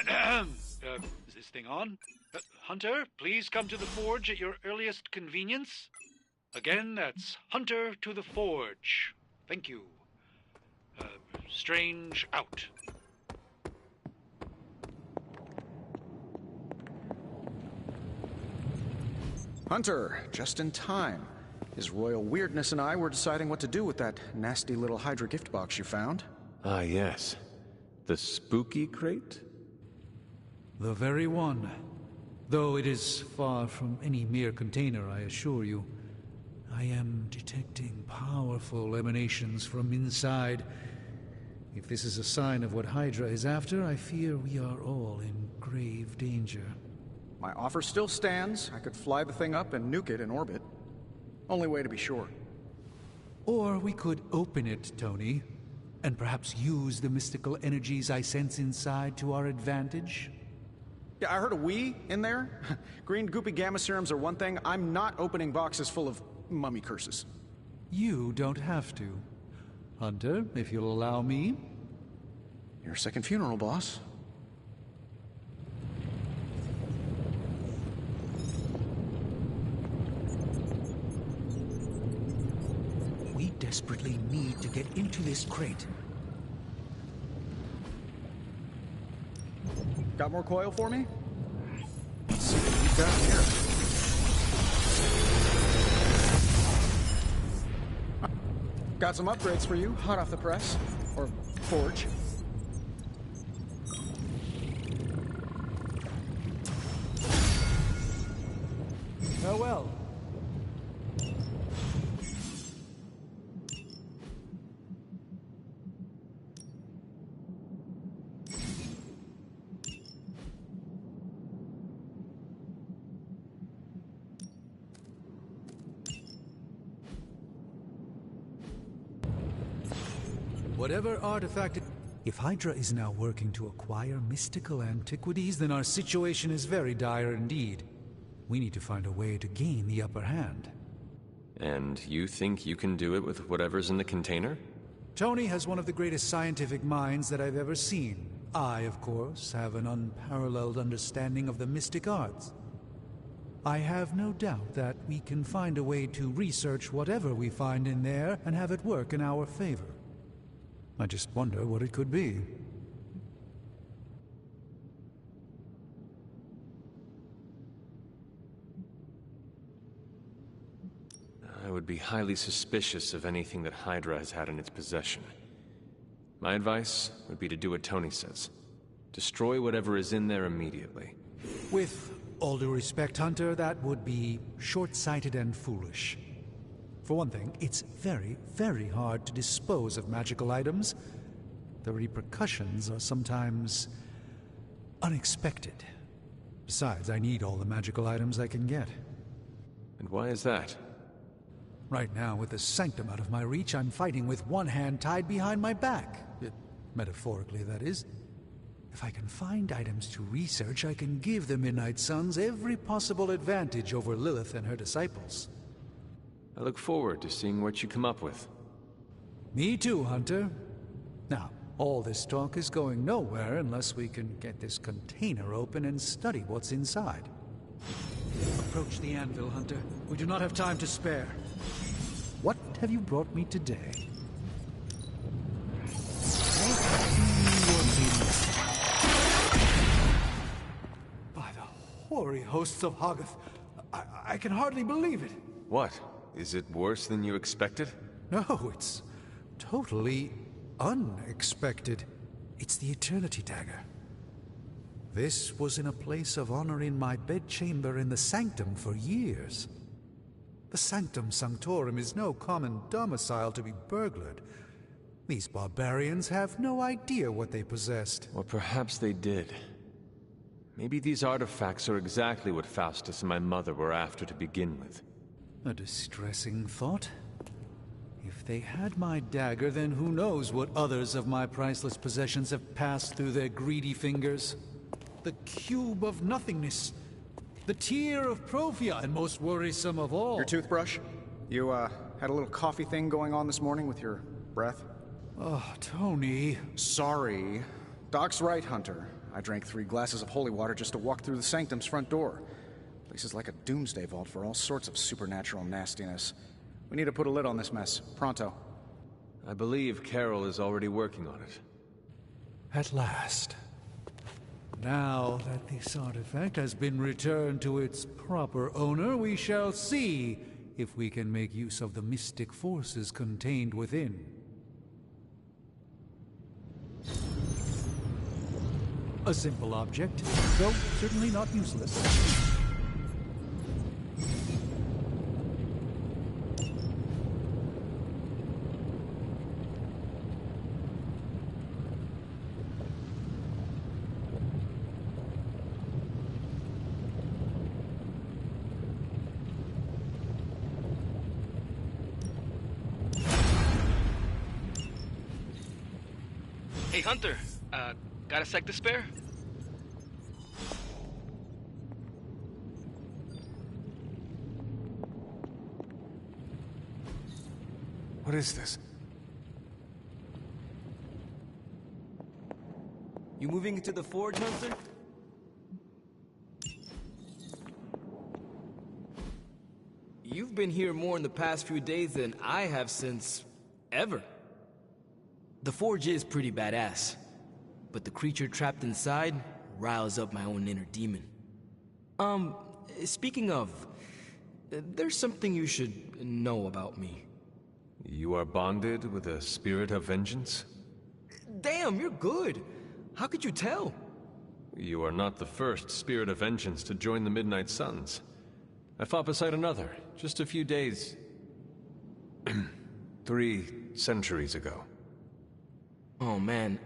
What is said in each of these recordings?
Is this thing on? Hunter, please come to the forge at your earliest convenience. Again, that's Hunter to the forge. Thank you. Strange out. Hunter, just in time. His royal weirdness and I were deciding what to do with that nasty little Hydra gift box you found. Ah, yes. The spooky crate? The very one. Though it is far from any mere container, I assure you. I am detecting powerful emanations from inside. If this is a sign of what Hydra is after, I fear we are all in grave danger. My offer still stands. I could fly the thing up and nuke it in orbit. Only way to be sure. Or we could open it, Tony, and perhaps use the mystical energies I sense inside to our advantage. Yeah, I heard a "we" in there. Green goopy gamma serums are one thing. I'm not opening boxes full of mummy curses. You don't have to. Hunter, if you'll allow me. Your second funeral, boss. We desperately need to get into this crate. Got more coil for me? Let's see what we've got here. Got some upgrades for you, hot off the press. Or forge. Farewell. Whatever artifact If Hydra is now working to acquire mystical antiquities, then our situation is very dire indeed. We need to find a way to gain the upper hand. And you think you can do it with whatever's in the container? Tony has one of the greatest scientific minds that I've ever seen. I, of course, have an unparalleled understanding of the mystic arts. I have no doubt that we can find a way to research whatever we find in there and have it work in our favor. I just wonder what it could be. I would be highly suspicious of anything that Hydra has had in its possession. My advice would be to do what Tony says. Destroy whatever is in there immediately. With all due respect, Hunter, that would be short-sighted and foolish. For one thing, it's very, very hard to dispose of magical items. The repercussions are sometimes unexpected. Besides, I need all the magical items I can get. And why is that? Right now, with the sanctum out of my reach, I'm fighting with one hand tied behind my back. Metaphorically, that is. If I can find items to research, I can give the Midnight Suns every possible advantage over Lilith and her disciples. I look forward to seeing what you come up with. Me too, Hunter. Now, all this talk is going nowhere unless we can get this container open and study what's inside. Approach the anvil, Hunter. We do not have time to spare. What have you brought me today? By the hoary hosts of Hoggoth, I can hardly believe it. What? Is it worse than you expected? No, it's totally unexpected. It's the Eternity Dagger. This was in a place of honor in my bedchamber in the Sanctum for years. The Sanctum Sanctorum is no common domicile to be burglared. These barbarians have no idea what they possessed. Or perhaps they did. Maybe these artifacts are exactly what Faustus and my mother were after to begin with. A distressing thought. If they had my dagger, then who knows what others of my priceless possessions have passed through their greedy fingers. The cube of nothingness. The tear of Profia, and most worrisome of all. Your toothbrush? You, had a little coffee thing going on this morning with your breath? Oh, Tony. Sorry. Doc's right, Hunter. I drank 3 glasses of holy water just to walk through the sanctum's front door. Place is like a doomsday vault for all sorts of supernatural nastiness. We need to put a lid on this mess, pronto. I believe Carol is already working on it. At last. Now that this artifact has been returned to its proper owner, we shall see if we can make use of the mystic forces contained within. A simple object, though certainly not useless. Hey, Hunter, got a sec to spare? What is this? You moving into the forge, Hunter? You've been here more in the past few days than I have since... ever. The forge is pretty badass, but the creature trapped inside riles up my own inner demon. Speaking of, there's something you should know about me. You are bonded with a spirit of vengeance? Damn, you're good. How could you tell? You are not the first spirit of vengeance to join the Midnight Suns. I fought beside another, just a few days... 3 centuries ago. Oh man,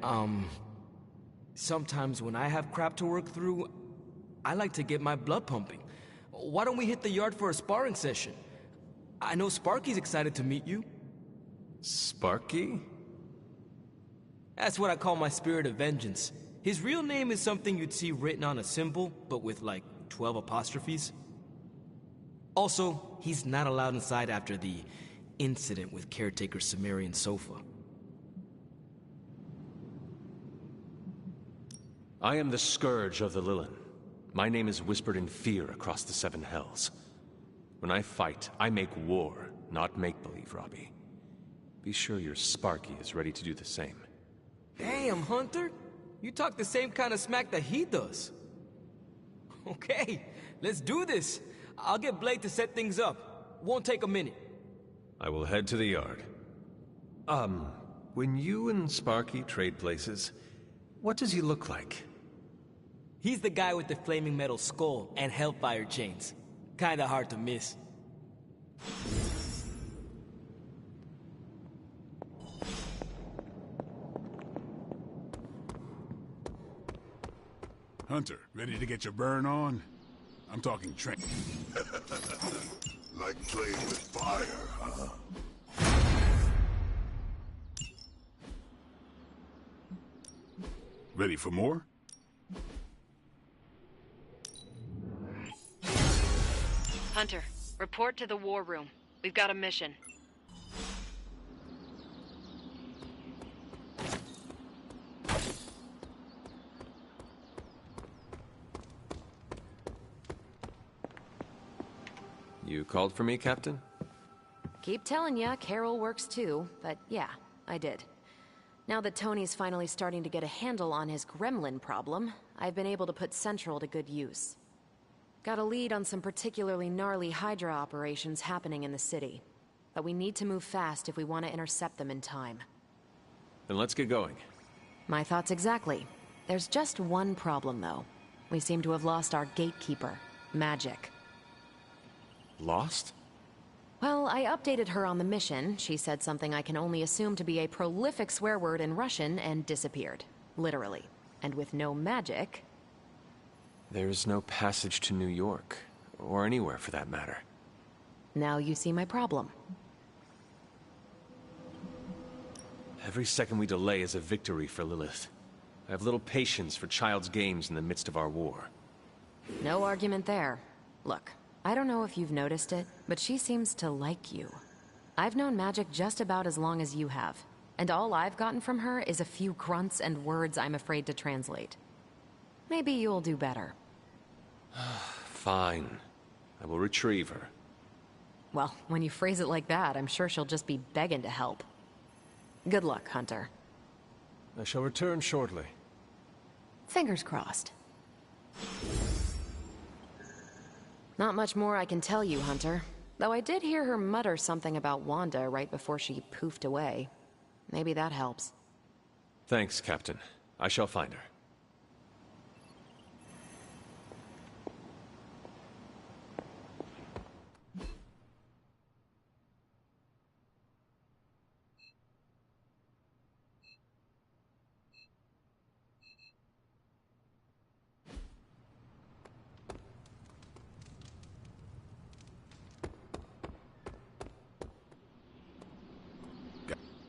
sometimes when I have crap to work through, I like to get my blood pumping. Why don't we hit the yard for a sparring session? I know Sparky's excited to meet you. Sparky? That's what I call my spirit of vengeance. His real name is something you'd see written on a symbol, but with like 12 apostrophes. Also, he's not allowed inside after the incident with caretaker Sumerian Sofa. I am the Scourge of the Lilin. My name is whispered in fear across the 7 hells. When I fight, I make war, not make-believe, Robbie. Be sure your Sparky is ready to do the same. Damn, Hunter! You talk the same kind of smack that he does. Okay, let's do this. I'll get Blade to set things up. Won't take a minute. I will head to the yard. When you and Sparky trade places, what does he look like? He's the guy with the flaming metal skull and hellfire chains. Kinda hard to miss. Hunter, ready to get your burn on? I'm talking train. Like playing with fire, huh? Ready for more? Hunter, report to the war room. We've got a mission. You called for me, Captain? Keep telling ya, Carol works too, but yeah, I did. Now that Tony's finally starting to get a handle on his gremlin problem, I've been able to put Central to good use. Got a lead on some particularly gnarly Hydra operations happening in the city. But we need to move fast if we want to intercept them in time. Then let's get going. My thoughts exactly. There's just one problem, though. We seem to have lost our gatekeeper, Magic. Lost? Well, I updated her on the mission. She said something I can only assume to be a prolific swear word in Russian and disappeared. Literally. And with no magic... There's no passage to New York, or anywhere for that matter. Now you see my problem. Every second we delay is a victory for Lilith. I have little patience for child's games in the midst of our war. No argument there. Look, I don't know if you've noticed it, but she seems to like you. I've known Magic just about as long as you have, and all I've gotten from her is a few grunts and words I'm afraid to translate. Maybe you'll do better. Fine. I will retrieve her. Well, when you phrase it like that, I'm sure she'll just be begging to help. Good luck, Hunter. I shall return shortly. Fingers crossed. Not much more I can tell you, Hunter. Though I did hear her mutter something about Wanda right before she poofed away. Maybe that helps. Thanks, Captain. I shall find her.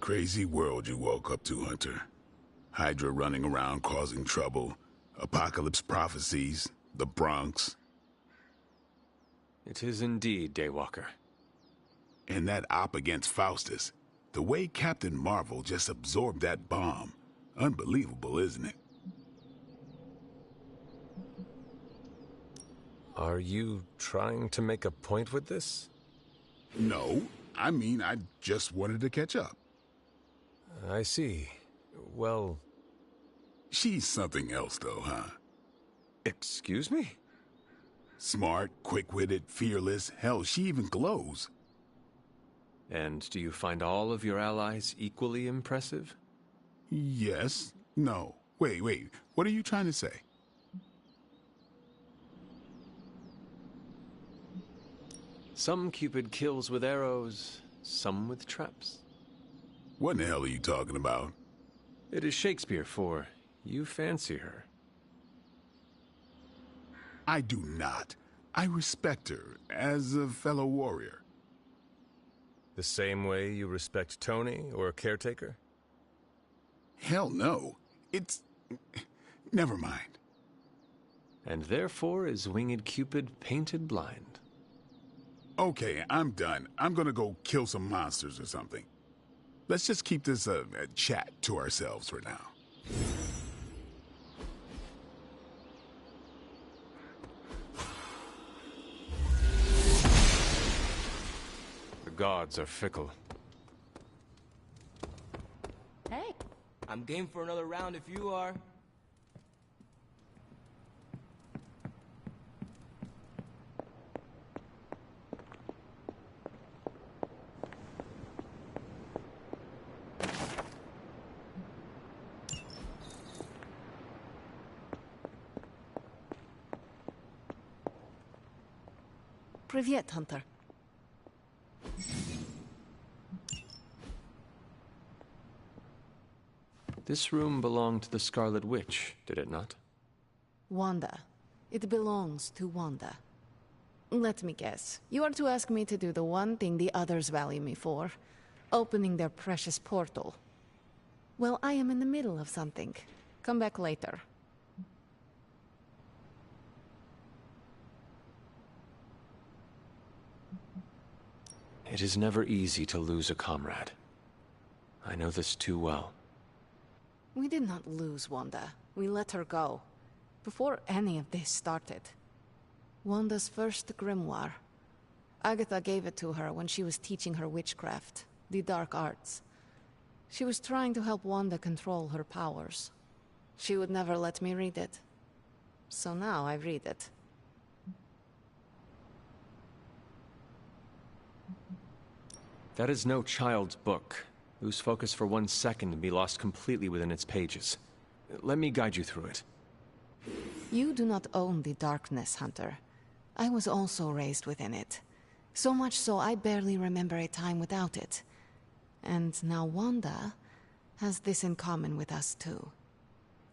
Crazy world you woke up to, Hunter. Hydra running around causing trouble, apocalypse prophecies, the Bronx. It is indeed, Daywalker. And that op against Faustus. The way Captain Marvel just absorbed that bomb. Unbelievable, isn't it? Are you trying to make a point with this? No, I mean, I just wanted to catch up. I see. Well... She's something else, though, huh? Excuse me? Smart, quick-witted, fearless. Hell, she even glows. And do you find all of your allies equally impressive? Yes. No. Wait. What are you trying to say? Some Cupid kills with arrows, some with traps. What in the hell are you talking about? It is Shakespeare for you fancy her. I do not. I respect her as a fellow warrior. The same way you respect Tony or a caretaker? Hell no. It's... Never mind. And therefore is winged Cupid painted blind. Okay, I'm done. I'm gonna go kill some monsters or something. Let's just keep this a chat to ourselves for now. The gods are fickle. Hey. I'm game for another round if you are. Привет, Hunter. This room belonged to the Scarlet Witch, did it not? Wanda. It belongs to Wanda. Let me guess. You are to ask me to do the one thing the others value me for. Opening their precious portal. Well, I am in the middle of something. Come back later. It is never easy to lose a comrade. I know this too well. We did not lose Wanda. We let her go. Before any of this started. Wanda's first grimoire. Agatha gave it to her when she was teaching her witchcraft, the dark arts. She was trying to help Wanda control her powers. She would never let me read it. So now I read it. That is no child's book. Lose focus for 1 second and be lost completely within its pages. Let me guide you through it. You do not own the darkness, Hunter. I was also raised within it. So much so I barely remember a time without it. And now Wanda has this in common with us too.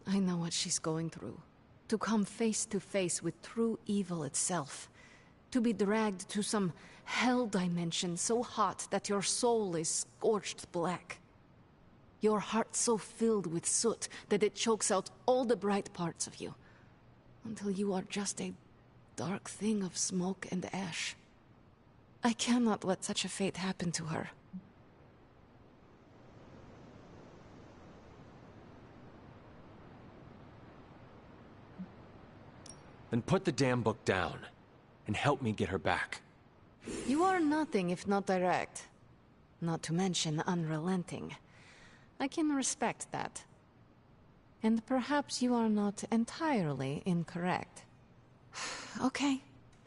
I know what she's going through. To come face to face with true evil itself. To be dragged to some hell dimension so hot that your soul is scorched black. Your heart so filled with soot that it chokes out all the bright parts of you. Until you are just a dark thing of smoke and ash. I cannot let such a fate happen to her. Then put the damn book down, and help me get her back. You are nothing if not direct. Not to mention unrelenting. I can respect that. And perhaps you are not entirely incorrect. Okay,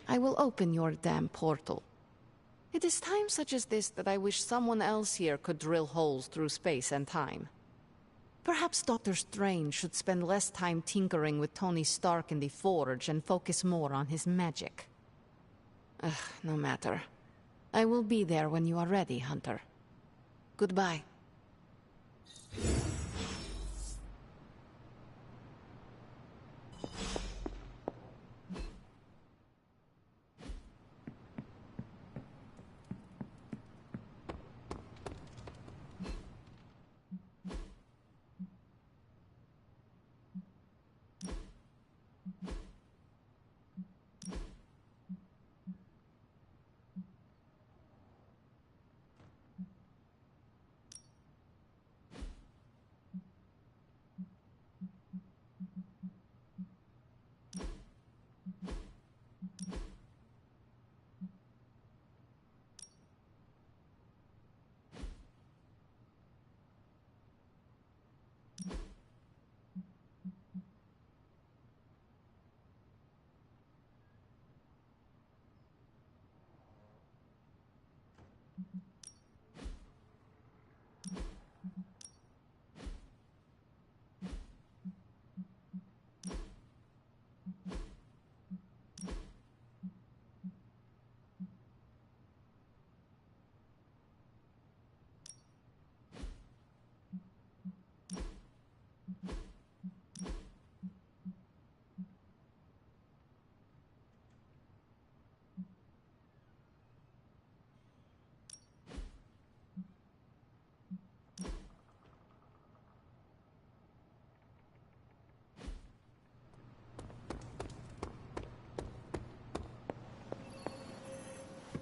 I will open your damn portal. It is times such as this that I wish someone else here could drill holes through space and time. Perhaps Doctor Strange should spend less time tinkering with Tony Stark in the Forge and focus more on his magic. No matter. I will be there when you are ready, Hunter. Goodbye.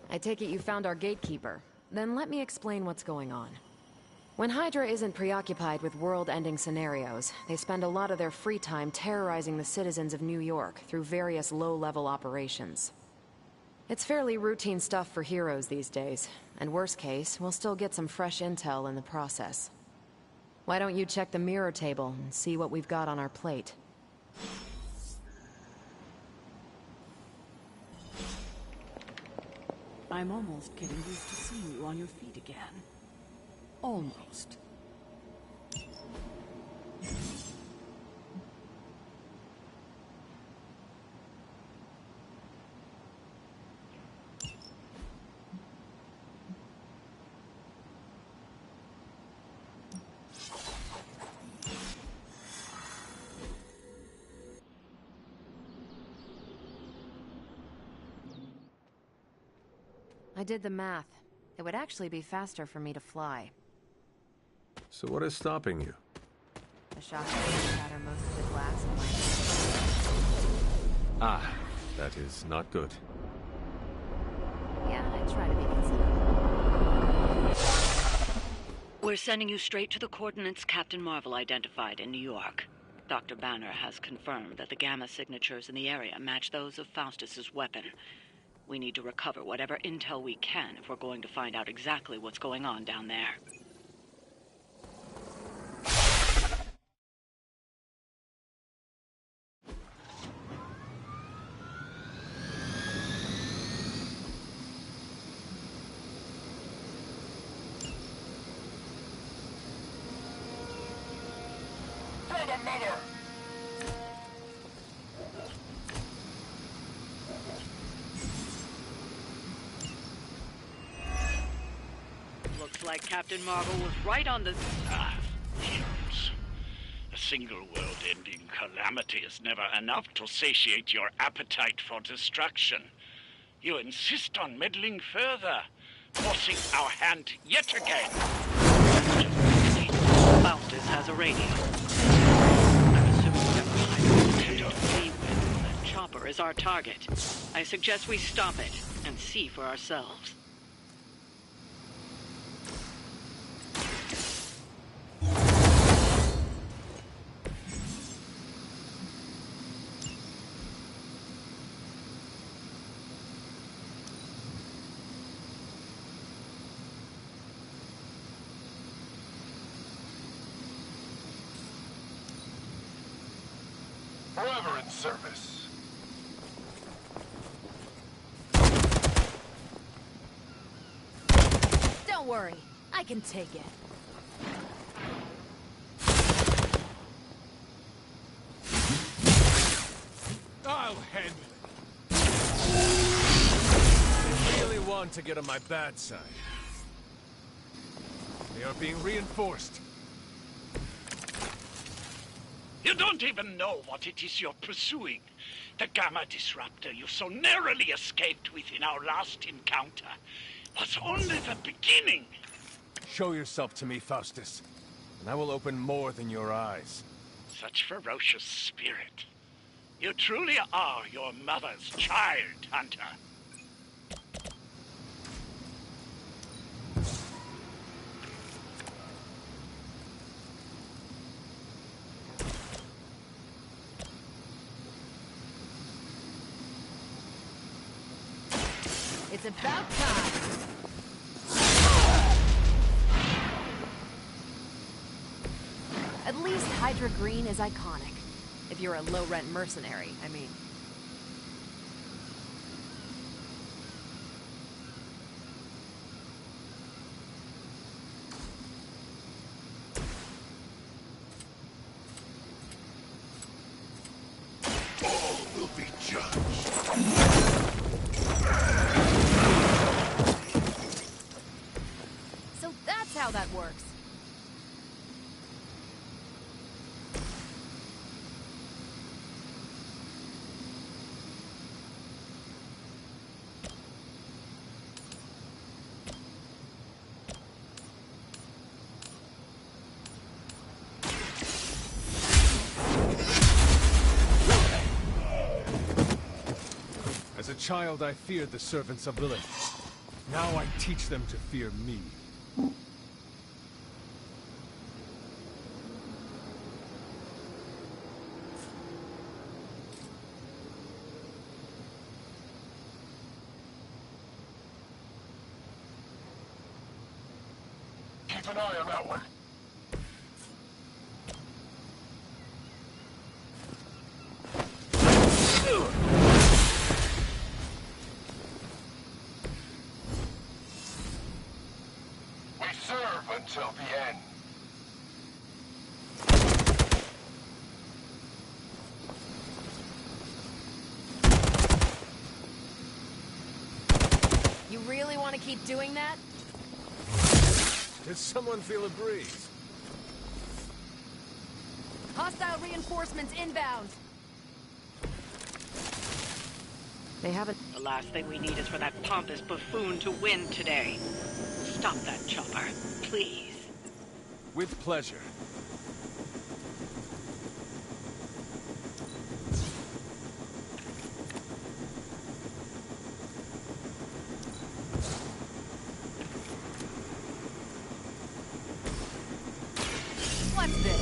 I take it you found our gatekeeper. Then let me explain what's going on. When Hydra isn't preoccupied with world-ending scenarios, they spend a lot of their free time terrorizing the citizens of New York through various low-level operations. It's fairly routine stuff for heroes these days, and worst case, we'll still get some fresh intel in the process. Why don't you check the mirror table and see what we've got on our plate? I'm almost getting used to seeing you on your feet again. Almost. I did the math. It would actually be faster for me to fly. So what is stopping you? The shock waves shatter most of the glass in my... Ah, that is not good. Yeah, I try to be considerate. We're sending you straight to the coordinates Captain Marvel identified in New York. Dr. Banner has confirmed that the gamma signatures in the area match those of Faustus's weapon. We need to recover whatever intel we can if we're going to find out exactly what's going on down there. Looks like Captain Marvel was right on the... Heroes. A single world-ending calamity is never enough to satiate your appetite for destruction. You insist on meddling further, forcing our hand yet again. Faustus has a radio. I'm assuming that the chopper is our target. I suggest we stop it and see for ourselves. Forever in service. Don't worry, I can take it. I'll handle it. They really want to get on my bad side. They are being reinforced. You don't even know what it is you're pursuing. The Gamma Disruptor you so narrowly escaped with in our last encounter was only the beginning. Show yourself to me, Faustus, and I will open more than your eyes. Such ferocious spirit. You truly are your mother's child, Hunter. It's about time. At least Hydra Green is iconic. If you're a low-rent mercenary, I mean. All will be judged. So that's how that works. As a child, I feared the servants of Lilith. Now I teach them to fear me. Keep an eye on that one. We serve until the end. You really want to keep doing that? Did someone feel a breeze? Hostile reinforcements inbound. They haven't. The last thing we need is for that pompous buffoon to win today. Stop that chopper, please. With pleasure. What's this?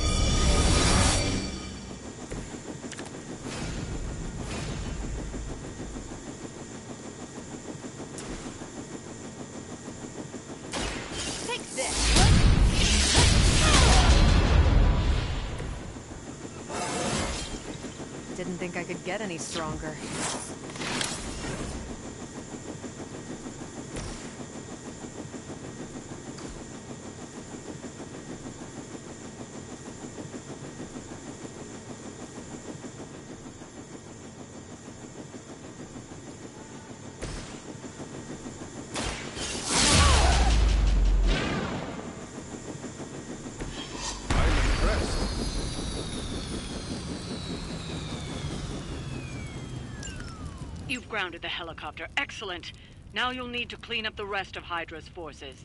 Take this. Didn't think I could get any stronger. You've grounded the helicopter. Excellent. Now you'll need to clean up the rest of Hydra's forces.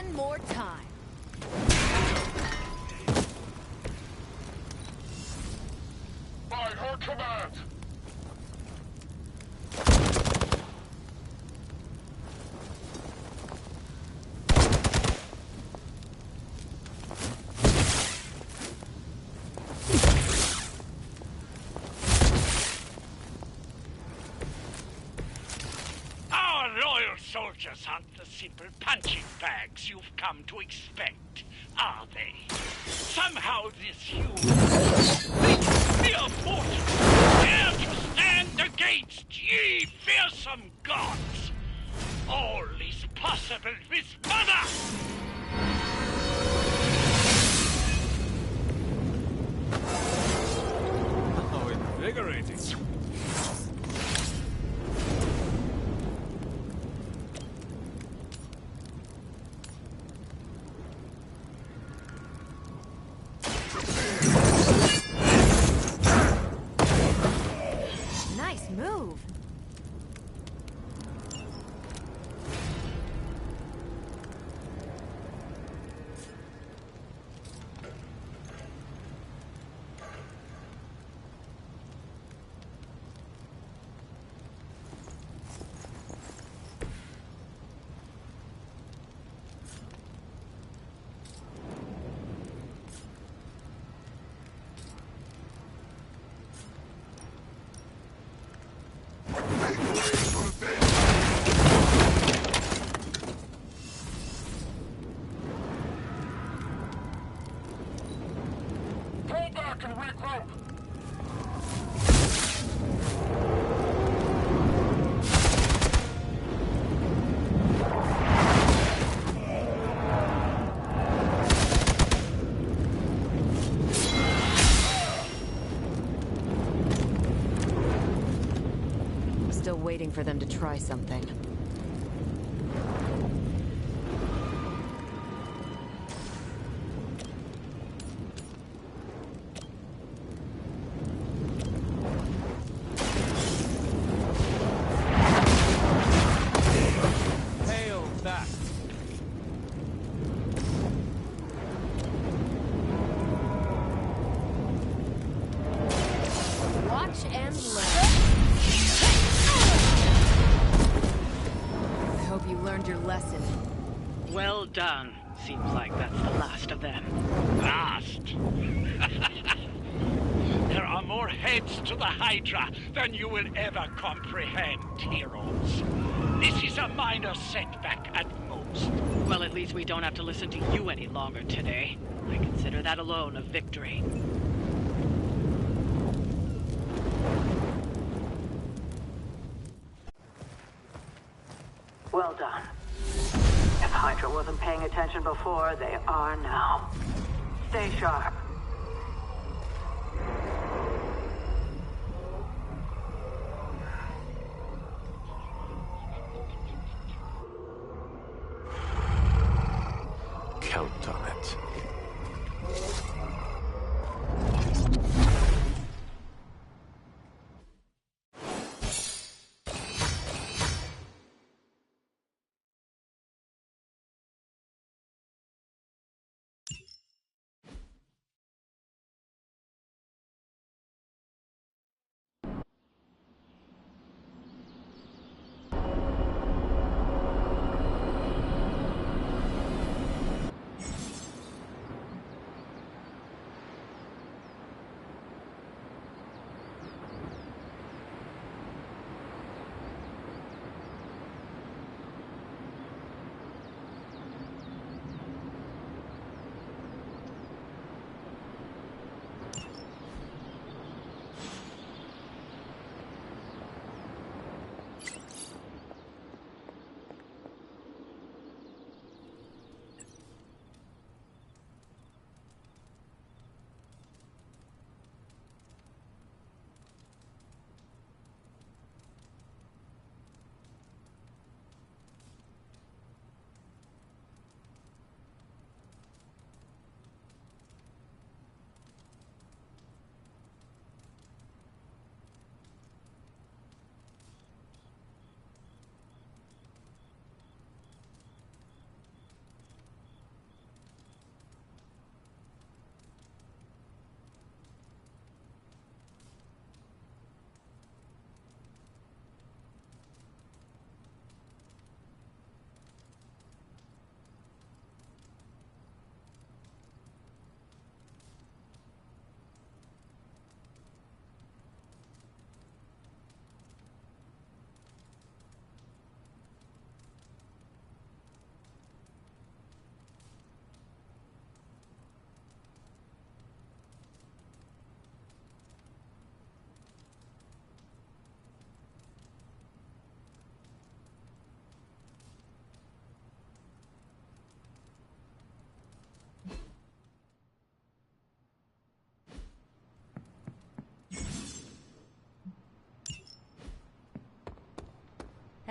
one more time. By her command! Our loyal soldiers aren't the simple punching bags you've come to expect, are they? Somehow this mere mortal dare to stand against ye fearsome gods. All is possible with honor! How invigorating. Nice move. Pull back and regroup! Still waiting for them to try something. Hail back. Watch and learn. I hope you learned your lesson. Well done. Seems like that's the last of them. Last? There are more heads to the Hydra than you will ever comprehend, heroes. This is a minor setback at most. Well, at least we don't have to listen to you any longer today. I consider that alone a victory. Well done. If Hydra wasn't paying attention before, they are now. Stay sharp. Count on it.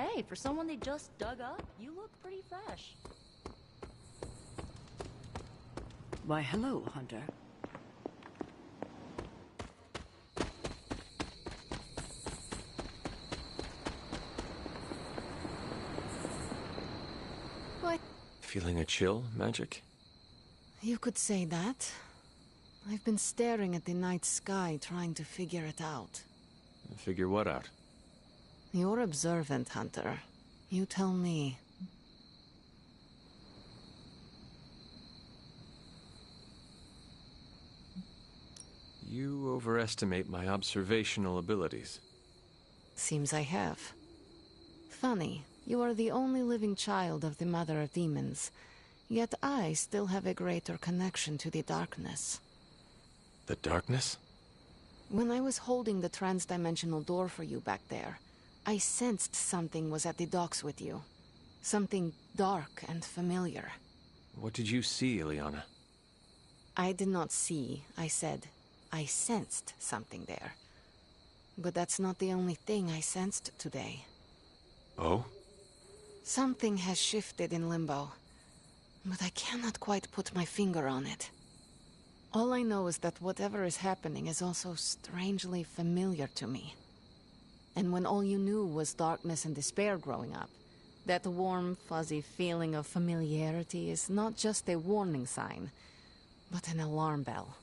Hey, for someone they just dug up, you look pretty fresh. Why, hello, Hunter. What? Feeling a chill, Magic? You could say that. I've been staring at the night sky, trying to figure it out. Figure what out? You're observant, Hunter. You tell me. You overestimate my observational abilities. Seems I have. Funny, you are the only living child of the Mother of Demons, yet I still have a greater connection to the darkness. The darkness? When I was holding the trans-dimensional door for you back there, I sensed something was at the docks with you. Something dark and familiar. What did you see, Ileana? I did not see, I said. I sensed something there. But that's not the only thing I sensed today. Oh? Something has shifted in Limbo, but I cannot quite put my finger on it. All I know is that whatever is happening is also strangely familiar to me. And when all you knew was darkness and despair growing up, that warm, fuzzy feeling of familiarity is not just a warning sign, but an alarm bell.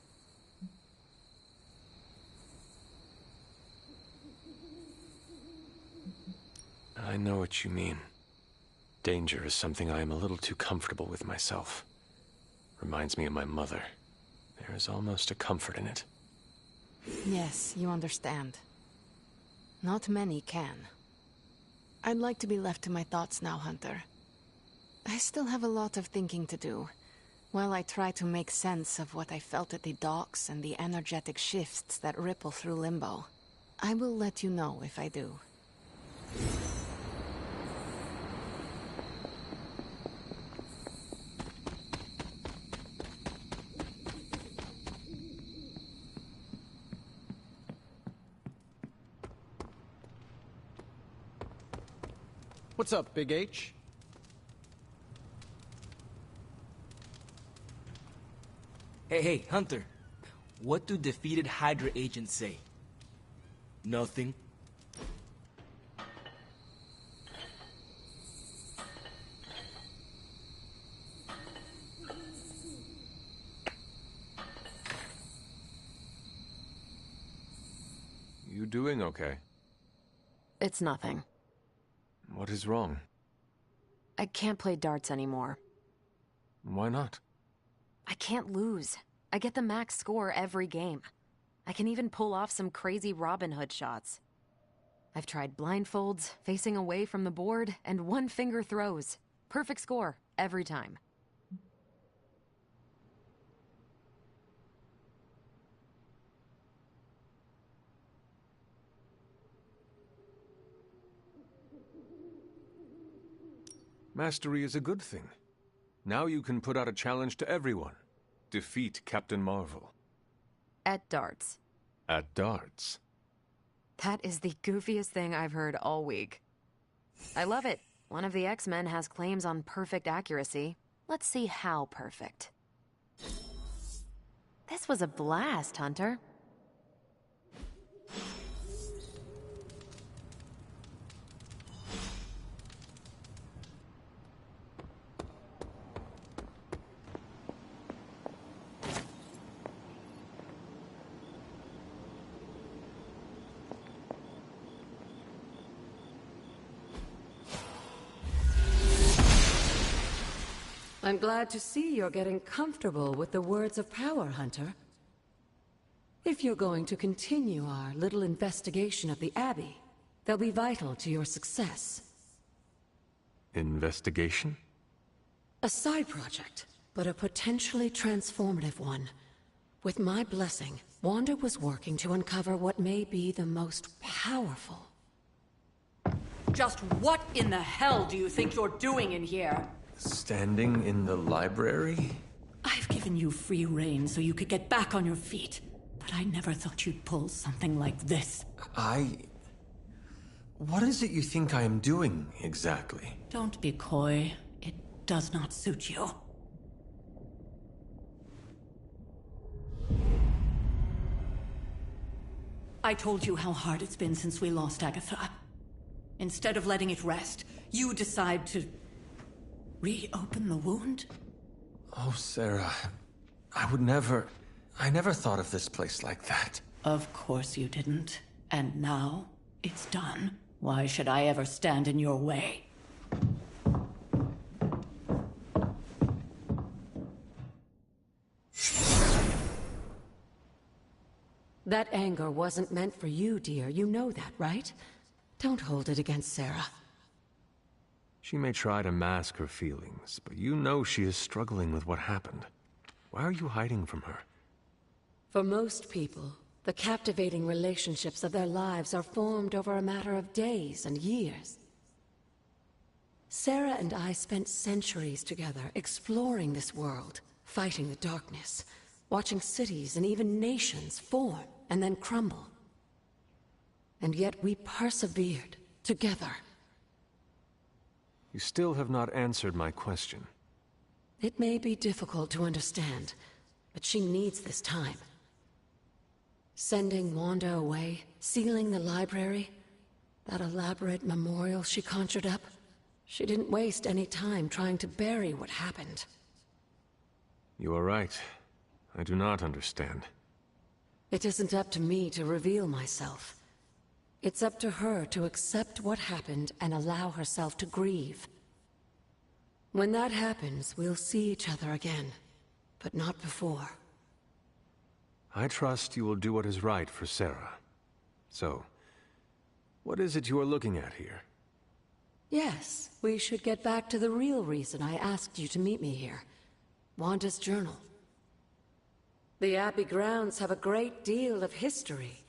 I know what you mean. Danger is something I am a little too comfortable with myself. Reminds me of my mother. There is almost a comfort in it. Yes, you understand. Not many can. I'd like to be left to my thoughts now, Hunter. I still have a lot of thinking to do, while I try to make sense of what I felt at the docks and the energetic shifts that ripple through Limbo. I will let you know if I do. What's up, Big H? Hey, Hunter. What do defeated Hydra agents say? Nothing. You doing okay? It's nothing. What is wrong? I can't play darts anymore. Why not? I can't lose. I get the max score every game. I can even pull off some crazy Robin Hood shots. I've tried blindfolds, facing away from the board, and one-finger throws. Perfect score, every time. Mastery is a good thing. Now you can put out a challenge to everyone. Defeat Captain Marvel. At darts. At darts. That is the goofiest thing I've heard all week. I love it. One of the X-Men has claims on perfect accuracy. Let's see how perfect. This was a blast, Hunter. I'm glad to see you're getting comfortable with the words of power, Hunter. If you're going to continue our little investigation of the Abbey, they'll be vital to your success. Investigation? A side project, but a potentially transformative one. With my blessing, Wanda was working to uncover what may be the most powerful. Just what in the hell do you think you're doing in here? Standing in the library? I've given you free rein so you could get back on your feet, but I never thought you'd pull something like this. What is it you think I am doing, exactly? Don't be coy. It does not suit you. I told you how hard it's been since we lost Agatha. Instead of letting it rest, you decide to reopen the wound? Oh, Sarah, I never thought of this place like that. Of course you didn't. And now, it's done. Why should I ever stand in your way? That anger wasn't meant for you, dear. You know that, right? Don't hold it against Sarah. She may try to mask her feelings, but you know she is struggling with what happened. Why are you hiding from her? For most people, the captivating relationships of their lives are formed over a matter of days and years. Sarah and I spent centuries together exploring this world, fighting the darkness, watching cities and even nations form and then crumble. And yet we persevered together. You still have not answered my question. It may be difficult to understand, but she needs this time. Sending Wanda away, sealing the library, that elaborate memorial she conjured up, she didn't waste any time trying to bury what happened. You are right. I do not understand. It isn't up to me to reveal myself. It's up to her to accept what happened and allow herself to grieve. When that happens, we'll see each other again, but not before. I trust you will do what is right for Sarah. So, what is it you are looking at here? Yes, we should get back to the real reason I asked you to meet me here. Wanda's journal. The Abbey grounds have a great deal of history.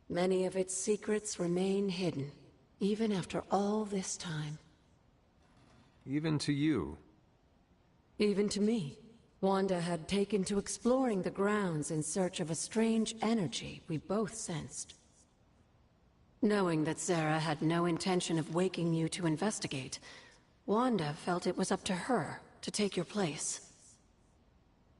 Many of its secrets remain hidden, even after all this time. Even to you? Even to me. Wanda had taken to exploring the grounds in search of a strange energy we both sensed. Knowing that Sarah had no intention of waking you to investigate, Wanda felt it was up to her to take your place.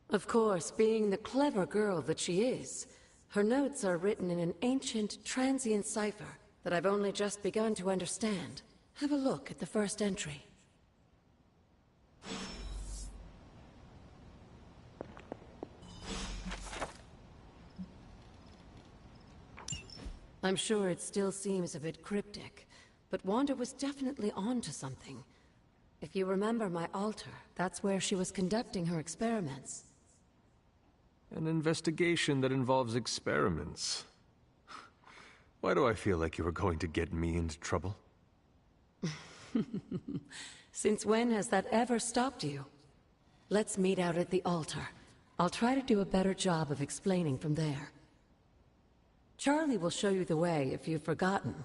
Of course, being the clever girl that she is, her notes are written in an ancient, transient cipher that I've only just begun to understand. Have a look at the first entry. I'm sure it still seems a bit cryptic, but Wanda was definitely onto something. If you remember my altar, that's where she was conducting her experiments. An investigation that involves experiments. Why do I feel like you are going to get me into trouble? Since when has that ever stopped you? Let's meet out at the altar. I'll try to do a better job of explaining from there. Charlie will show you the way if you've forgotten.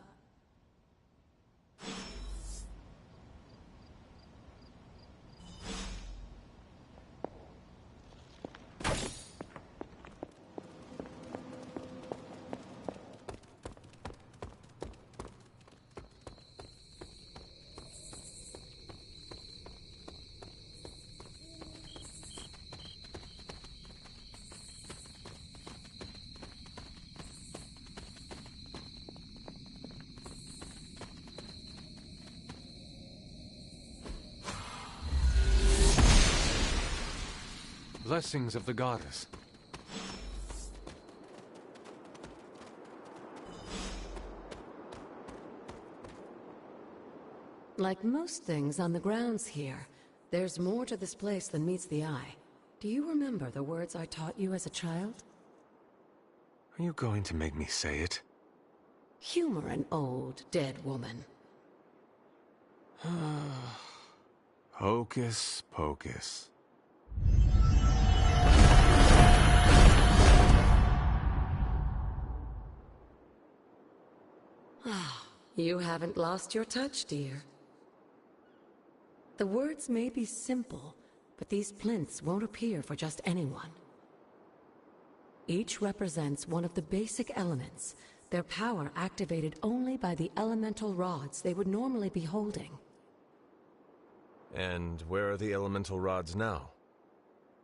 Blessings of the goddess. Like most things on the grounds here, there's more to this place than meets the eye. Do you remember the words I taught you as a child? Are you going to make me say it? Humor an old, dead woman. Hocus pocus. You haven't lost your touch, dear. The words may be simple, but these plinths won't appear for just anyone. Each represents one of the basic elements their power activated only by the elemental rods they would normally be holding. And where are the elemental rods now?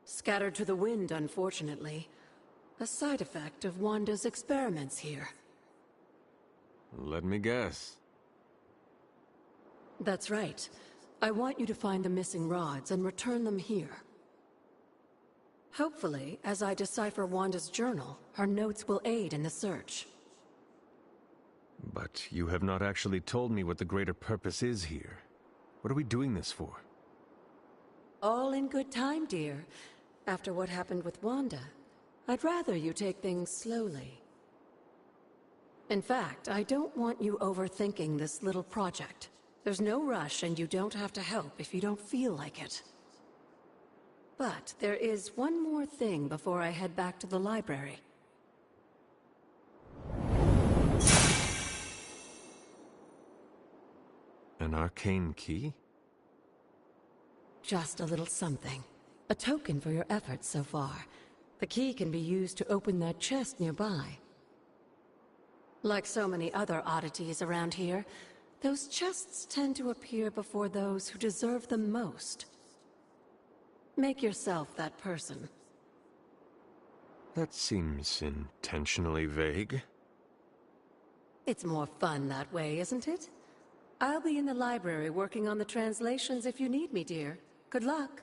Scattered to the wind, unfortunately. A side effect of Wanda's experiments here. Let me guess. That's right. I want you to find the missing rods and return them here. Hopefully, as I decipher Wanda's journal, her notes will aid in the search. But you have not actually told me what the greater purpose is here. What are we doing this for? All in good time, dear. After what happened with Wanda, I'd rather you take things slowly. In fact, I don't want you overthinking this little project. There's no rush, and you don't have to help if you don't feel like it. But there is one more thing before I head back to the library. An arcane key? Just a little something. A token for your efforts so far. The key can be used to open that chest nearby. Like so many other oddities around here, those chests tend to appear before those who deserve them most. Make yourself that person. That seems intentionally vague. It's more fun that way, isn't it? I'll be in the library working on the translations if you need me, dear. Good luck.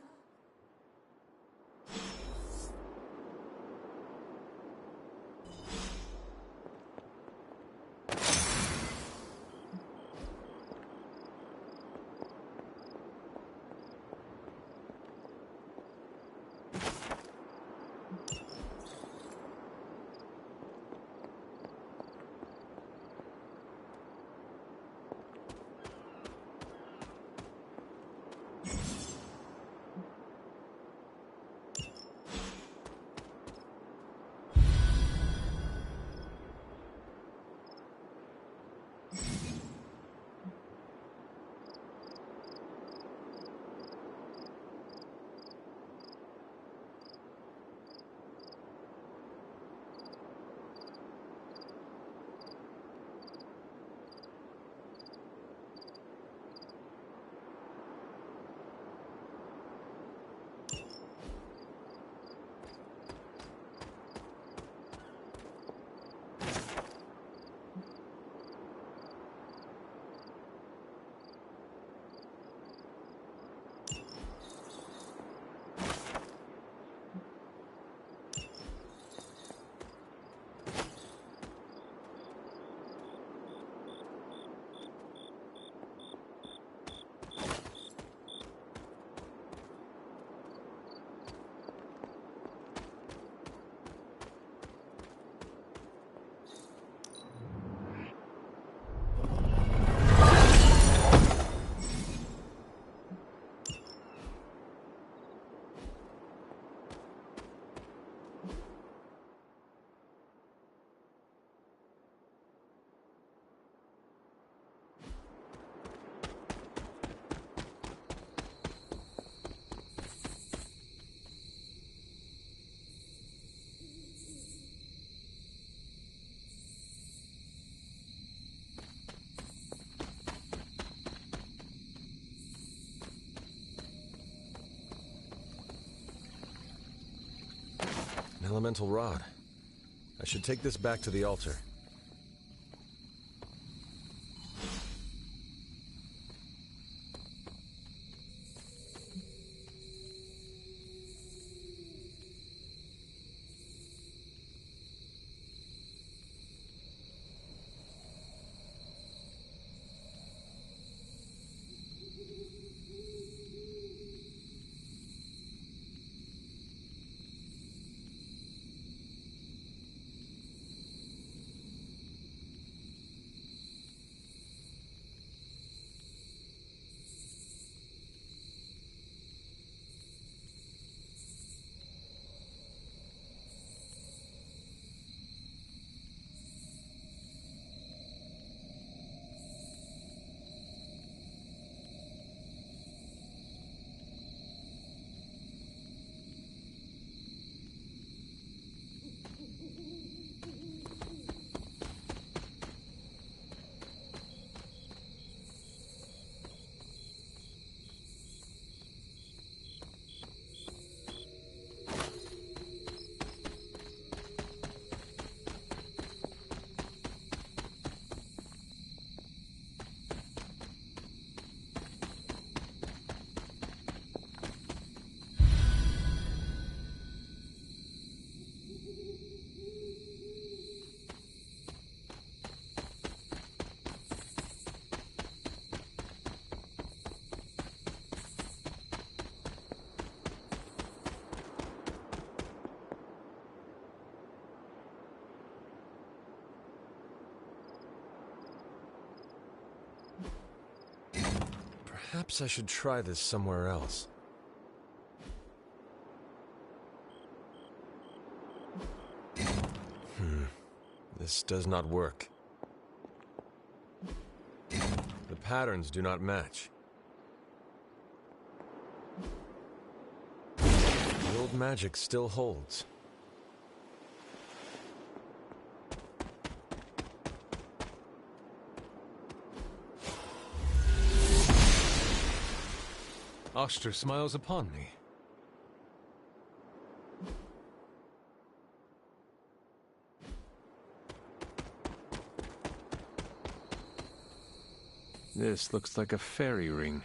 An elemental rod. I should take this back to the altar. Perhaps I should try this somewhere else. This does not work. The patterns do not match. The old magic still holds. Oster smiles upon me. This looks like a fairy ring.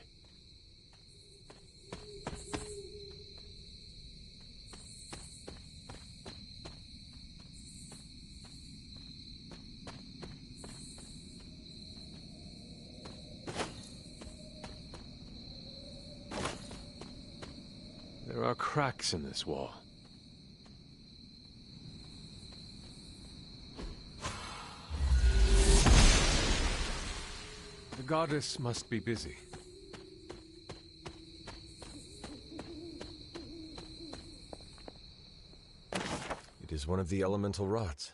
There are cracks in this wall. The goddess must be busy. It is one of the elemental rods.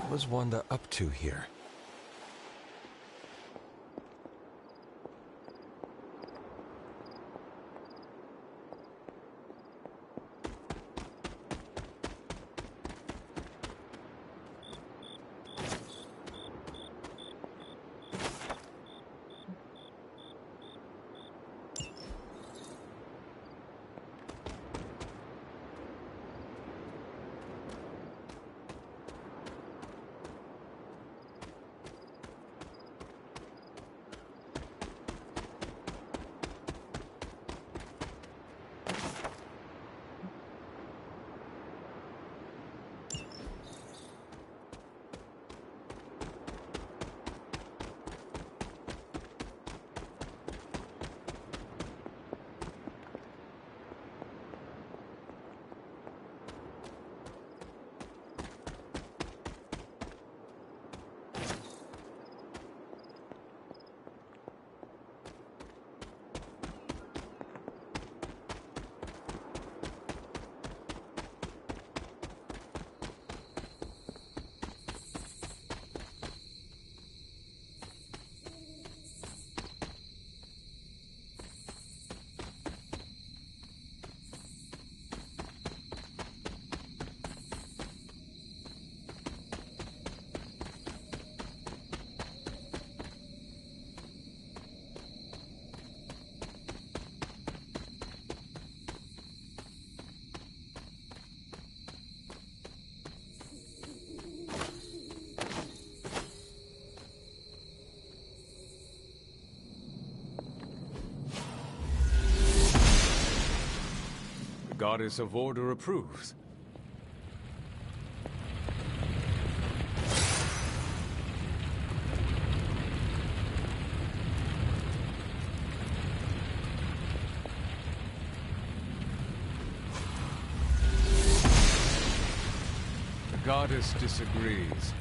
What was Wanda up to here? Goddess of Order approves. The goddess disagrees.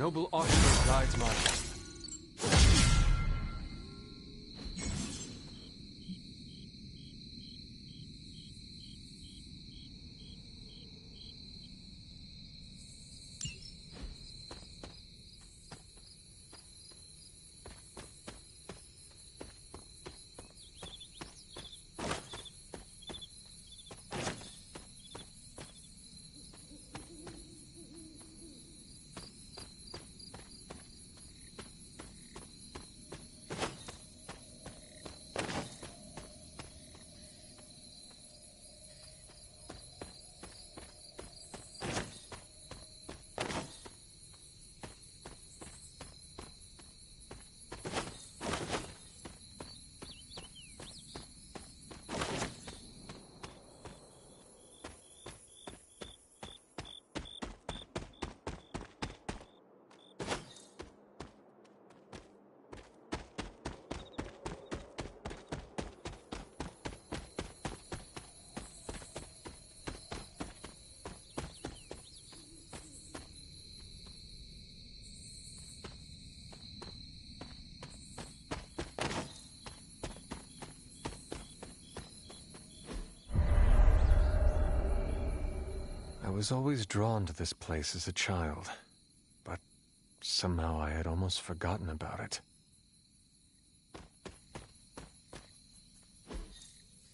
Noble Archer guides my life. I was always drawn to this place as a child, but somehow I had almost forgotten about it.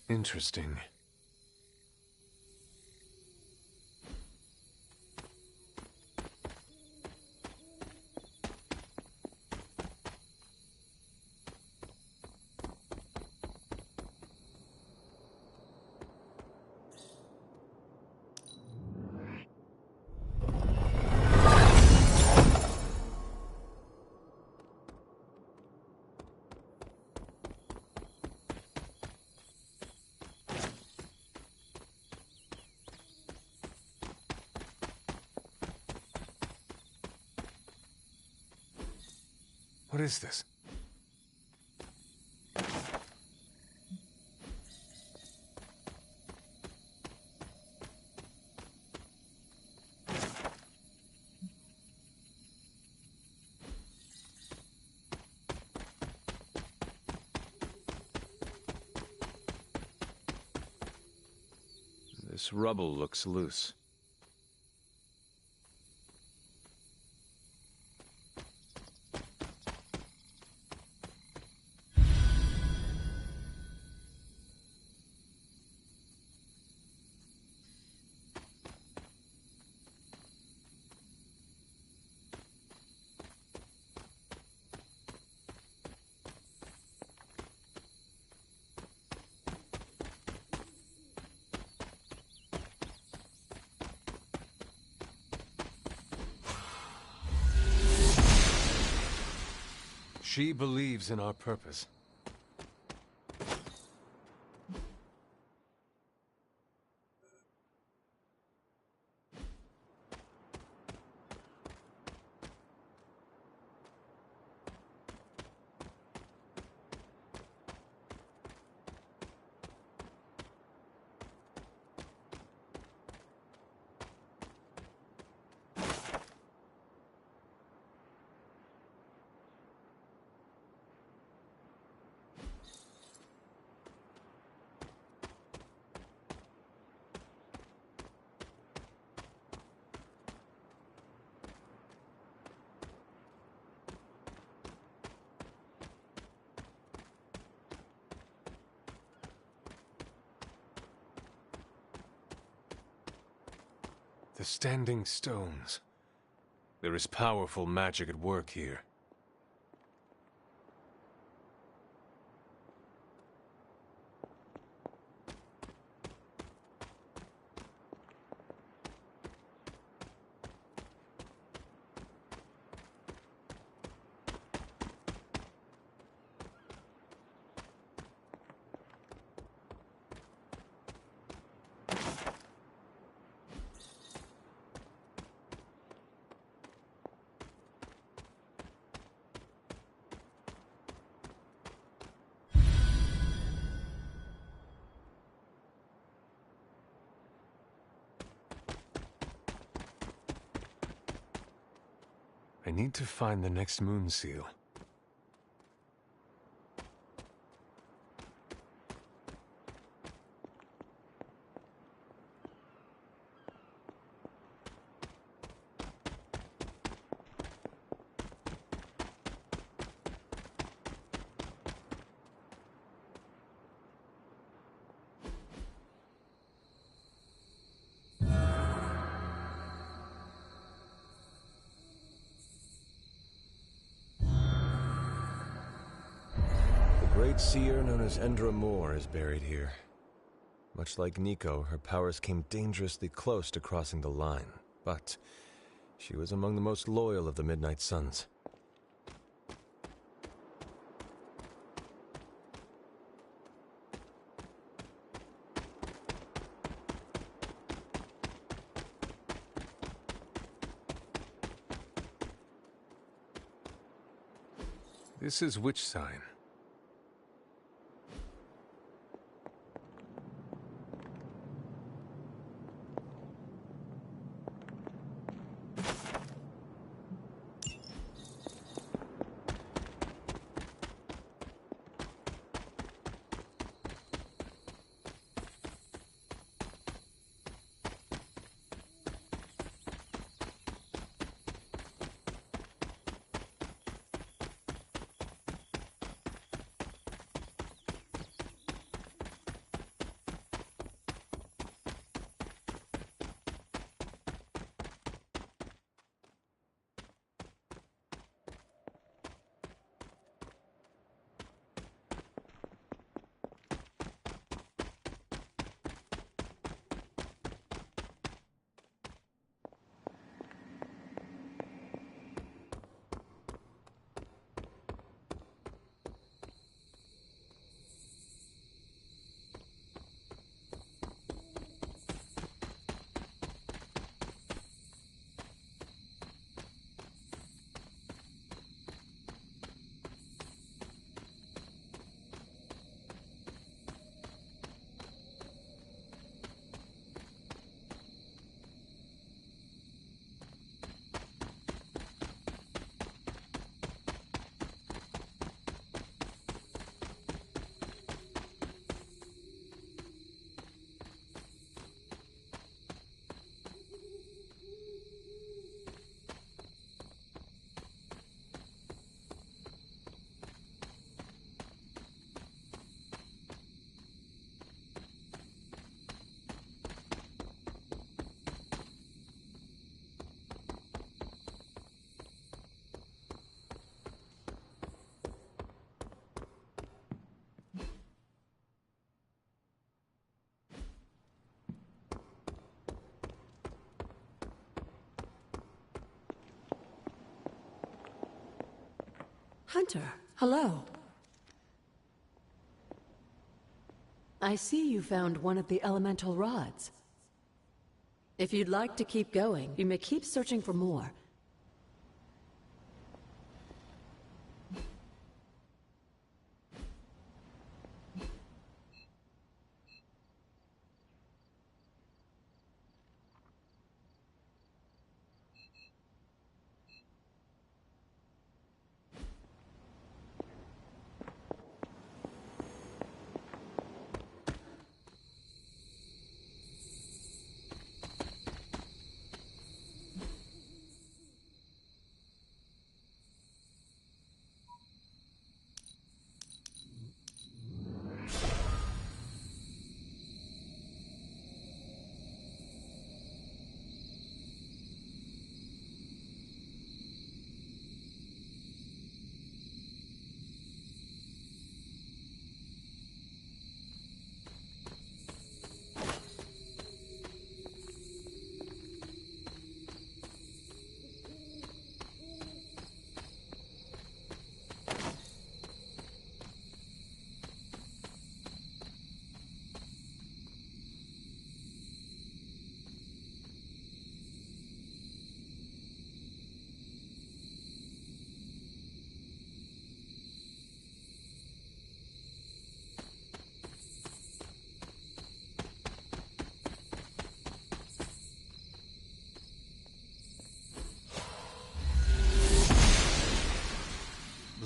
Interesting. What is this? This rubble looks loose. She believes in our purpose. The standing stones. There is powerful magic at work here. I need to find the next moon seal. The great seer known as Endra Moore is buried here. Much like Nico, her powers came dangerously close to crossing the line, but she was among the most loyal of the Midnight Suns. This is which sign? Hunter, hello. I see you found one of the elemental rods. If you'd like to keep going, you may keep searching for more.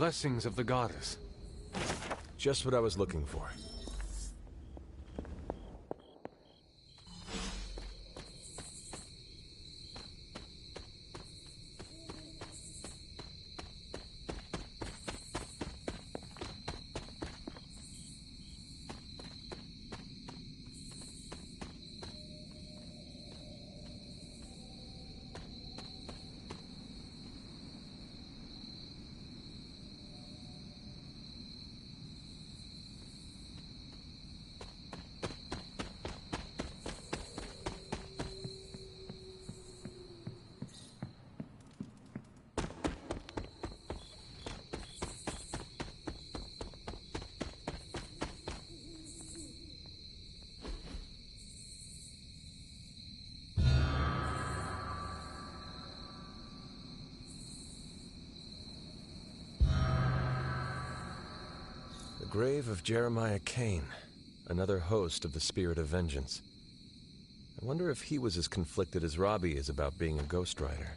Blessings of the goddess. Just what I was looking for. Grave of Jeremiah Kane, another host of the Spirit of Vengeance. I wonder if he was as conflicted as Robbie is about being a Ghost Rider.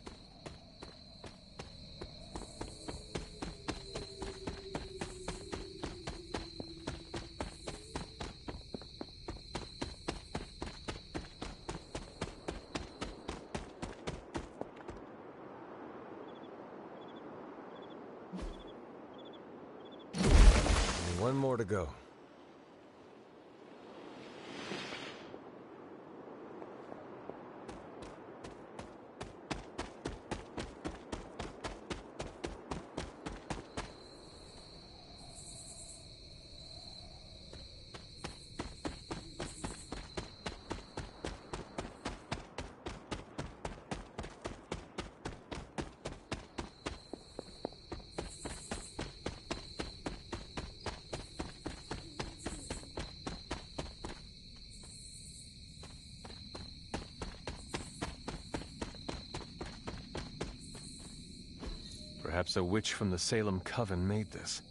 One more to go. Perhaps a witch from the Salem Coven made this.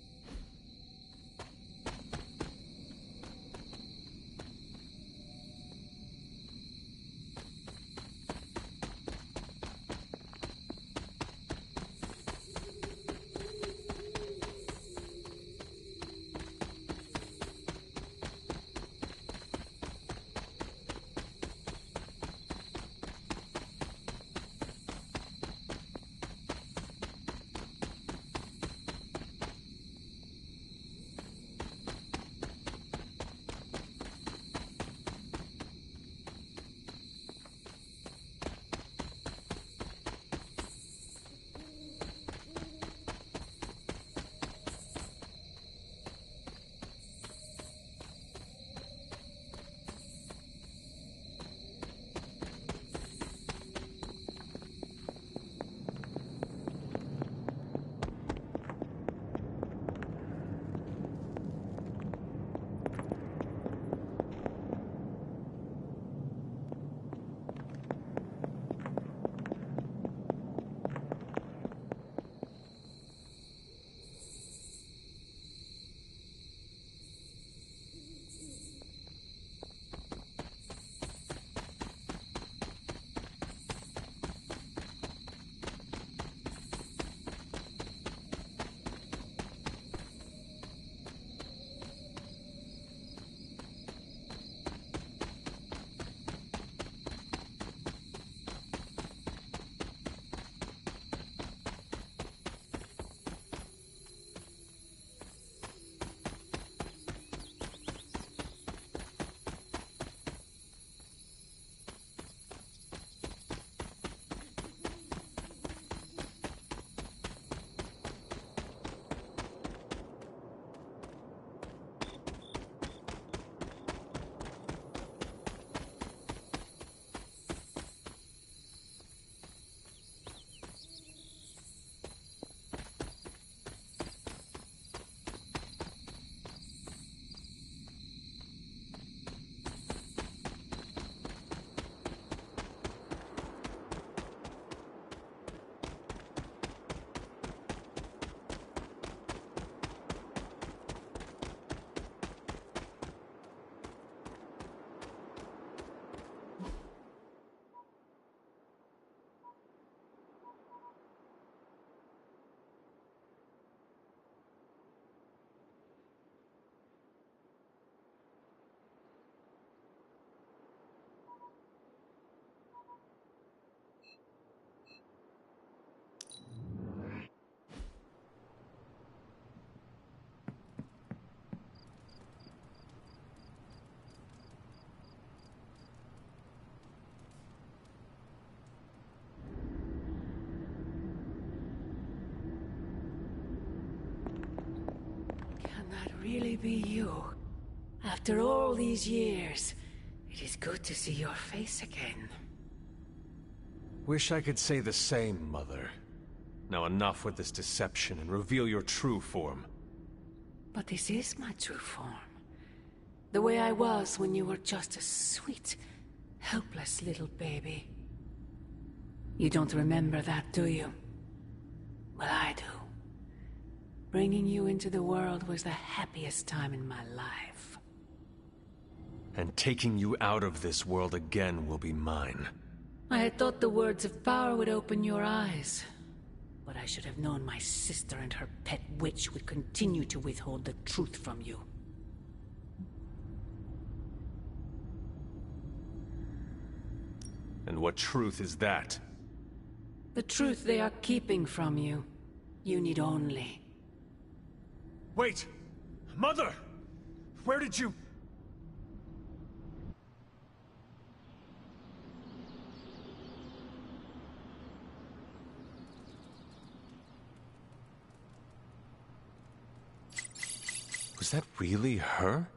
really be you. After all these years, it is good to see your face again. Wish I could say the same, Mother. Now enough with this deception and reveal your true form. But this is my true form. The way I was when you were just a sweet, helpless little baby. You don't remember that, do you? Well, I do. Bringing you into the world was the happiest time in my life. And taking you out of this world again will be mine. I had thought the words of power would open your eyes. But I should have known my sister and her pet witch would continue to withhold the truth from you. And what truth is that? The truth they are keeping from you. You need only. Wait! Mother! Where did you... Was that really her?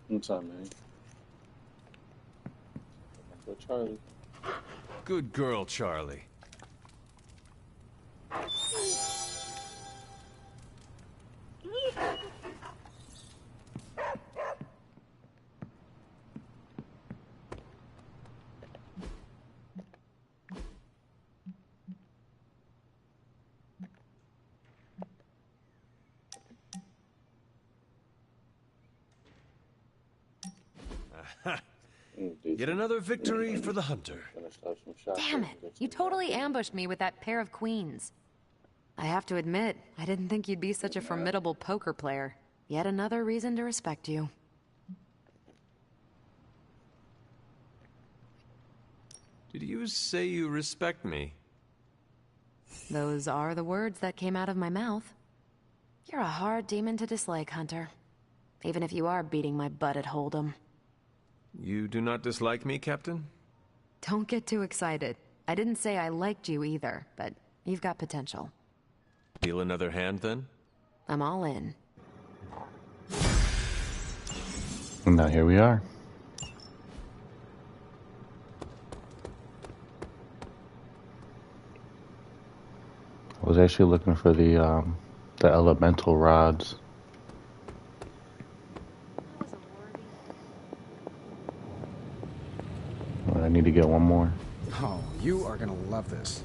What's up, man? Go, Charlie. Good girl, Charlie. Yet another victory for the hunter. Damn it! You totally ambushed me with that pair of queens. I have to admit, I didn't think you'd be such a formidable poker player. Yet another reason to respect you. Did you say you respect me? Those are the words that came out of my mouth. You're a hard demon to dislike, Hunter. Even if you are beating my butt at Hold'em. You do not dislike me, Captain? Don't get too excited. I didn't say I liked you either, but you've got potential. Deal another hand, then? I'm all in. And now here we are. I was actually looking for the elemental rods. I need to get one more. Oh, you are gonna love this.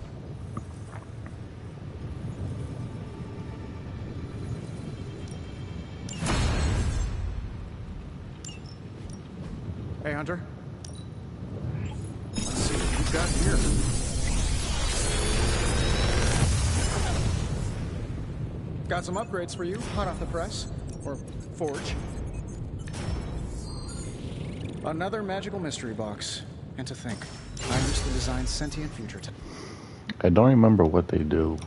Hey, Hunter. Let's see what you've got here. Got some upgrades for you, hot off the press. Or forge. Another magical mystery box. And to think, I used to design sentient future tech. I don't remember what they do.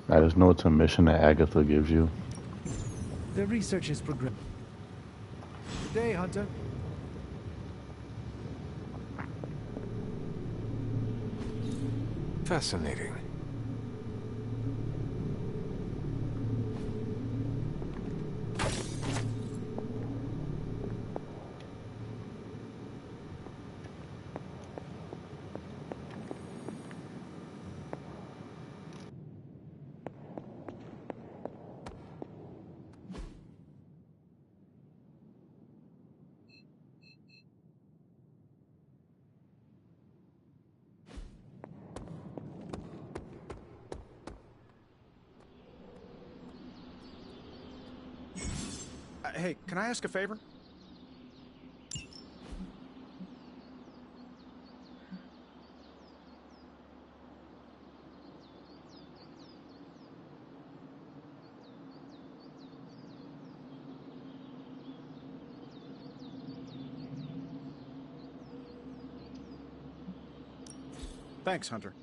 I just know it's a mission that Agatha gives you. The research is progressing. Good day, Hunter. Fascinating. Hey, can I ask a favor? Thanks, Hunter.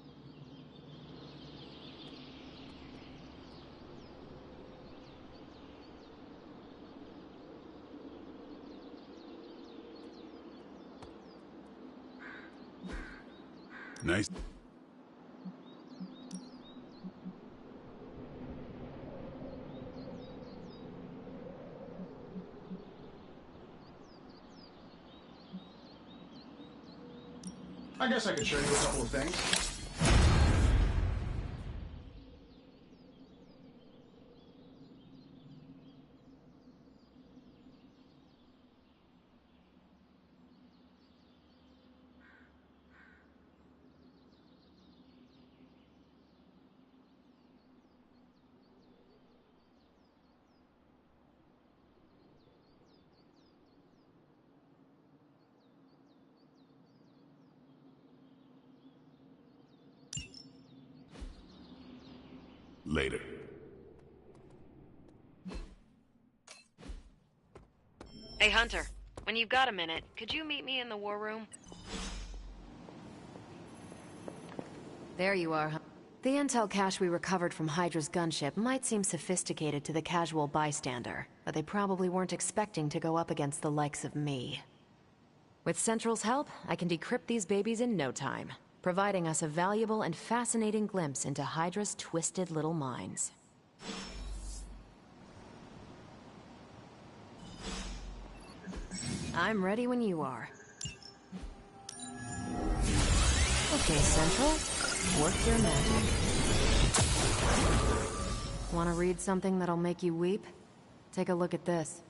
Nice. I guess I could show you a couple of things. Later. Hey, Hunter. When you've got a minute, could you meet me in the war room? There you are. The intel cache we recovered from Hydra's gunship might seem sophisticated to the casual bystander, but they probably weren't expecting to go up against the likes of me. With Central's help, I can decrypt these babies in no time, providing us a valuable and fascinating glimpse into Hydra's twisted little minds. I'm ready when you are. Okay, Central. Work your magic. Want to read something that'll make you weep? Take a look at this.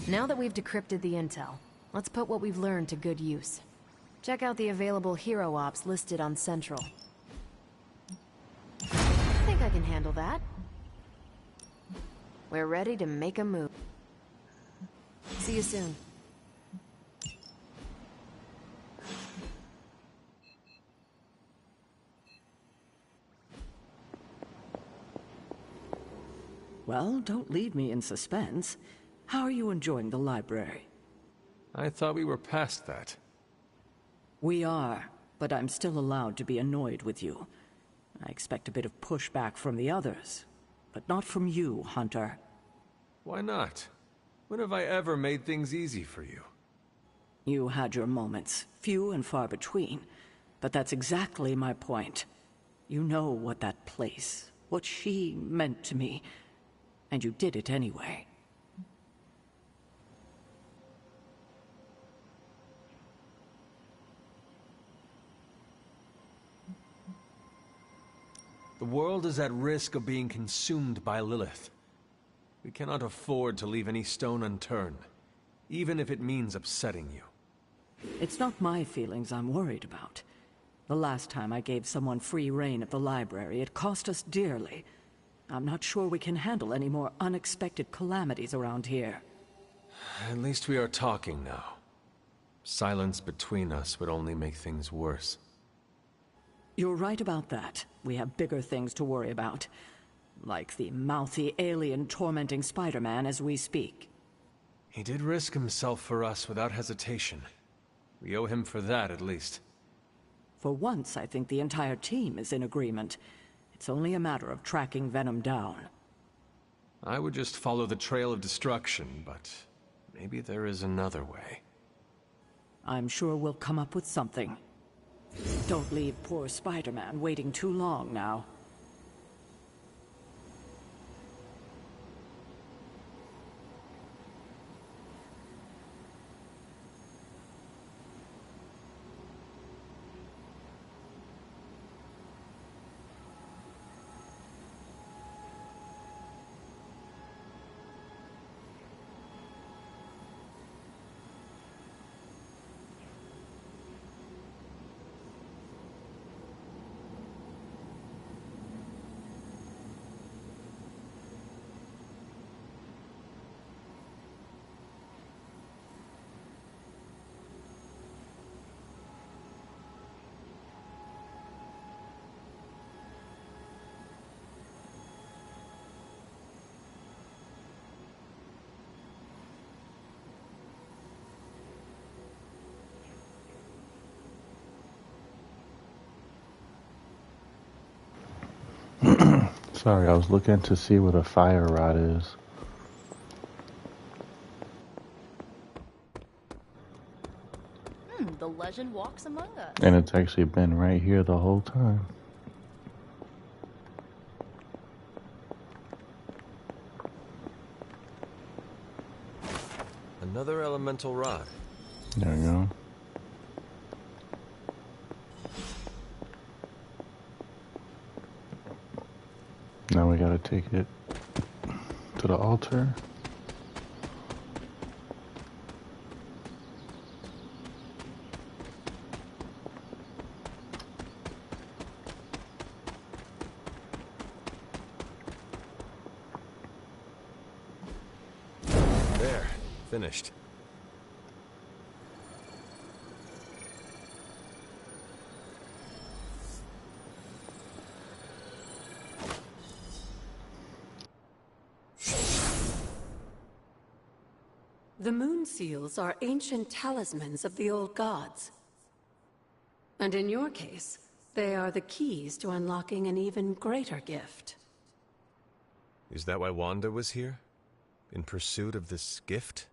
Now that we've decrypted the intel, let's put what we've learned to good use. Check out the available hero ops listed on Central. I think I can handle that. We're ready to make a move. See you soon. Well, don't leave me in suspense. How are you enjoying the library? I thought we were past that. We are, but I'm still allowed to be annoyed with you. I expect a bit of pushback from the others, but not from you, Hunter. Why not? When have I ever made things easy for you? You had your moments, few and far between, but that's exactly my point. You know what that place, what she meant to me, and you did it anyway. The world is at risk of being consumed by Lilith. We cannot afford to leave any stone unturned, even if it means upsetting you. It's not my feelings I'm worried about. The last time I gave someone free rein at the library, it cost us dearly. I'm not sure we can handle any more unexpected calamities around here. At least we are talking now. Silence between us would only make things worse. You're right about that. We have bigger things to worry about. Like the mouthy alien tormenting Spider-Man as we speak. He did risk himself for us without hesitation. We owe him for that, at least. For once, I think the entire team is in agreement. It's only a matter of tracking Venom down. I would just follow the trail of destruction, but maybe there is another way. I'm sure we'll come up with something. Don't leave poor Spider-Man waiting too long now. Sorry, I was looking to see what a fire rod is. The legend walks among us. And it's actually been right here the whole time. Another elemental rod. There you go. Now we gotta take it to the altar. There, finished. The moon seals are ancient talismans of the old gods. And in your case, they are the keys to unlocking an even greater gift. Is that why Wanda was here? In pursuit of this gift?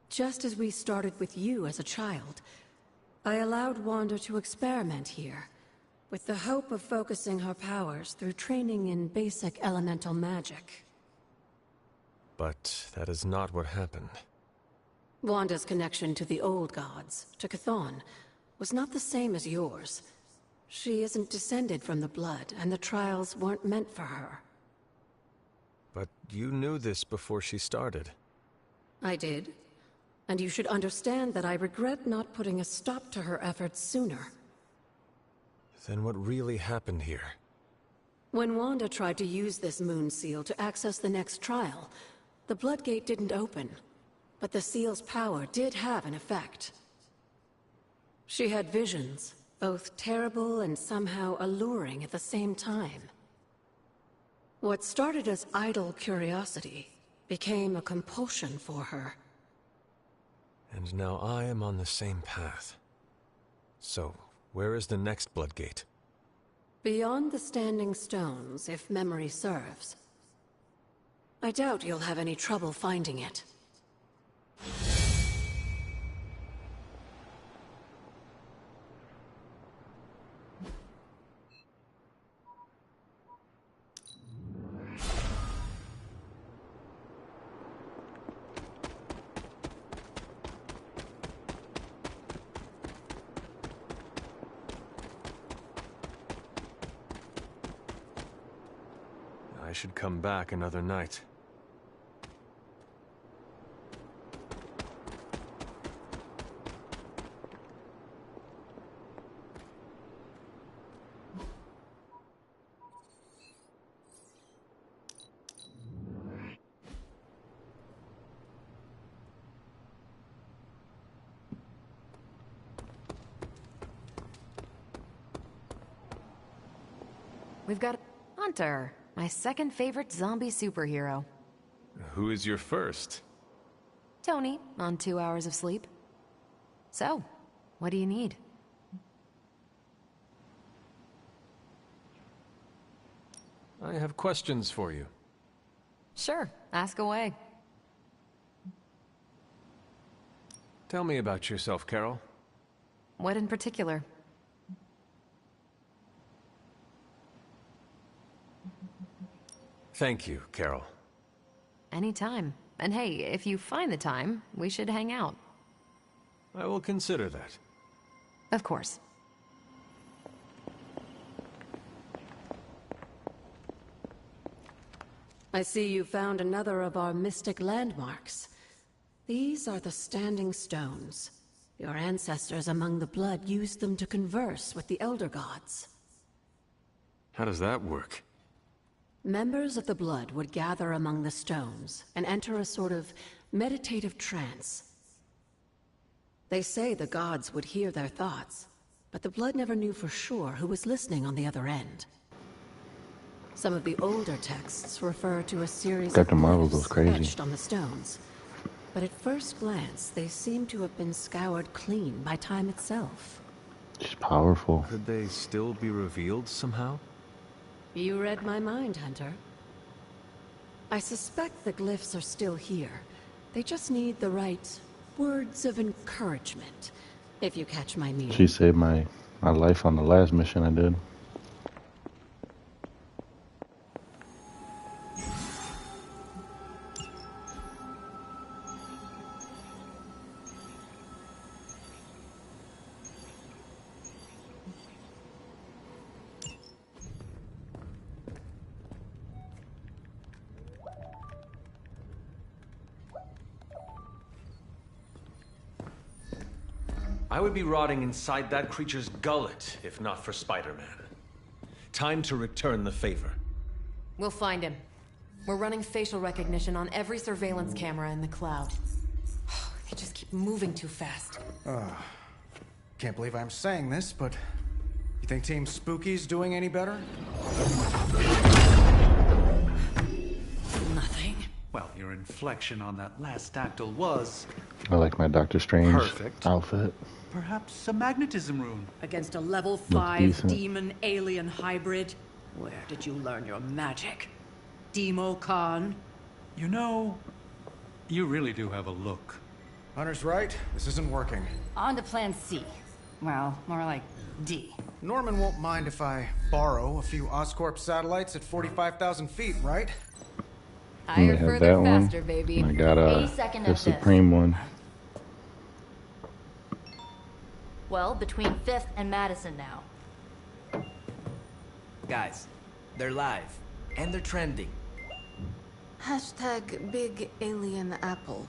Just as we started with you as a child, I allowed Wanda to experiment here, with the hope of focusing her powers through training in basic elemental magic. But that is not what happened. Wanda's connection to the old gods, to Chthon, was not the same as yours. She isn't descended from the blood, and the trials weren't meant for her. But you knew this before she started. I did. And you should understand that I regret not putting a stop to her efforts sooner. Then what really happened here? When Wanda tried to use this moon seal to access the next trial, the Bloodgate didn't open, but the seal's power did have an effect. She had visions, both terrible and somehow alluring at the same time. What started as idle curiosity became a compulsion for her. And now I am on the same path. So, where is the next Bloodgate? Beyond the Standing Stones, if memory serves. I doubt you'll have any trouble finding it. I should come back another night. We've got Hunter, my second favorite zombie superhero. Who is your first? Tony, on 2 hours of sleep. So, what do you need? I have questions for you. Sure, ask away. Tell me about yourself, Carol. What in particular? Thank you, Carol. Anytime. And hey, if you find the time, we should hang out. I will consider that. Of course. I see you found another of our mystic landmarks. These are the Standing Stones. Your ancestors among the blood used them to converse with the Elder Gods. How does that work? Members of the blood would gather among the stones and enter a sort of meditative trance. They say the gods would hear their thoughts, but the blood never knew for sure who was listening on the other end. Some of the older texts refer to a series Captain of Marvel glyphs goes crazy. etched on the stones, but at first glance they seem to have been scoured clean by time itself. She's powerful. Could they still be revealed somehow? You read my mind, Hunter. I suspect the glyphs are still here. They just need the right words of encouragement, if you catch my meaning. She saved my life on the last mission I did. I would be rotting inside that creature's gullet if not for Spider-Man. Time to return the favor. We'll find him. We're running facial recognition on every surveillance camera in the cloud. They just keep moving too fast. Can't believe I'm saying this, but you think Team Spooky's doing any better? Nothing. Well, your inflection on that last dactyl was... I like my Doctor Strange perfect outfit. Perhaps a magnetism rune. Against a level Looks 5 decent. demon-alien hybrid? Where did you learn your magic? Demo Khan? You know, you really do have a look. Hunter's right. This isn't working. On to plan C. Well, more like D. Norman won't mind if I borrow a few Oscorp satellites at 45,000 feet, right? Higher, further, faster, baby. I got the Supreme one. Well, between 5th and Madison now. Guys, they're live. And they're trending. Hashtag Big Alien Apple.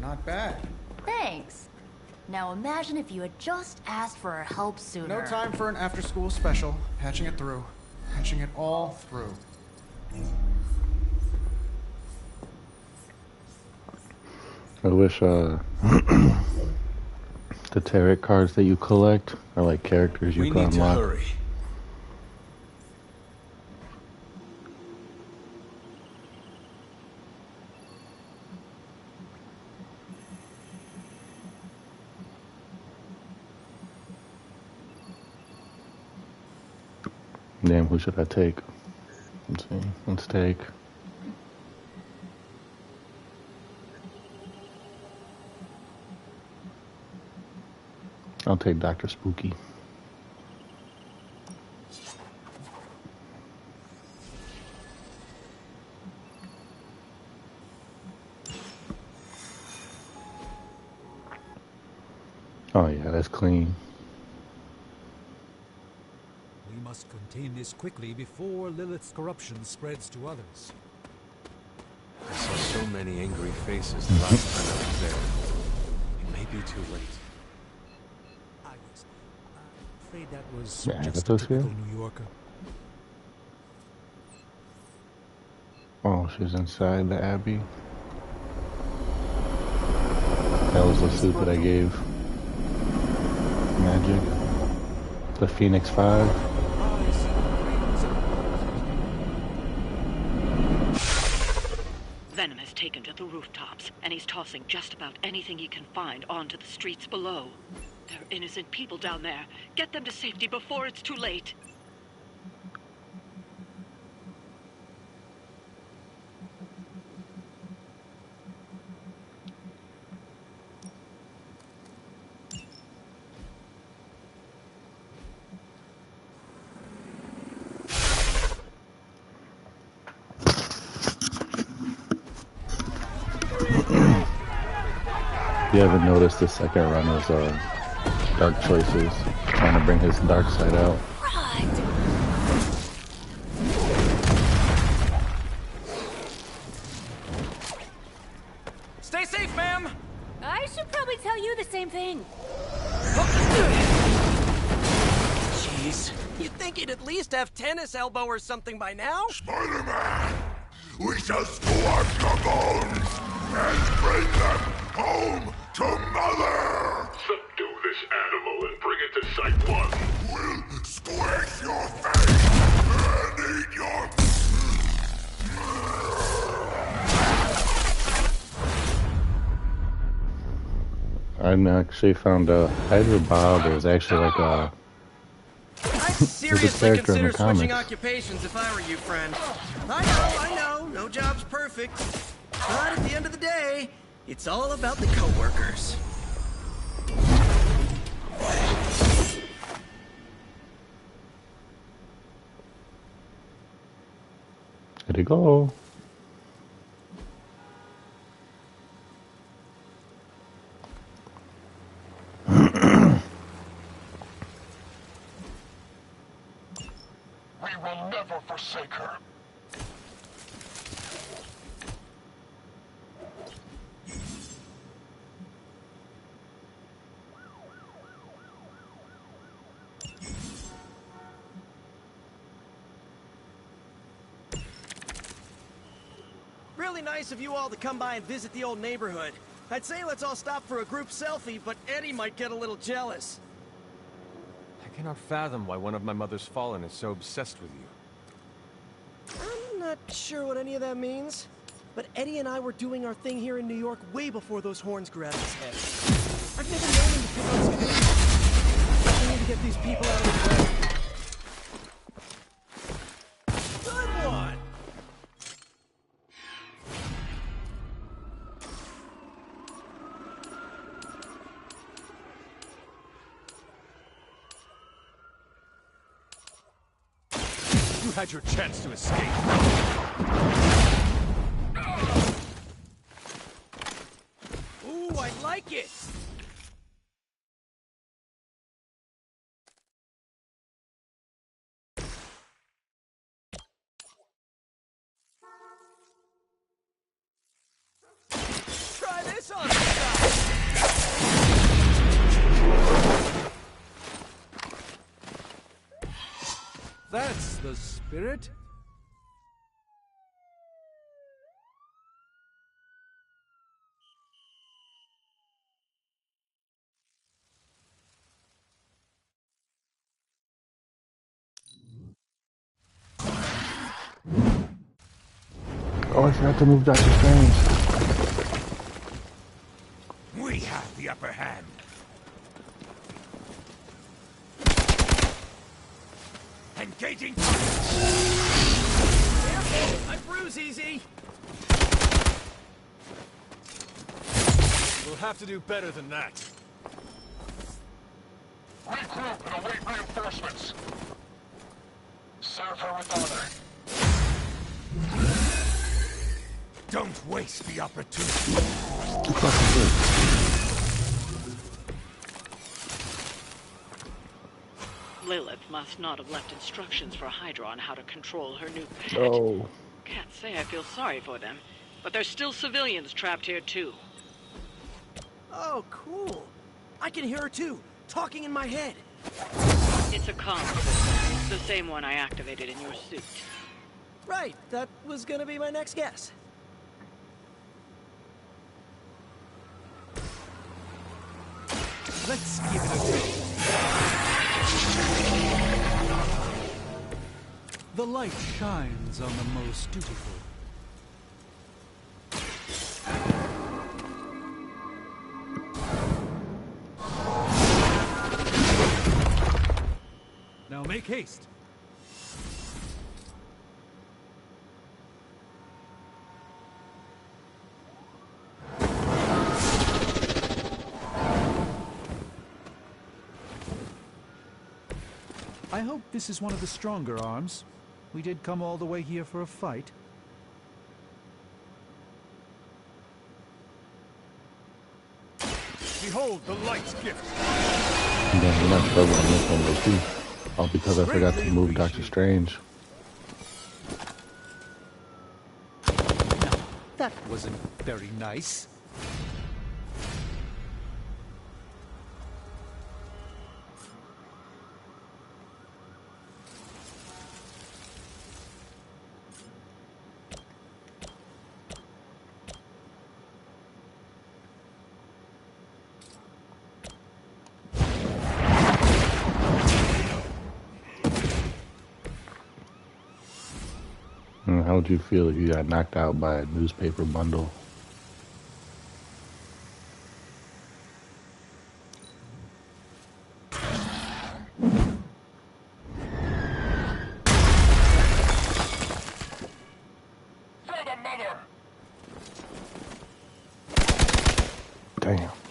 Not bad. Thanks. Now imagine if you had just asked for our help sooner. No time for an after-school special. Patching it through. Patching it all through. I wish the tarot cards that you collect are like characters you can unlock. We need to hurry. Damn, who should I take? Let's see. Let's take... I'll take Dr. Spooky. Oh yeah, that's clean. We must contain this quickly before Lilith's corruption spreads to others. I saw so many angry faces the last time I was there. It may be too late. I'm afraid that was Yeah, just that's a typical okay. New Yorker. Oh, she's inside the Abbey. That was the suit that I gave Magic. The Phoenix 5. Venom has taken to the rooftops, and he's tossing just about anything he can find onto the streets below. There are innocent people down there. Get them to safety before it's too late. If you haven't noticed, the second run is Dark Choices, trying to bring his dark side out. Stay safe, ma'am! I should probably tell you the same thing. Jeez. You'd think he'd at least have tennis elbow or something by now? Spider-Man! We shall scorch the bones and bring them home to Mother! Subdue this animal and bring it to Site 1. We'll squish your face and eat your... I actually found Hydra Bob is actually like a Seriously consider switching occupations if I were you, friend. I know, no job's perfect. But at the end of the day, it's all about the coworkers. There you go. We will never forsake her. Really nice of you all to come by and visit the old neighborhood. I'd say let's all stop for a group selfie, but Eddie might get a little jealous. I cannot fathom why one of my mother's fallen is so obsessed with you. I'm not sure what any of that means, but Eddie and I were doing our thing here in New York way before those horns grew out of his head. I've never known him to pick on civilians. I need to get these people out of the way. Good one! You had your chance to escape. Ooh, I like it! Try this on the side! That's the spirit. Oh, I forgot to move Doctor Strange. We have the upper hand. Engaging. Careful! I bruise easy! We'll have to do better than that. Regroup and await reinforcements. Serve her with honor. Don't waste the opportunity. Lilith must not have left instructions for Hydra on how to control her new pet. Oh. Can't say I feel sorry for them, but there's still civilians trapped here too. Oh, cool. I can hear her too, talking in my head. It's a comm system, the same one I activated in your suit. Right, that was gonna be my next guess. Let's give it a go. The light shines on the most dutiful. Now make haste. I hope this is one of the stronger arms. We did come all the way here for a fight. Behold the light's gift. Yeah, we're not struggling on this one though too. All because I forgot to move Doctor Strange. That wasn't very nice. How would you feel if you got knocked out by a newspaper bundle?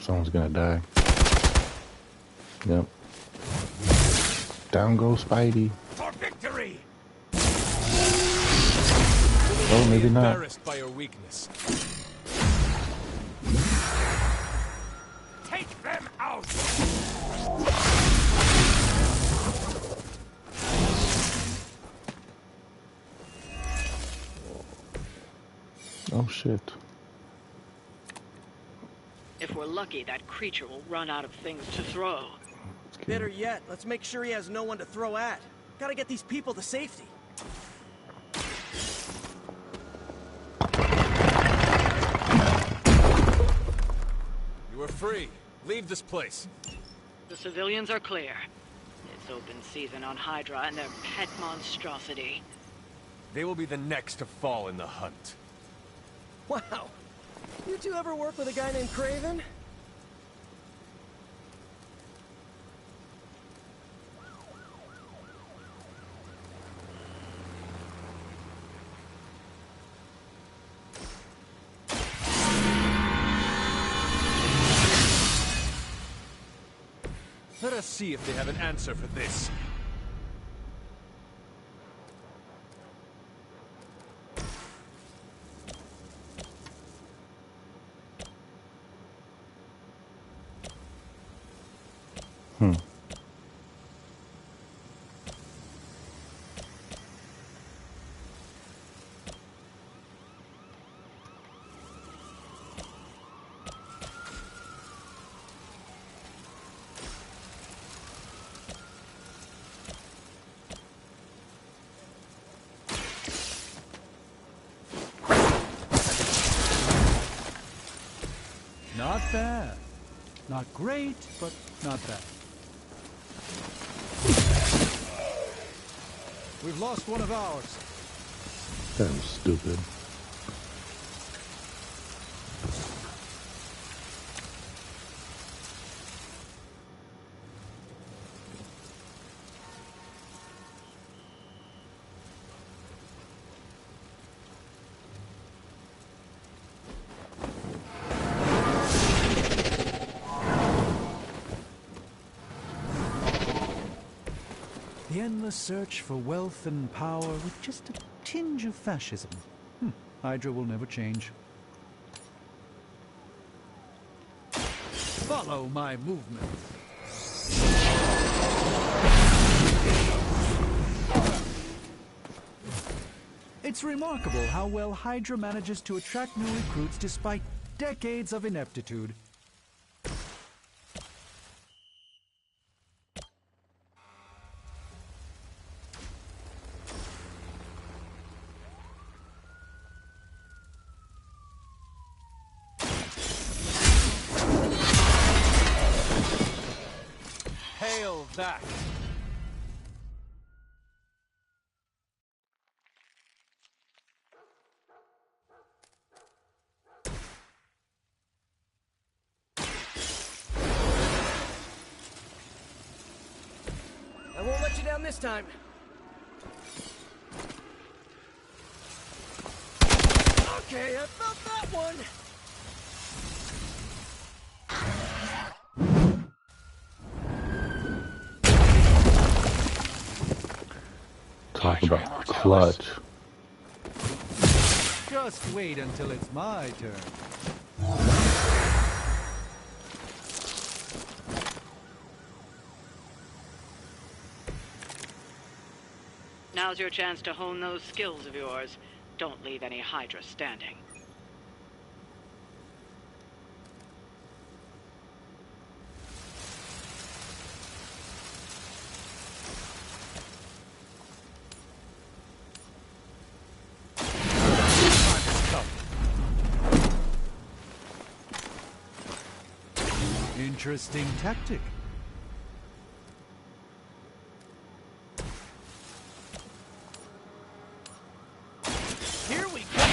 Someone's gonna die. Yep. Down goes Spidey. For victory! Oh, maybe not. Embarrassed by your weakness. Take them out! Oh shit. If we're lucky, that creature will run out of things to throw. Better yet, let's make sure he has no one to throw at. Gotta get these people to safety. You are free. Leave this place. The civilians are clear. It's open season on Hydra and their pet monstrosity. They will be the next to fall in the hunt. Wow. You two ever work with a guy named Craven? Let us see if they have an answer for this. Not bad. Not great, but not bad. We've lost one of ours. That was stupid. The endless search for wealth and power with just a tinge of fascism. Hydra will never change. Follow my movement. It's remarkable how well Hydra manages to attract new recruits despite decades of ineptitude. Hail that! I won't let you down this time. Okay, I felt that one. Talk about clutch. Just wait until it's my turn. Now's your chance to hone those skills of yours. Don't leave any Hydra standing. Interesting tactic. Here we go.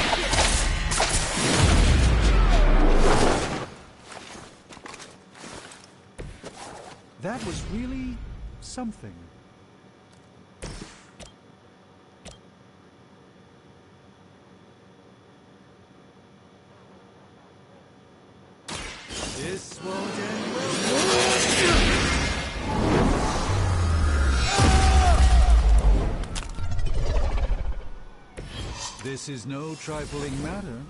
That was really something. This won't end well. This is no trifling matter.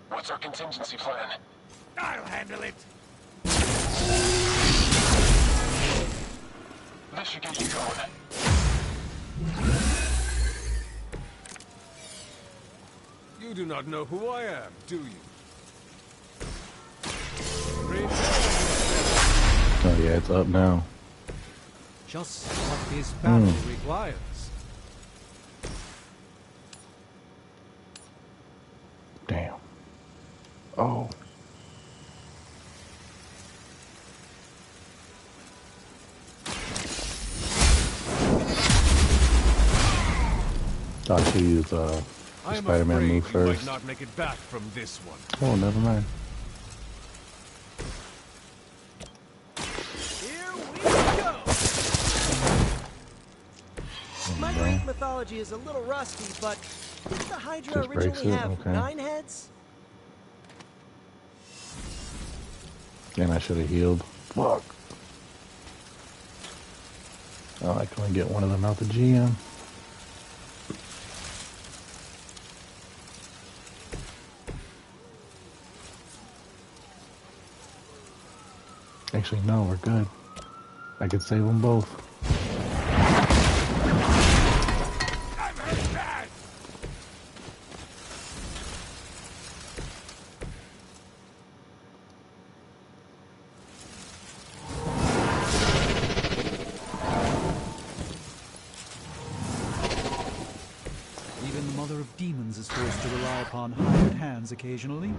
What's our contingency plan? I'll handle it. This should get you going. You do not know who I am, do you? Oh yeah, it's up now. Just what this battle requires. Damn. Oh. I should use the Spider-Man move first. Might not make it back from this one. Oh, never mind. Here we go. My Greek mythology is a little rusty, but didn't the Hydra Just breaks originally it? have Okay. 9 heads? And I should have healed. Fuck. Oh, I can only get one of them out the GM. Actually, no, we're good. I could save them both. I'm hurt bad. Even the mother of demons is forced to rely upon hired hands occasionally.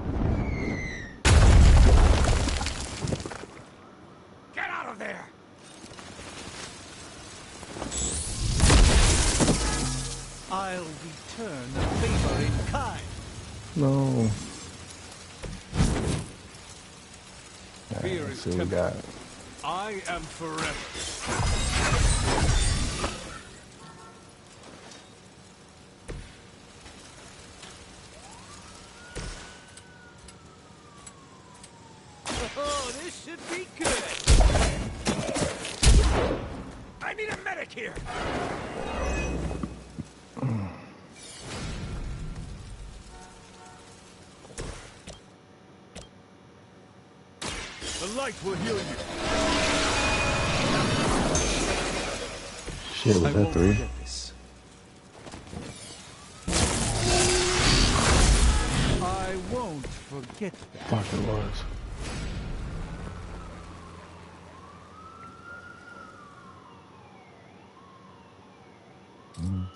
Get out of there. I'll return the favor in kind. No. Fear Let's is see what we got. I am forever. Oh, this should be good. I need a medic here. The light will heal you. Shit, was that 3? I won't forget that. Fuck, it was.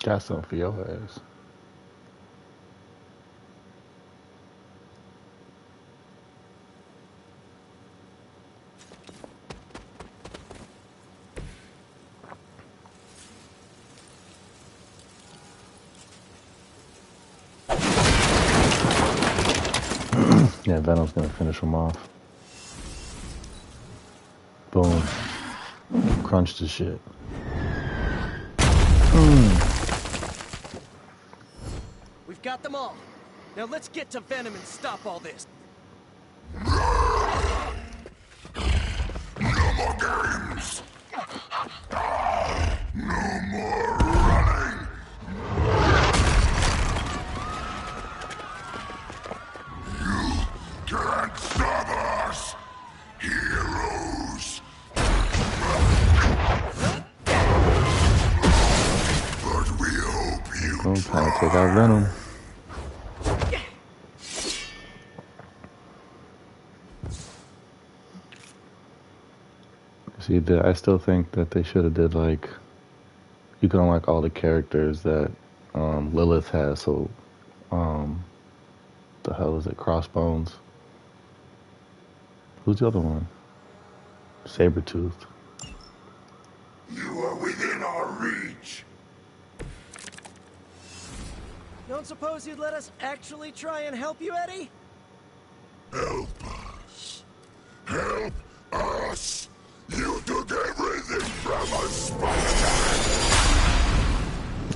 Got something for your ass. Yeah, Venom's gonna finish him off. Boom. Crunch the shit. We've got them all. Now let's get to Venom and stop all this. No more games. No more running. You can't stop us, heroes. But we hope you I'm trying to take out Venom. See, I still think that they should have did like, you can unlock all the characters that Lilith has. So, the hell is it? Crossbones. Who's the other one? Sabretooth. You are within our reach. Don't suppose you'd let us actually try and help you, Eddie? Help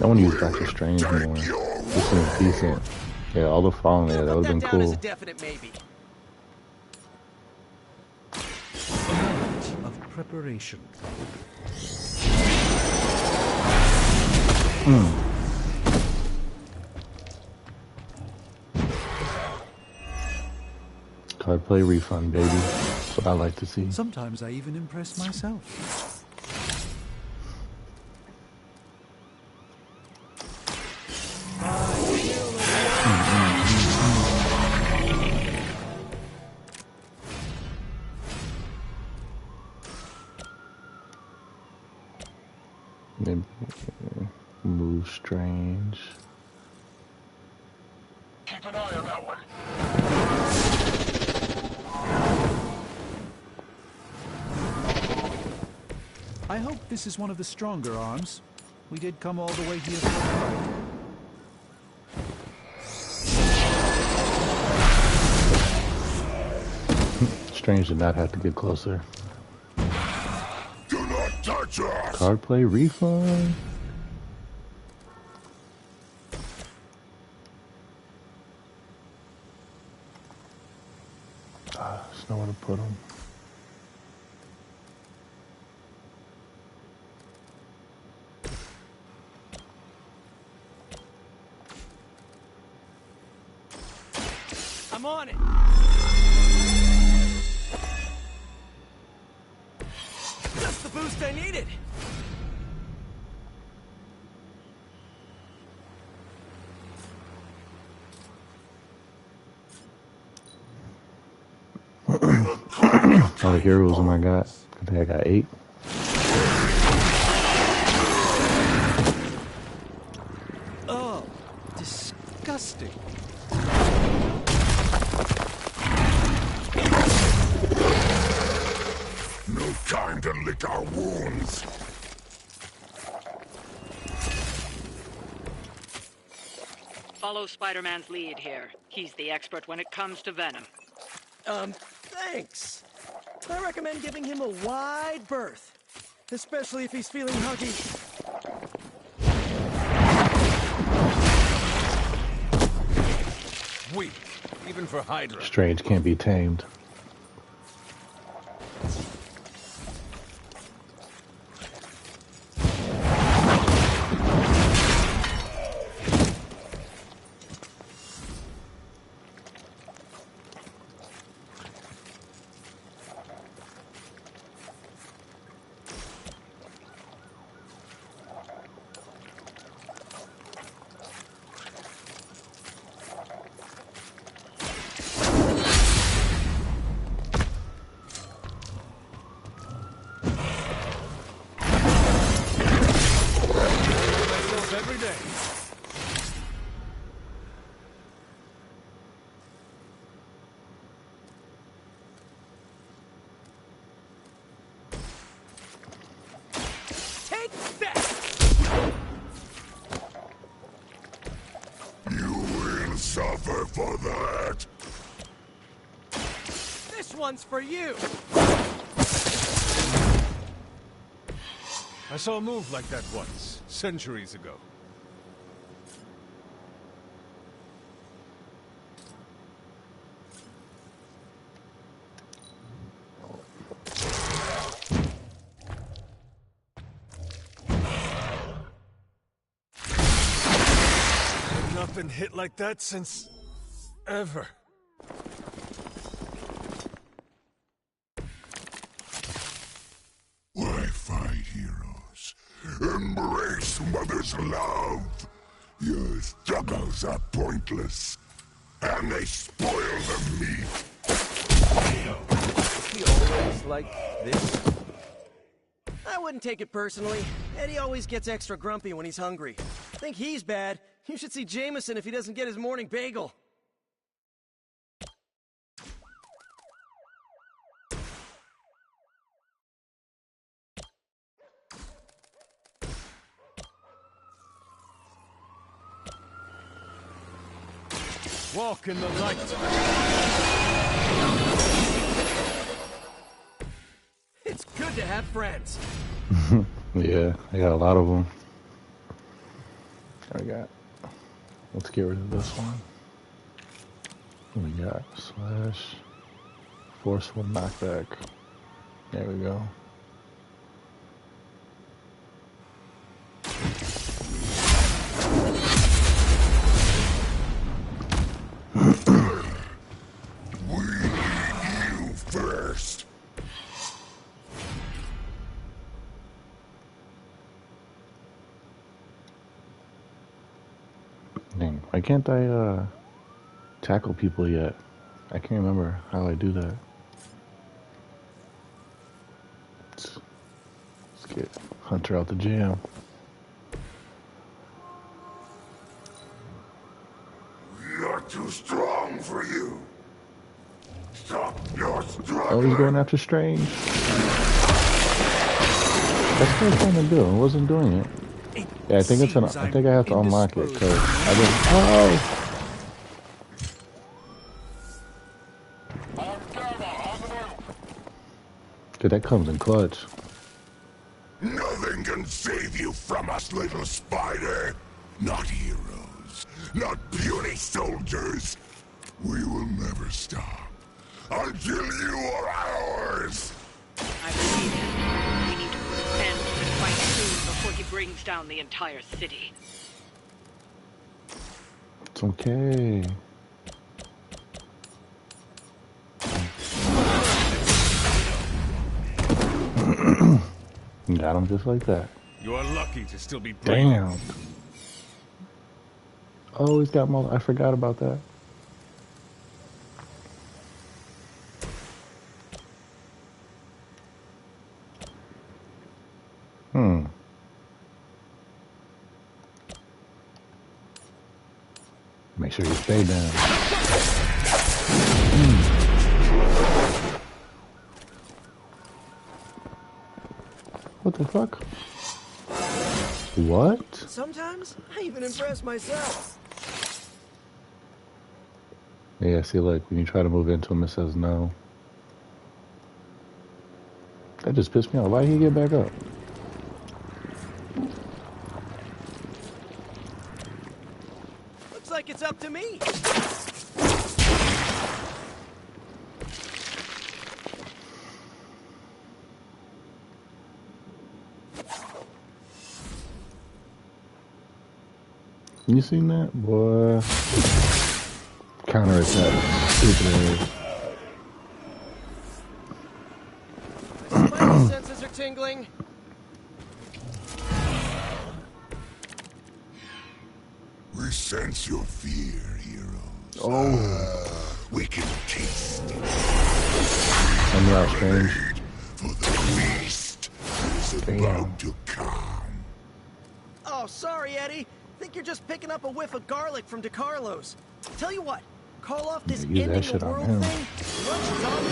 I want to use Doctor Strange more. This seems decent. Yeah, all the falling there, that would have been Down as a cool. definite maybe. Of preparation. Card play refund, baby. That's what I like to see. Sometimes I even impress myself. Maybe move strange. Keep an eye on that one. I hope this is one of the stronger arms. We did come all the way here for a fight. Strange did not have to get closer. Do not touch us! Card play refund. There's nowhere to put them. I'm on it. Just the boost I needed. All the heroes I got. I think I got 8. Oh, disgusting. No time to lick our wounds. Follow Spider-Man's lead here. He's the expert when it comes to venom. Thanks. I recommend giving him a wide berth, especially if he's feeling huggy. Weak, even for Hydra. Strange can't be tamed. Every day. Take that! You will suffer for that. This one's for you. I saw a move like that once, centuries ago. I've not been hit like that since... ever. Why fight, heroes? Embrace Mother's love. Your struggles are pointless, and they spoil the meat. He always like this? I wouldn't take it personally. Eddie always gets extra grumpy when he's hungry. Think he's bad? You should see Jameson if he doesn't get his morning bagel. Walk in the light. It's good to have friends. Yeah, I got a lot of them. There we got. Let's get rid of this one. What we got? Slash. Forceful knockback. There we go. We need you first. Dang, why can't I tackle people yet? I can't remember how I do that. Let's get Hunter out the jam. You're too strong for you. Stop your struggle. Oh, he's going after Strange. That's what I was trying to do. I wasn't doing it. Yeah, I think I think I have to unlock it because I didn't. Oh! Dude, that comes in clutch. Nothing can save you from us, little spider. Not heroes, not puny soldiers. We will never stop until you are ours. I believe him. We need to put an end to this fight soon before he brings down the entire city. It's okay. Got him just like that. You are lucky to still be breathing. Damn. Oh, he's got more. I forgot about that. Make sure you stay down. What the fuck? What? Sometimes I even impress myself. Yeah, see, look, when you try to move into him, it says no. That just pissed me off. Why did he get back up? Looks like it's up to me. You seen that? Boy. Counterattack. Stupid ass. My senses are tingling. We sense your fear, heroes. Oh. We can taste it. I'm not strange. For the beast is about to come. Oh, sorry, Eddie. Think you're just picking up a whiff of garlic from DeCarlo's. Tell you what, call off this Use that ending shit the on world him. thing. Lunch is on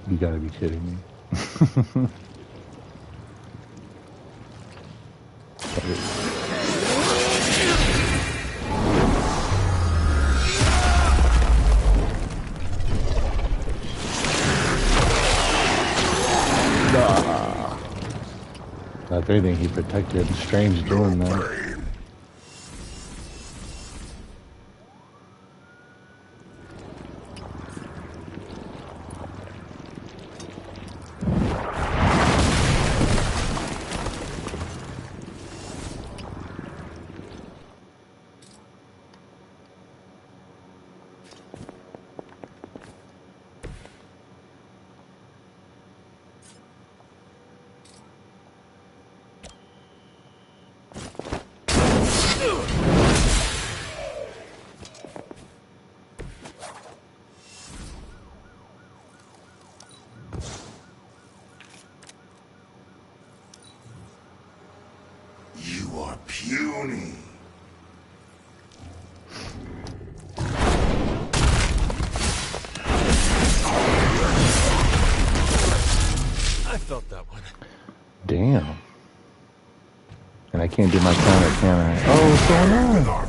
You gotta be kidding me. If anything, he protected Strange doing that. You are puny. I felt that one. Damn. And I can't do my counter, can I? Oh, what's going on?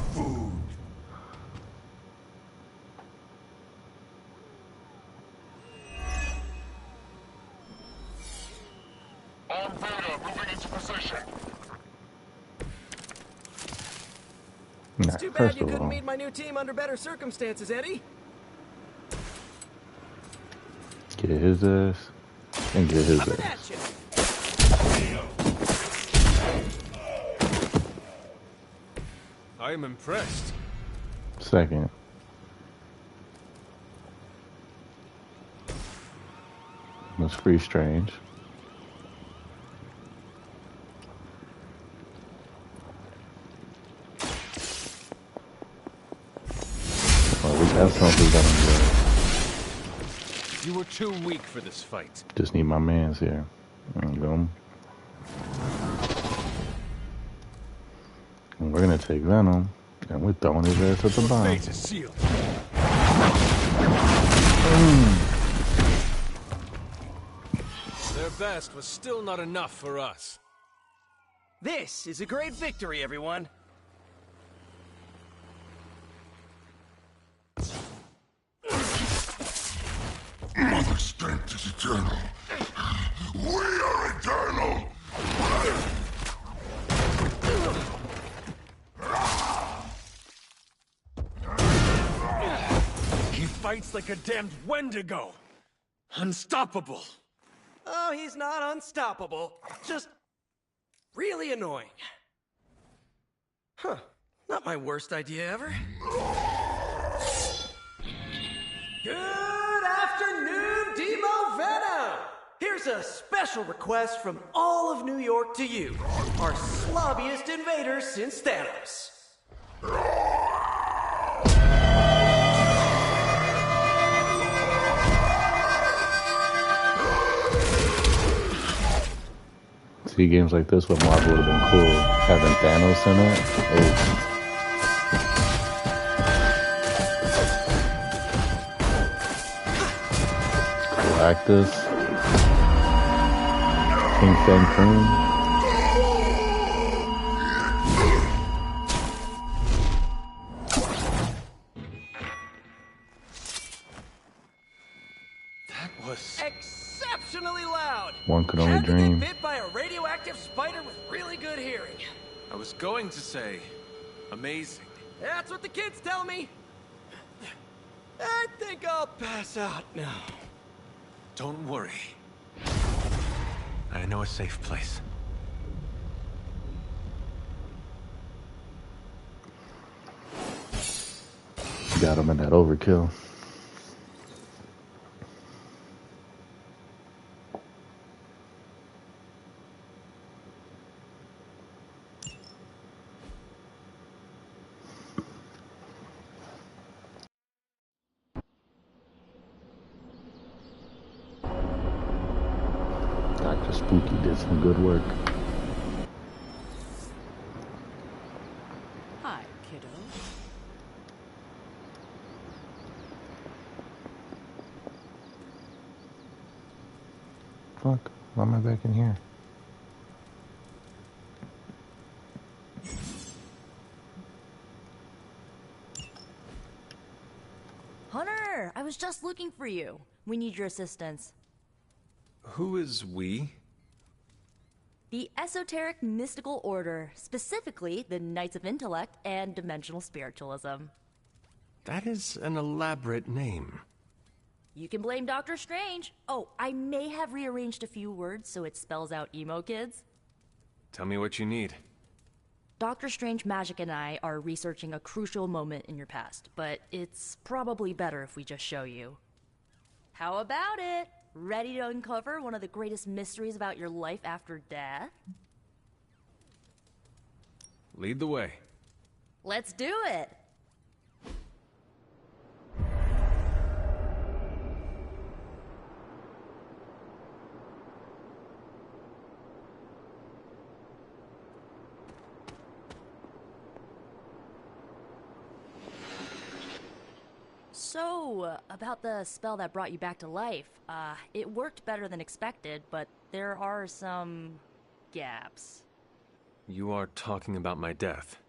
On Vader, moving into position. It's Nah, too bad first you of couldn't all, meet my new team under better circumstances, Eddie. get his ass and get his Coming ass. at you. I am impressed. Second. Was free strange. Well, at least that's something that I'm good. You were too weak for this fight. Just need my mans here. There you go. And we're gonna take Venom, and we're throwing his ass at the Your bomb. fate is sealed. Their best was still not enough for us. This is a great victory, everyone. Mother strength is eternal. We are eternal! He fights like a damned Wendigo. Unstoppable. Oh, he's not unstoppable. Just really annoying. Huh. Not my worst idea ever. Good afternoon, Demo Venom! Here's a special request from all of New York to you, our slobbiest invaders since Thanos. See, games like this with Marvel would have been cool. Having Thanos in it. Oh. Galactus. King Feng Kun. That was Exceptionally loud! One could only Had to dream. get bit by a radioactive spider with really good hearing. I was going to say amazing. That's what the kids tell me. I think I'll pass out now. Don't worry. I know a safe place. Got him in that overkill. Dr. Spooky did some good work. Hi, kiddo. Fuck, why am I back in here? Hunter, I was just looking for you. We need your assistance. Who is we? The Esoteric Mystical Order, specifically the Knights of Intellect and Dimensional Spiritualism. That is an elaborate name. You can blame Doctor Strange. Oh, I may have rearranged a few words so it spells out emo kids. Tell me what you need. Doctor Strange Magic and I are researching a crucial moment in your past, but it's probably better if we just show you. How about it? Ready to uncover one of the greatest mysteries about your life after death? Lead the way. Let's do it! So, about the spell that brought you back to life, it worked better than expected, but there are some gaps. You are talking about my death.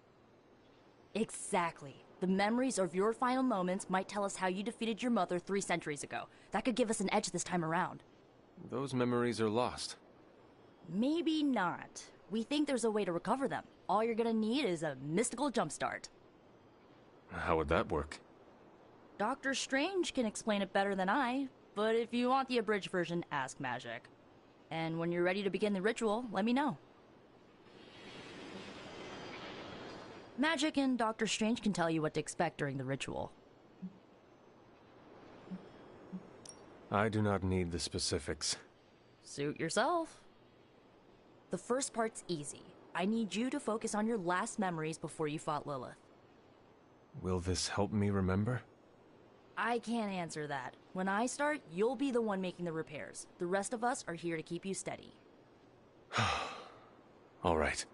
Exactly. The memories of your final moments might tell us how you defeated your mother 3 centuries ago. That could give us an edge this time around. Those memories are lost. Maybe not. We think there's a way to recover them. All you're gonna need is a mystical jumpstart. How would that work? Doctor Strange can explain it better than I, but if you want the abridged version, ask Magic. And when you're ready to begin the ritual, let me know. Magic and Doctor Strange can tell you what to expect during the ritual. I do not need the specifics. Suit yourself. The first part's easy. I need you to focus on your last memories before you fought Lilith. Will this help me remember? I can't answer that. When I start, you'll be the one making the repairs. The rest of us are here to keep you steady. All right.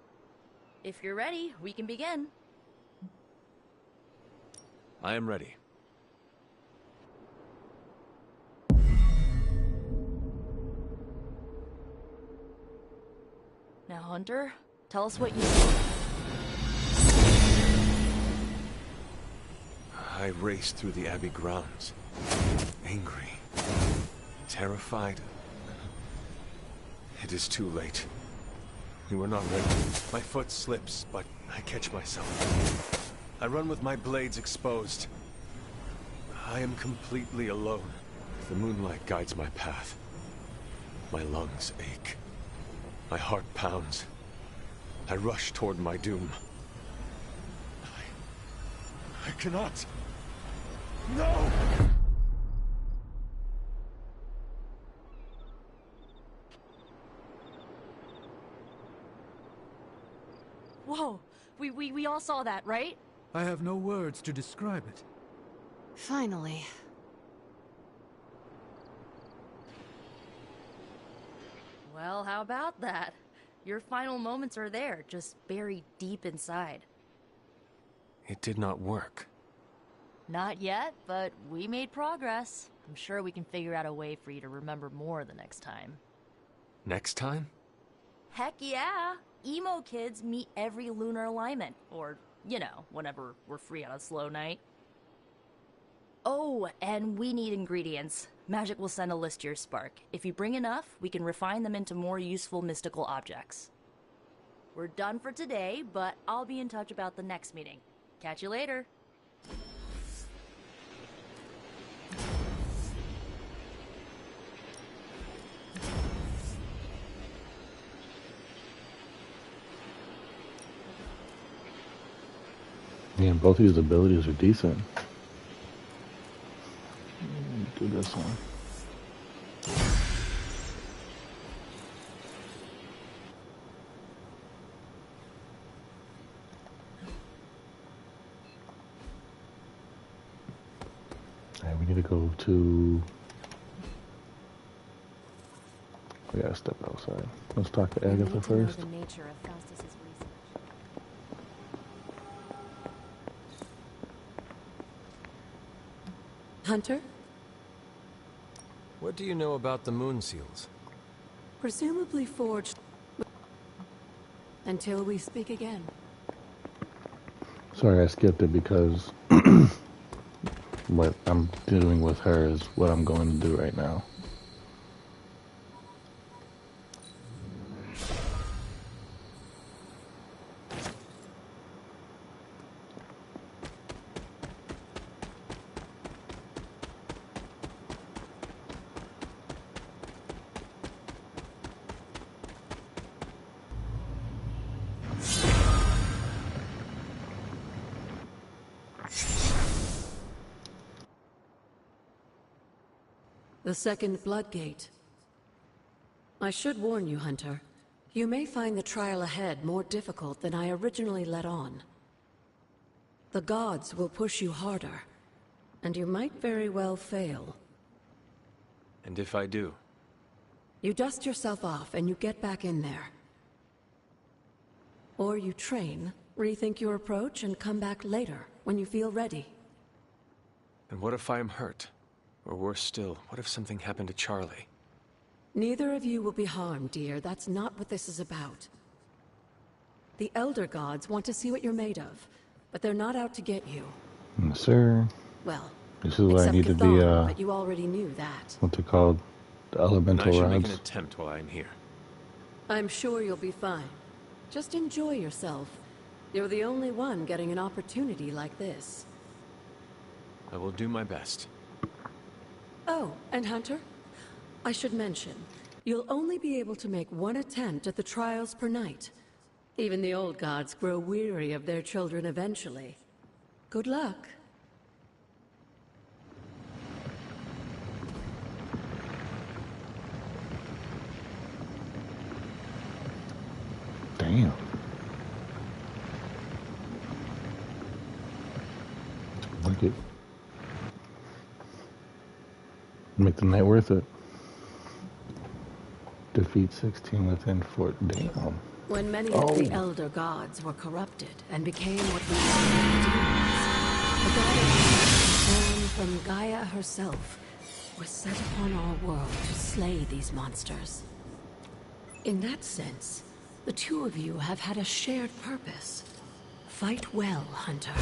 If you're ready, we can begin. I am ready. Now, Hunter, tell us what you see. I raced through the Abbey grounds. Angry. Terrified. It is too late. We were not ready. My foot slips, but I catch myself. I run with my blades exposed. I am completely alone. The moonlight guides my path. My lungs ache. My heart pounds. I rush toward my doom. I cannot. No! Whoa! We all saw that, right? I have no words to describe it. Finally. Well, how about that? Your final moments are there, just buried deep inside. It did not work. Not yet, but we made progress. I'm sure we can figure out a way for you to remember more the next time. Next time? Heck yeah! Emo kids meet every lunar alignment. Or, you know, whenever we're free on a slow night. Oh, and we need ingredients. Magic will send a list to your spark. If you bring enough, we can refine them into more useful mystical objects. We're done for today, but I'll be in touch about the next meeting. Catch you later. Man, both of these abilities are decent. Do this one. Alright, we need to go to... We gotta step outside. Let's talk to Agatha first. The nature of Faustus's research. Hunter? What do you know about the moon seals? Presumably forged until we speak again. Sorry, I skipped it because what I'm doing with her is what I'm going to do right now. The second Bloodgate. I should warn you, Hunter. You may find the trial ahead more difficult than I originally let on. The gods will push you harder, and you might very well fail. And if I do? You dust yourself off and you get back in there. Or you train, rethink your approach, and come back later, when you feel ready. And what if I am hurt? Or worse still, what if something happened to Charlie? Neither of you will be harmed, dear. That's not what this is about. The Elder Gods want to see what you're made of, but they're not out to get you. Yes, sir. Well, This is where I except need to be, Chthon, but you already knew that. what's it called? The elemental I should make an rods. attempt while I'm here. I'm sure you'll be fine. Just enjoy yourself. You're the only one getting an opportunity like this. I will do my best. Oh, and Hunter? I should mention, you'll only be able to make one attempt at the trials per night. Even the old gods grow weary of their children eventually. Good luck. Damn. Like it. Make the night worth it. Defeat 16 within 4. Damn. When many of the Elder Gods were corrupted and became what we call demons, the goddess born from Gaia herself was set upon our world to slay these monsters. In that sense, the two of you have had a shared purpose. Fight well, Hunter.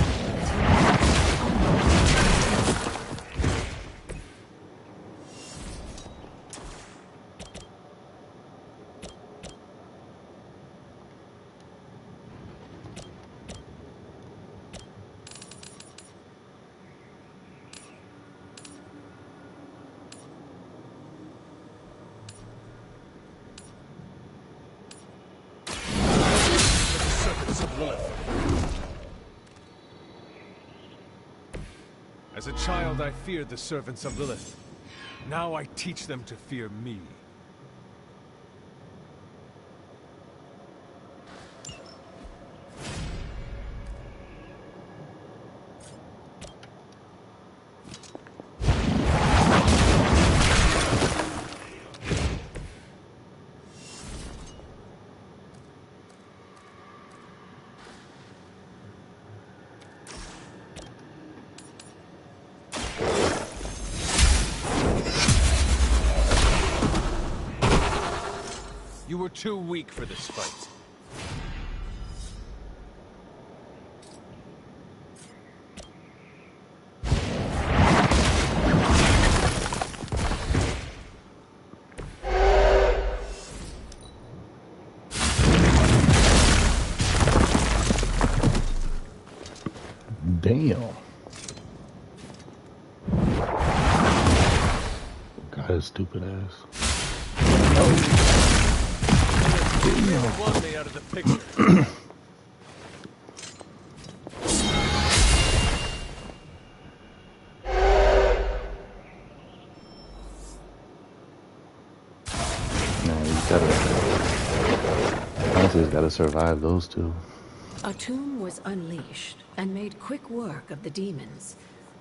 As a child, I feared the servants of Lilith. Now I teach them to fear me. You were too weak for this fight. Damn. Got his stupid ass. You want me out of the picture. Honestly, gotta survive those two. A tomb was unleashed and made quick work of the demons,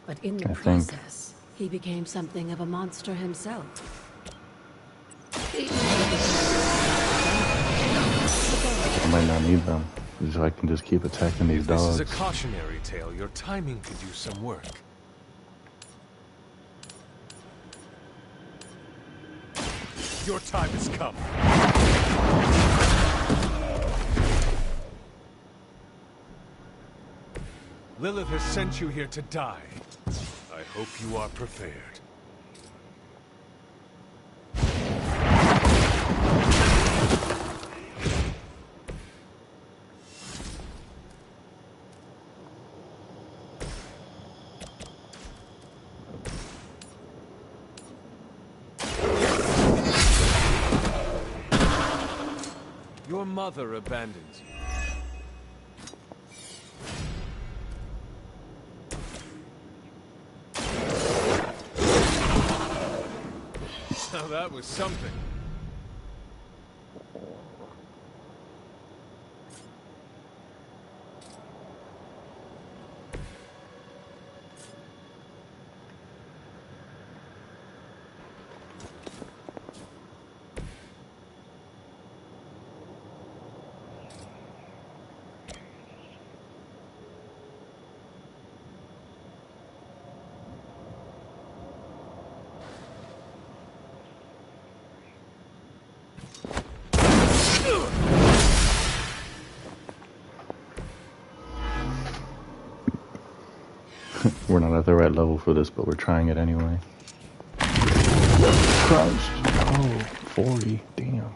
but in the I think. process, he became something of a monster himself. I might not need them, so I can just keep attacking these This dogs. is a cautionary tale. Your timing could use some work. Your time has come. Lilith has sent you here to die. I hope you are prepared. Your mother abandons you. Now that was something. We're not at the right level for this, but we're trying it anyway. Crouched. Oh, 40. Damn.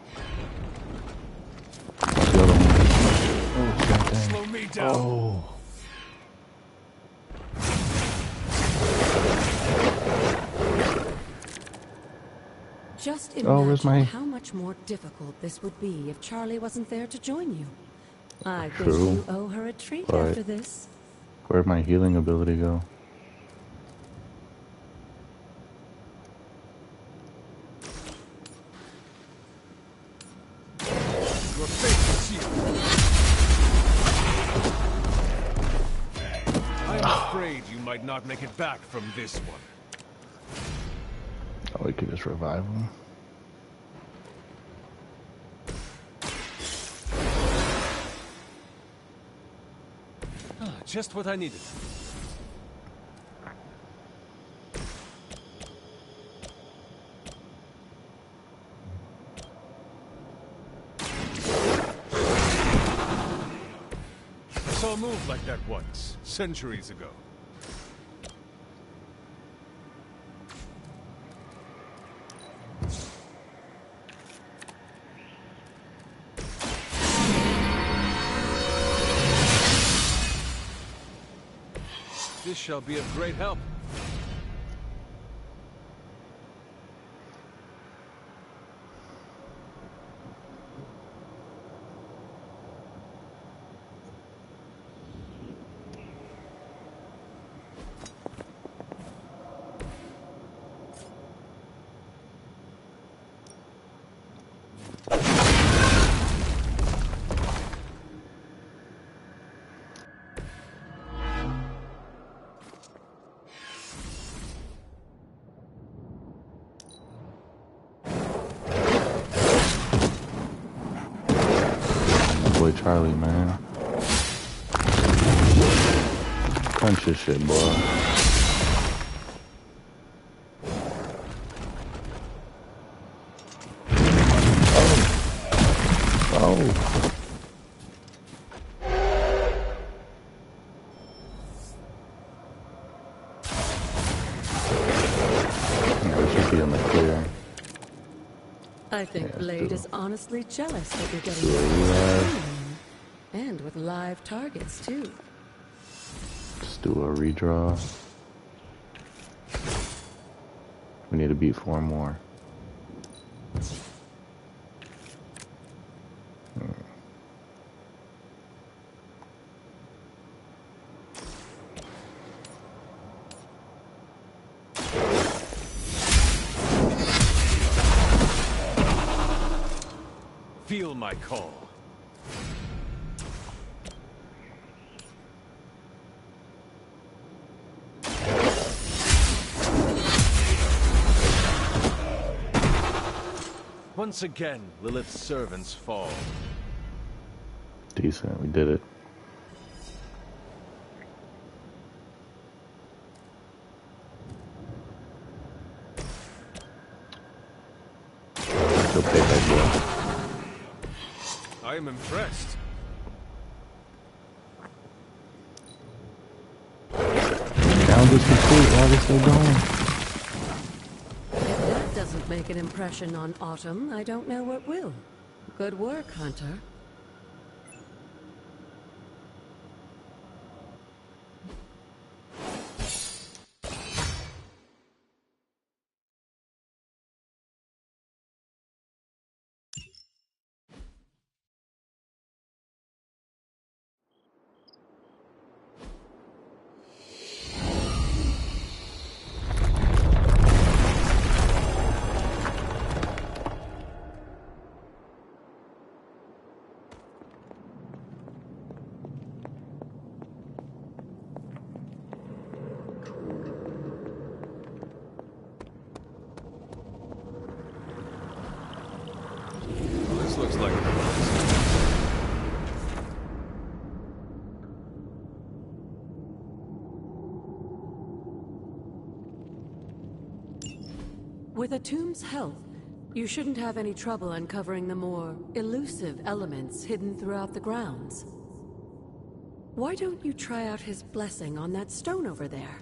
What's the other one? Oh, same thing. Slow me down. Oh. Just where's imagine my... how much more difficult this would be if Charlie wasn't there to join you. I think True, you owe her a treat but after this. where'd my healing ability go? Your fate is sealed. I'm afraid you might not make it back from this one. Oh, we could just revive him. Just what I needed. I saw a move like that once, centuries ago. This shall be of great help. Boy Charlie, man. Punch this shit, boy. Oh. Yeah, we should be in the clear. I think Blade is honestly jealous that you're getting Do a revive. and with live targets too. Just do a redraw. We need to beat 4 more. Feel my call. Once again, Lilith's servants fall. Decent, we did it. Still pay that bill. I am impressed. Challenge is complete. Why are we still going? If that doesn't make an impression on Autumn, I don't know what will. Good work, Hunter. This looks like With a tomb's help, you shouldn't have any trouble uncovering the more elusive elements hidden throughout the grounds. Why don't you try out his blessing on that stone over there?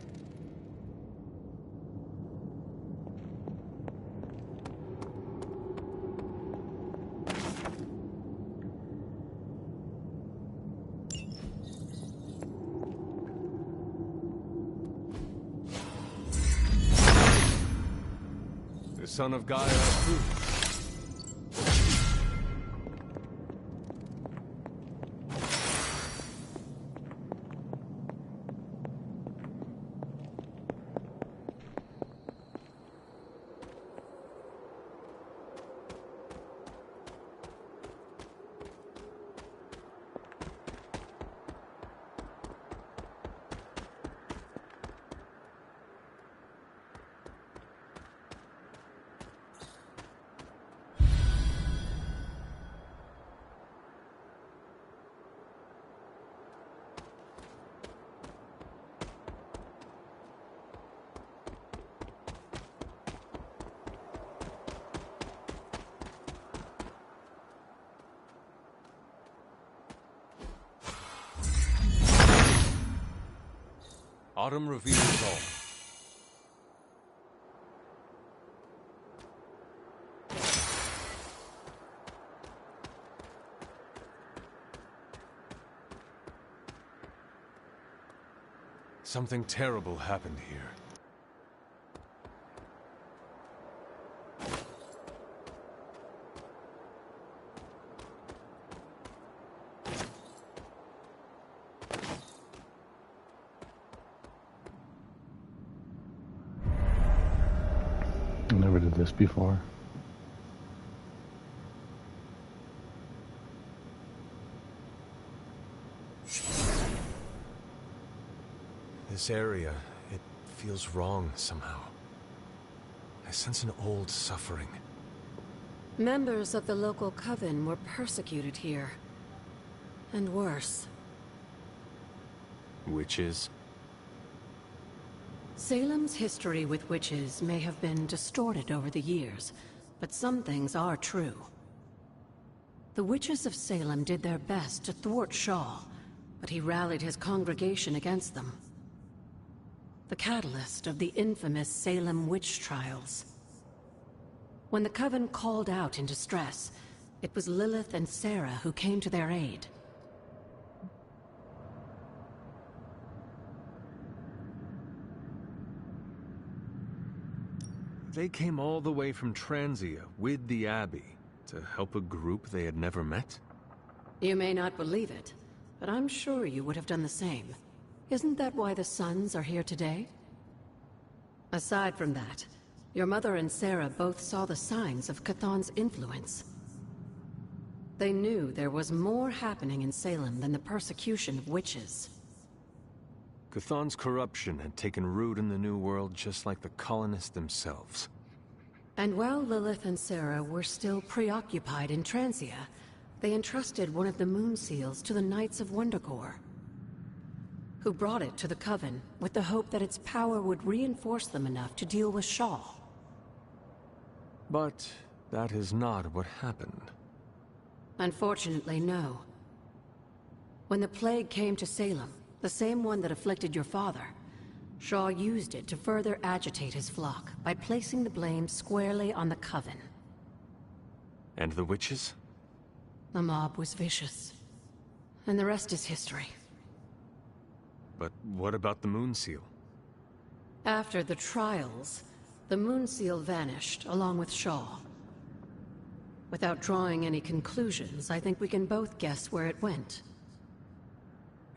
The son of Gaia approved. Autumn reveals all. Something terrible happened here. I never did this before. This area, it feels wrong somehow. I sense an old suffering. Members of the local coven were persecuted here. And worse. Witches? Salem's history with witches may have been distorted over the years, but some things are true. The witches of Salem did their best to thwart Shaw, but he rallied his congregation against them. The catalyst of the infamous Salem witch trials. When the Coven called out in distress, it was Lilith and Sarah who came to their aid. They came all the way from Transia with the Abbey to help a group they had never met? You may not believe it, but I'm sure you would have done the same. Isn't that why the Sons are here today? Aside from that, your mother and Sarah both saw the signs of Chthon's influence. They knew there was more happening in Salem than the persecution of witches. Chthon's corruption had taken root in the New World just like the colonists themselves. And while Lilith and Sarah were still preoccupied in Transia, they entrusted one of the Moon Seals to the Knights of Wondercore, who brought it to the Coven with the hope that its power would reinforce them enough to deal with Shaw. But that is not what happened. Unfortunately, no. When the plague came to Salem, the same one that afflicted your father, Shaw used it to further agitate his flock by placing the blame squarely on the Coven. And the witches? The mob was vicious. And the rest is history. But what about the Moon Seal? After the trials, the Moon Seal vanished along with Shaw. Without drawing any conclusions, I think we can both guess where it went.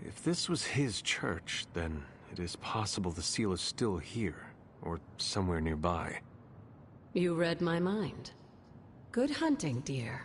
If this was his church, then it is possible the seal is still here, or somewhere nearby. You read my mind. Good hunting, dear.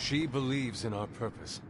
She believes in our purpose.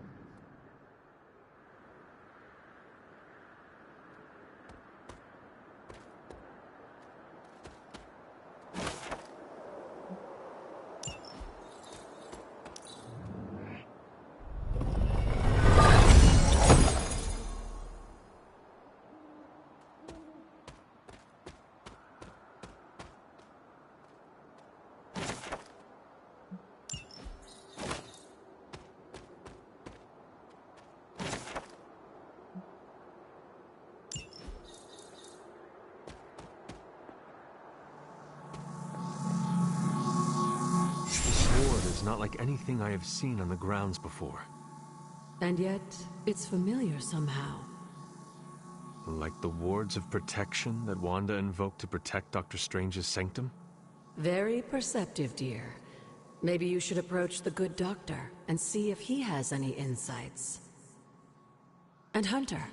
Not like anything I have seen on the grounds before. And yet, it's familiar somehow. Like the wards of protection that Wanda invoked to protect Dr. Strange's sanctum? Very perceptive, dear. Maybe you should approach the good doctor and see if he has any insights. And Hunter,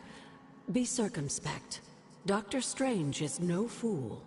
be circumspect. Dr. Strange is no fool.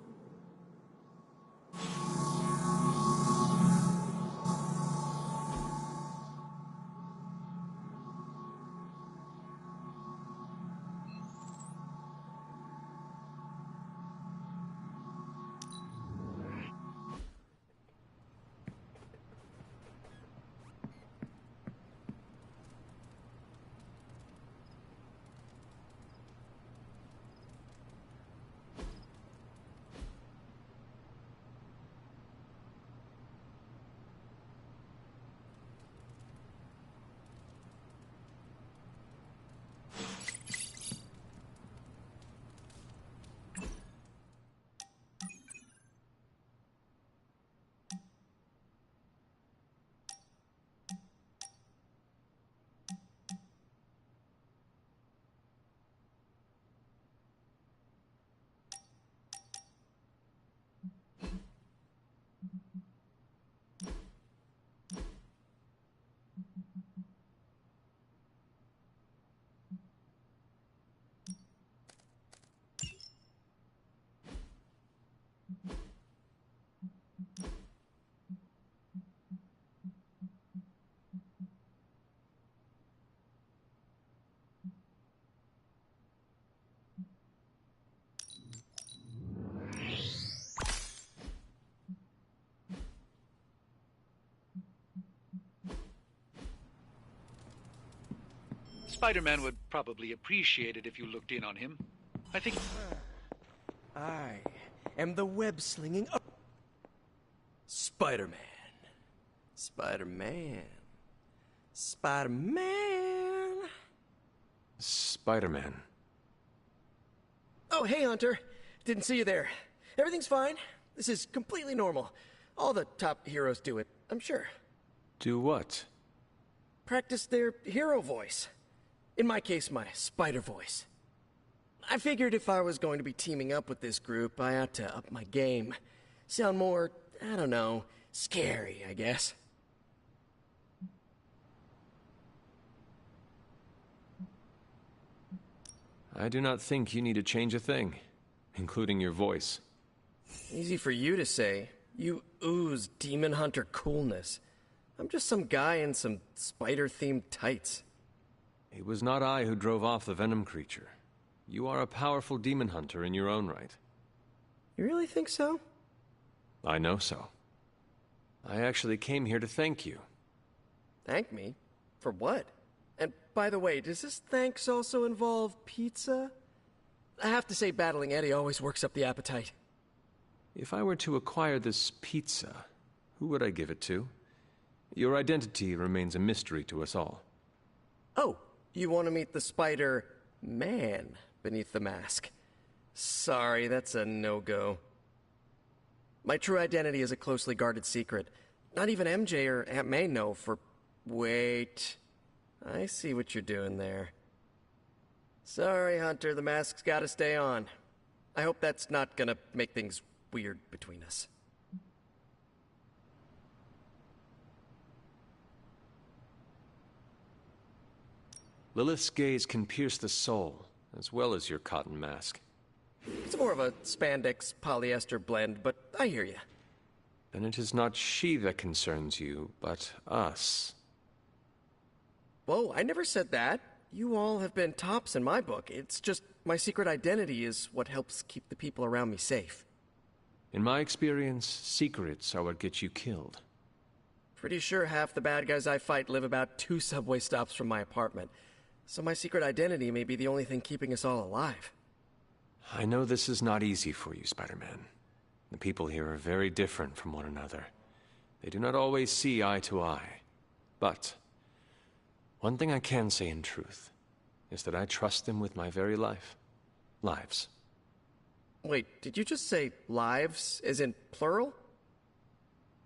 Spider-Man would probably appreciate it if you looked in on him. I think... I am the web-slinging... Spider-Man. Spider-Man. Spider-Man. Spider-Man. Oh, hey, Hunter. Didn't see you there. Everything's fine. This is completely normal. All the top heroes do it, I'm sure. Do what? Practice their hero voice. In my case, my spider voice. I figured if I was going to be teaming up with this group, I ought to up my game. Sound more, I don't know, scary, I guess. I do not think you need to change a thing, including your voice. Easy for you to say. You ooze demon hunter coolness. I'm just some guy in some spider-themed tights. It was not I who drove off the venom creature. You are a powerful demon hunter in your own right. You really think so? I know so. I actually came here to thank you. Thank me? For what? And by the way, does this thanks also involve pizza? I have to say battling Eddie always works up the appetite. If I were to acquire this pizza, who would I give it to? Your identity remains a mystery to us all. Oh, you want to meet the Spider-Man beneath the mask? Sorry, that's a no-go. My true identity is a closely guarded secret. Not even MJ or Aunt May know for... Wait. I see what you're doing there. Sorry, Hunter, the mask's gotta stay on. I hope that's not gonna make things weird between us. Lilith's gaze can pierce the soul, as well as your cotton mask. It's more of a spandex polyester blend, but I hear you. Then it is not she that concerns you, but us. Whoa, I never said that. You all have been tops in my book. It's just my secret identity is what helps keep the people around me safe. In my experience, secrets are what get you killed. Pretty sure half the bad guys I fight live about 2 subway stops from my apartment. So my secret identity may be the only thing keeping us all alive. I know this is not easy for you, Spider-Man. The people here are very different from one another. They do not always see eye to eye. But one thing I can say in truth is that I trust them with my very life. Lives. Wait, did you just say lives, as in plural?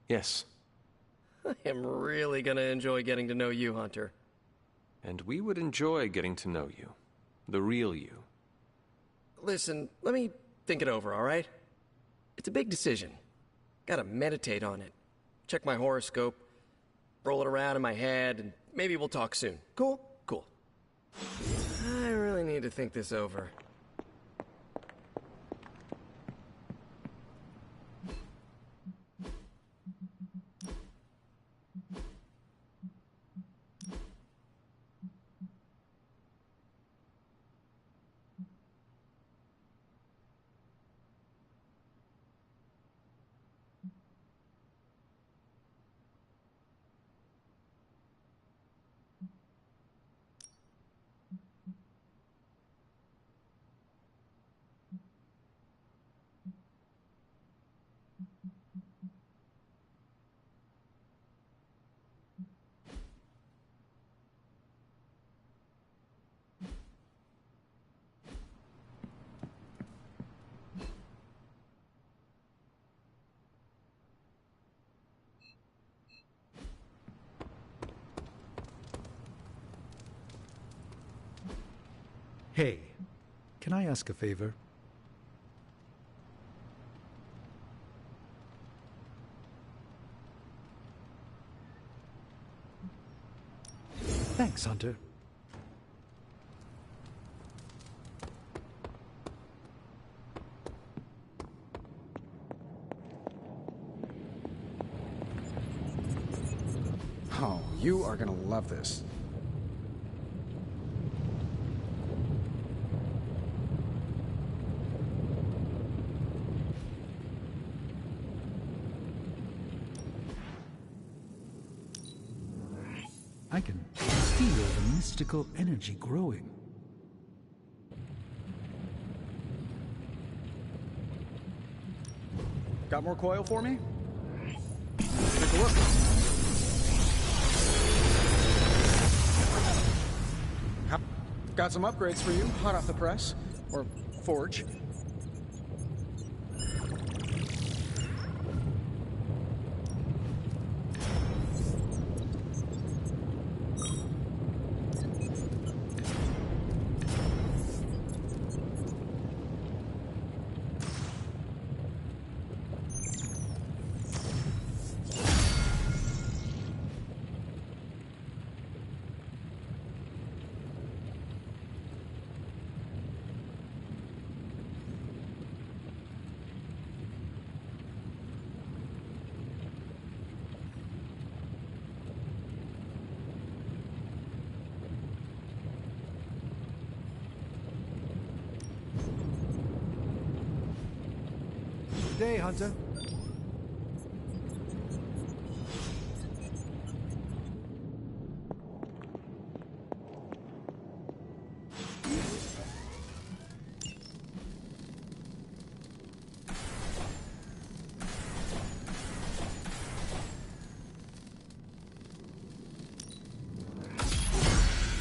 Yes. I am really gonna enjoy getting to know you, Hunter. And we would enjoy getting to know you. The real you. Listen, let me think it over, alright? It's a big decision. Gotta meditate on it. Check my horoscope, roll it around in my head, and maybe we'll talk soon. Cool? Cool. I really need to think this over. Hey, can I ask a favor? Thanks, Hunter. Oh, you are gonna love this. I can feel the mystical energy growing. Got more coil for me? Take a look. Got some upgrades for you, hot off the press. Or forge. Good day, Hunter.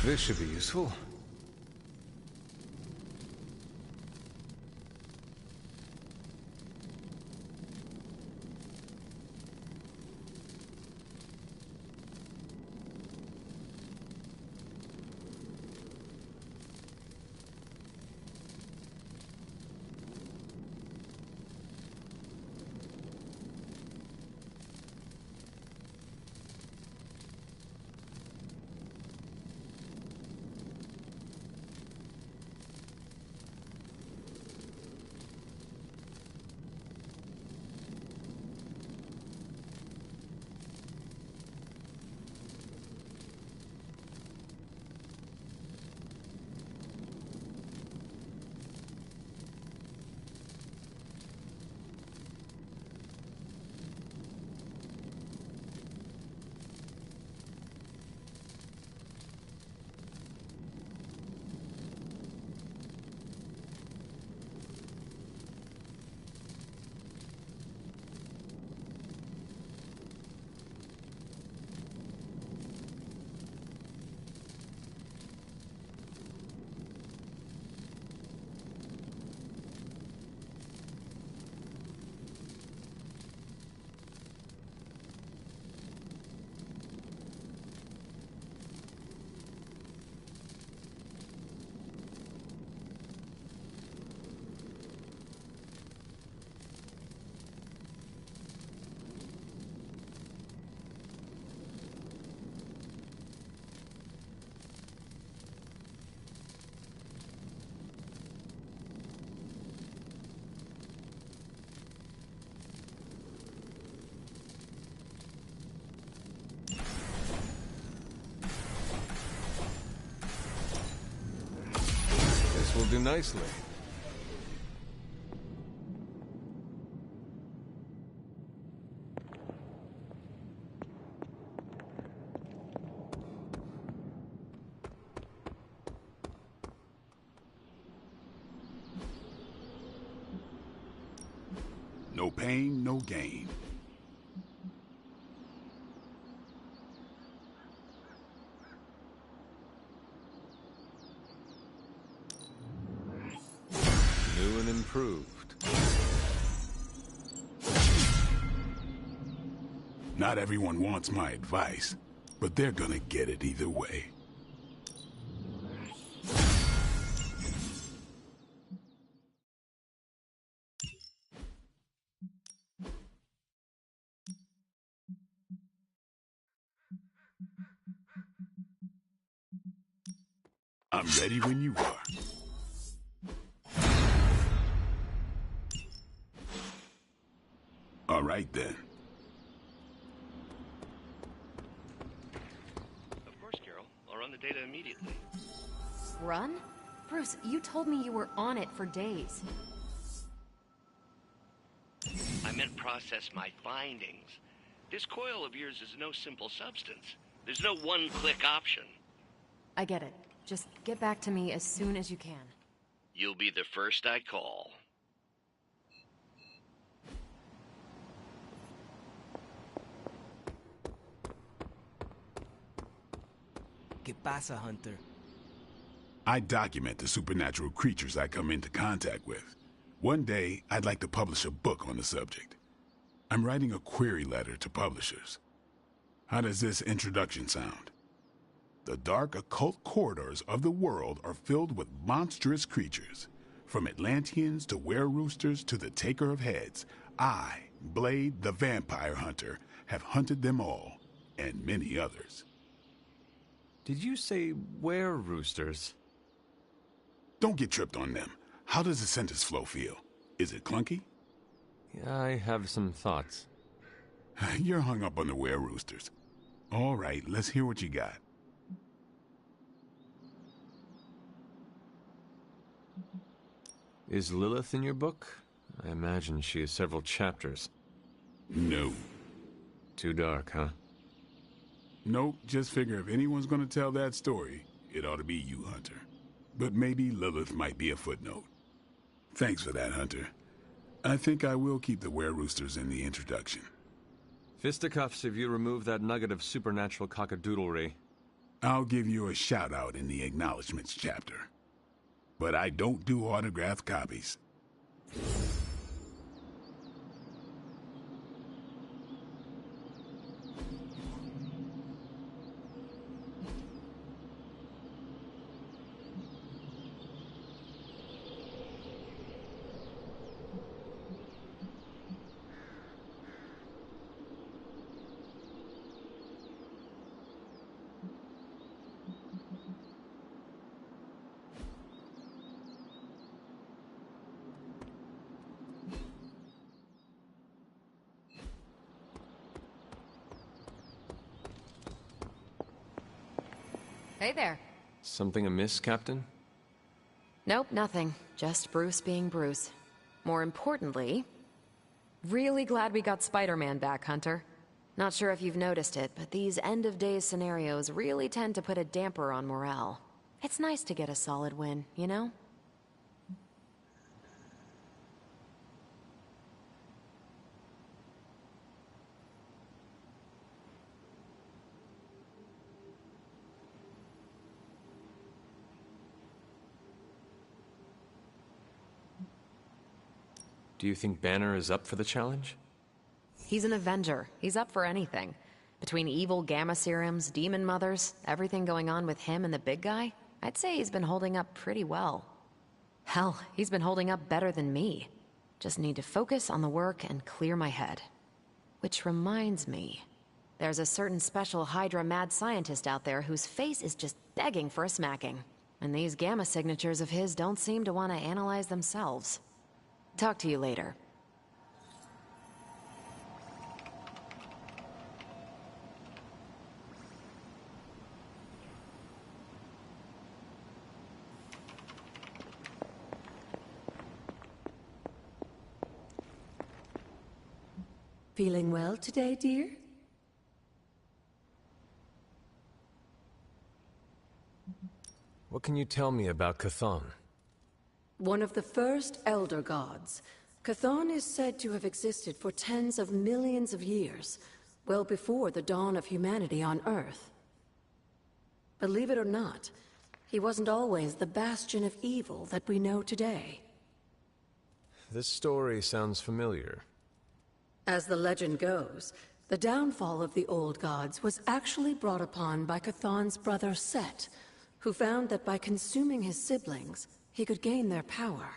This should be useful. will do nicely. No pain, no gain. New and improved. Not everyone wants my advice, but they're gonna get it either way. I'm ready when you are. All right, then. Of course, Carol. I'll run the data immediately. Run? Bruce, you told me you were on it for days. I meant process my findings. This coil of yours is no simple substance. There's no one-click option. I get it. Just get back to me as soon as you can. You'll be the first I call. ¿Qué pasa, Hunter? I document the supernatural creatures I come into contact with. One day, I'd like to publish a book on the subject. I'm writing a query letter to publishers. How does this introduction sound? The dark occult corridors of the world are filled with monstrous creatures. From Atlanteans to were-roosters to the Taker of Heads, I, Blade the Vampire Hunter, have hunted them all, and many others. Did you say were-roosters? Don't get tripped on them. How does the sentence flow feel? Is it clunky? Yeah, I have some thoughts. You're hung up on the were-roosters. All right, let's hear what you got. Is Lilith in your book? I imagine she has several chapters. No. Too dark, huh? Nope, just figure if anyone's gonna tell that story, it ought to be you, Hunter. But maybe Lilith might be a footnote. Thanks for that, Hunter. I think I will keep the were-roosters in the introduction. Fisticuffs if you remove that nugget of supernatural cockadoodlery. I'll give you a shout-out in the acknowledgments chapter. But I don't do autographed copies. Hey there. Something amiss, Captain? Nope, nothing. Just Bruce being Bruce. More importantly, really glad we got Spider-Man back, Hunter. Not sure if you've noticed it, but these end-of-days scenarios really tend to put a damper on morale. It's nice to get a solid win, you know? Do you think Banner is up for the challenge? He's an Avenger. He's up for anything. Between evil gamma serums, demon mothers, everything going on with him and the big guy, I'd say he's been holding up pretty well. Hell, he's been holding up better than me. Just need to focus on the work and clear my head. Which reminds me, there's a certain special Hydra mad scientist out there whose face is just begging for a smacking. And these gamma signatures of his don't seem to want to analyze themselves. Talk to you later. Feeling well today, dear? What can you tell me about Chthon? One of the first Elder Gods, Chthon is said to have existed for tens of millions of years, well before the dawn of humanity on Earth. Believe it or not, he wasn't always the bastion of evil that we know today. This story sounds familiar. As the legend goes, the downfall of the old gods was actually brought upon by Chthon's brother Set, who found that by consuming his siblings, he could gain their power.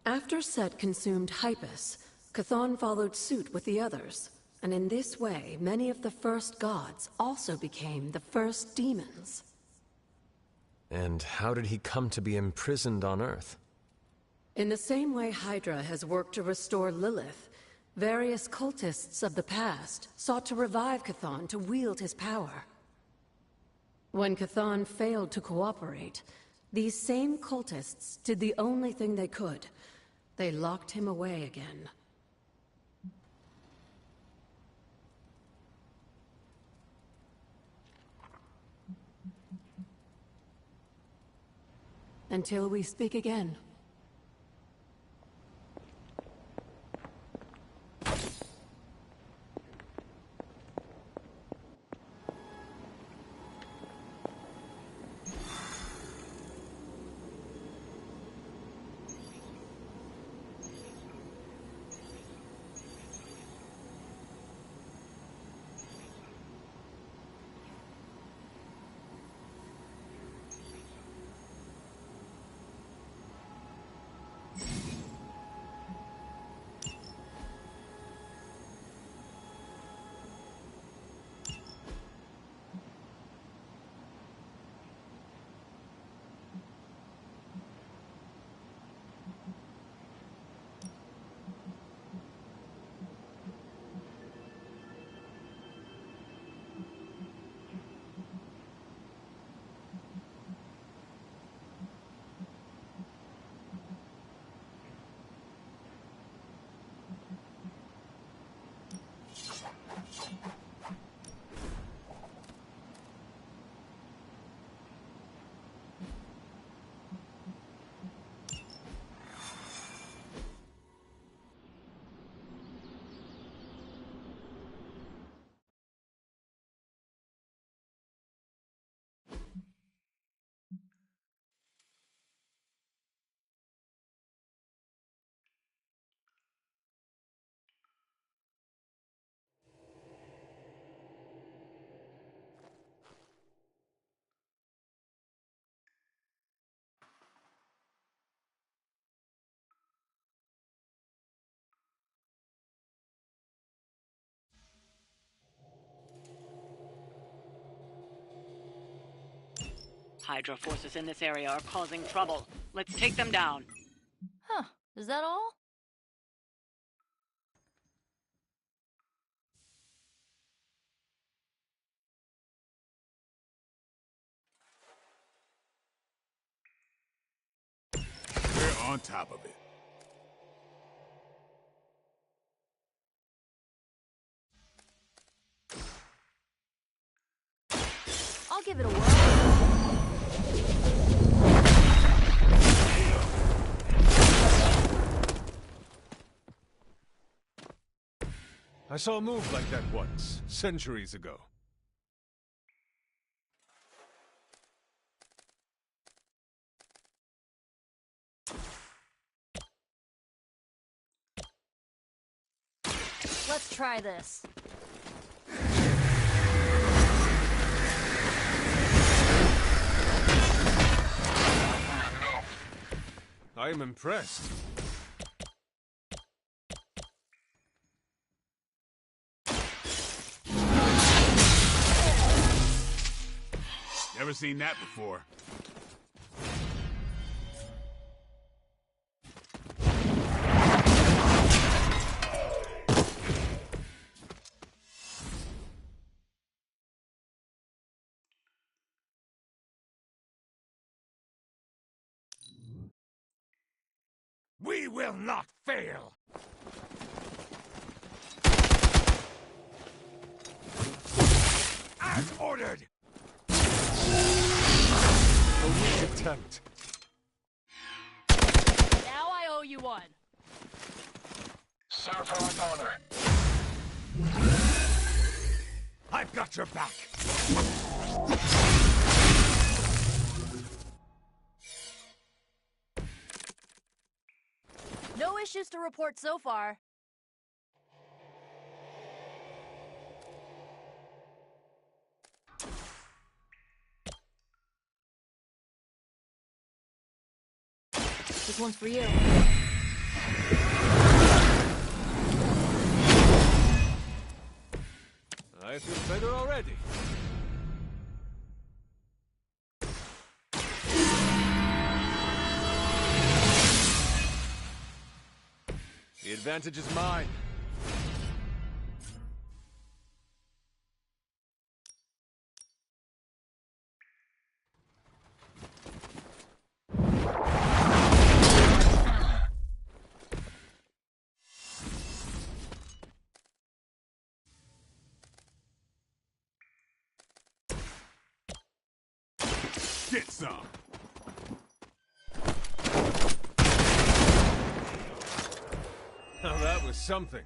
After Set consumed Hypus, Chthon followed suit with the others, and in this way, many of the first gods also became the first demons. And how did he come to be imprisoned on Earth? In the same way Hydra has worked to restore Lilith, various cultists of the past sought to revive Chthon to wield his power. When Chthon failed to cooperate, these same cultists did the only thing they could. They locked him away again. Until we speak again. Hydra forces in this area are causing trouble. Let's take them down. Huh, is that all? We're on top of it. I'll give it a whirl. I saw a move like that once, centuries ago. Let's try this. I am impressed. Never seen that before. We will not fail! As ordered! A weak attempt. Now I owe you one. Serve her with honor. I've got your back. No issues to report so far. This one's for you. I feel better already. The advantage is mine. Get some. Now that was something.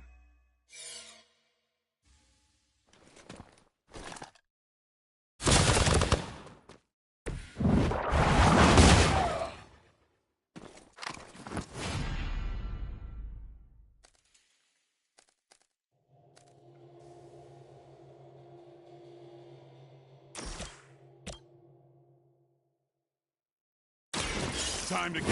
Time to get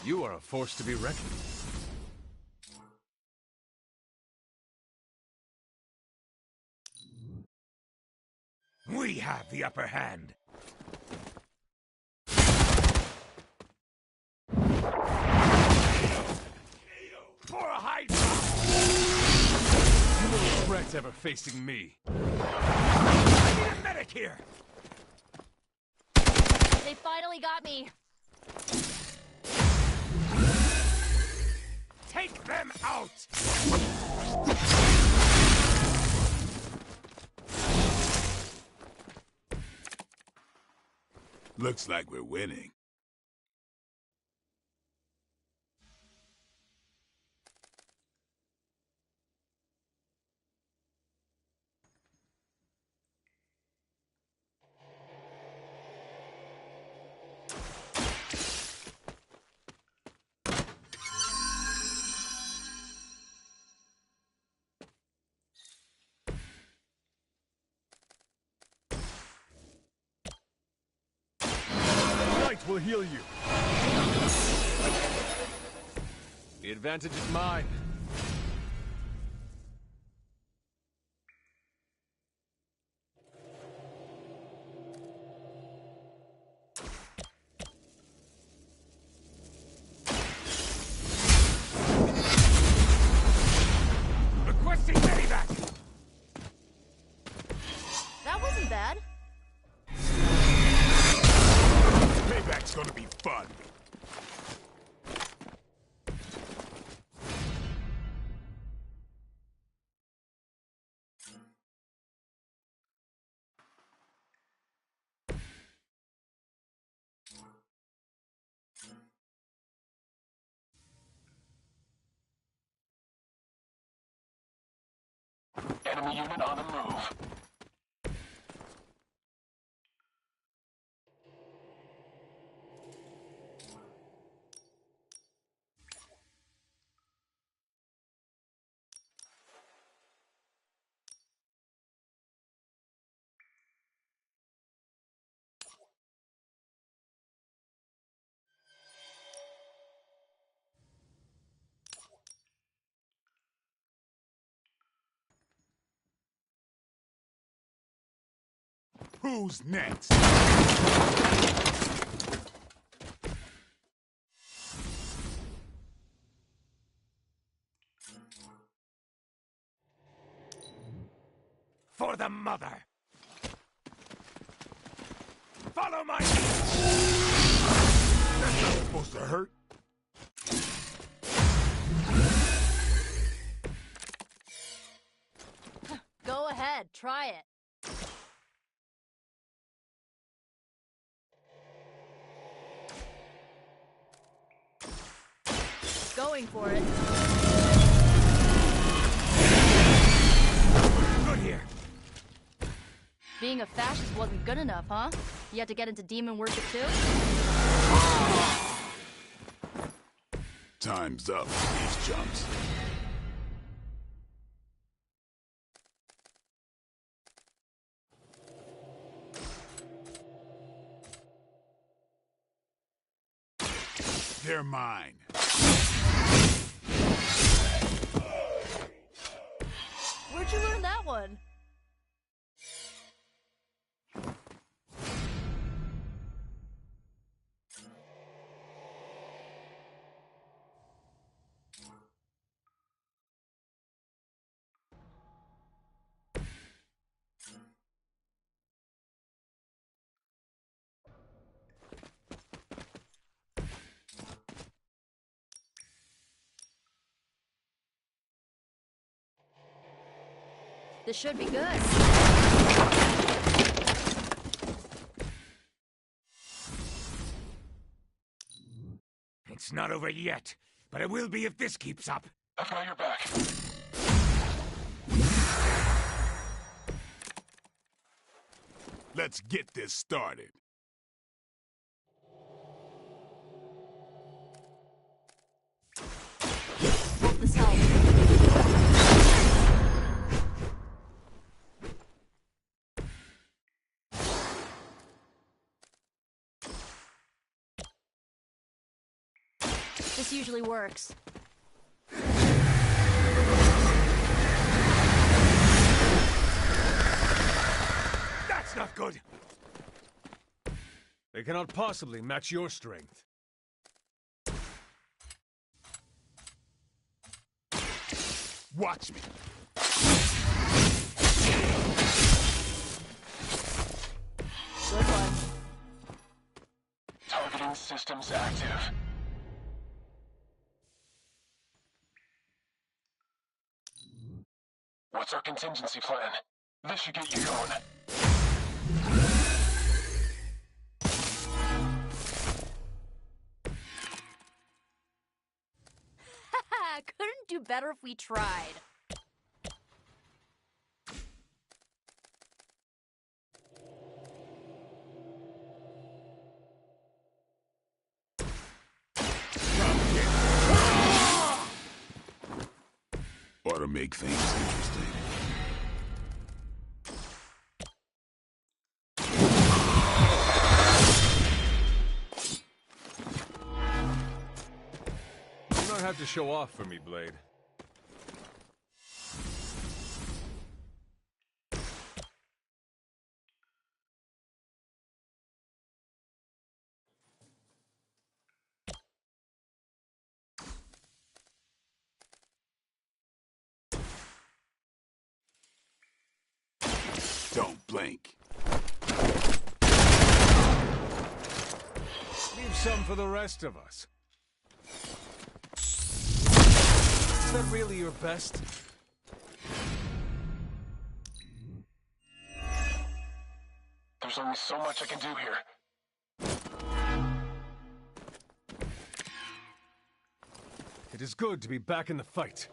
You are a force to be reckoned with. We have the upper hand. For a hydra! You will regret ever facing me. I need a medic here! They finally got me. Take them out! Looks like we're winning. Light will heal you. The advantage is mine. Requesting medevac! That wasn't bad. Payback's gonna be fun. Enemy unit on the move. Who's next? For the mother! Follow my lead! That's not supposed to hurt. ahead, try it. Going for it. Good here. Being a fascist wasn't good enough, huh? You had to get into demon worship too? Time's up for these chumps. They're mine. Where'd you learn that one? This should be good. It's not over yet, but it will be if this keeps up. I've got your back. Let's get this started. Hope this helps. This usually works. That's not good! They cannot possibly match your strength. Watch me. Good one. Targeting systems active. What's our contingency plan? This should get you going. Couldn't do better if we tried. Ought to make things interesting. You don't have to show off for me, Blade. Don't blink. Leave some for the rest of us. Is that really your best? There's only so much I can do here. It is good to be back in the fight.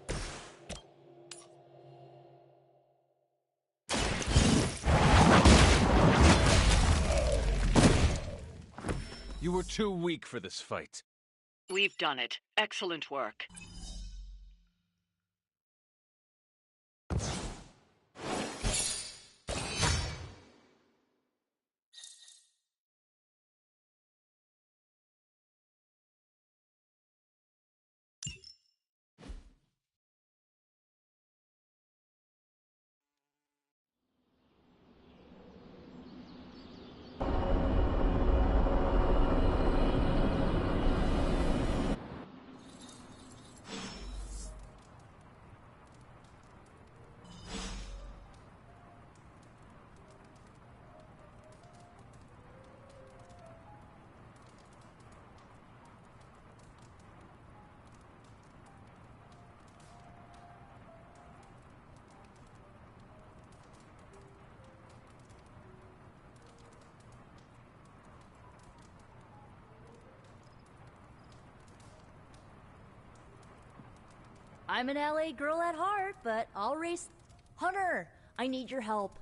You were too weak for this fight. We've done it. Excellent work. I'm an LA girl at heart, but I'll race... Hunter, I need your help.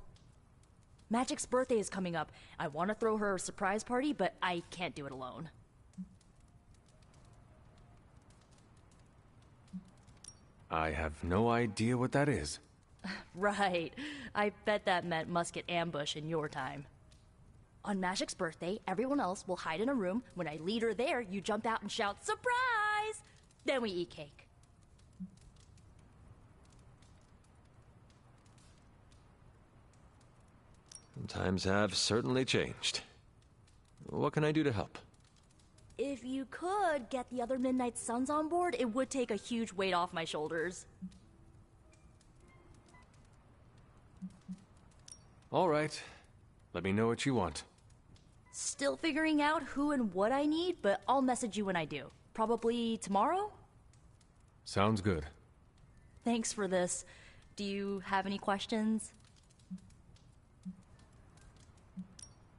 Magic's birthday is coming up. I want to throw her a surprise party, but I can't do it alone. I have no idea what that is. Right. I bet that meant musket ambush in your time. On Magic's birthday, everyone else will hide in a room. When I lead her there, you jump out and shout, "Surprise!" Then we eat cake. Times have certainly changed. What can I do to help? If you could get the other Midnight Suns on board, it would take a huge weight off my shoulders. All right. Let me know what you want. Still figuring out who and what I need, but I'll message you when I do. Probably tomorrow? Sounds good. Thanks for this. Do you have any questions?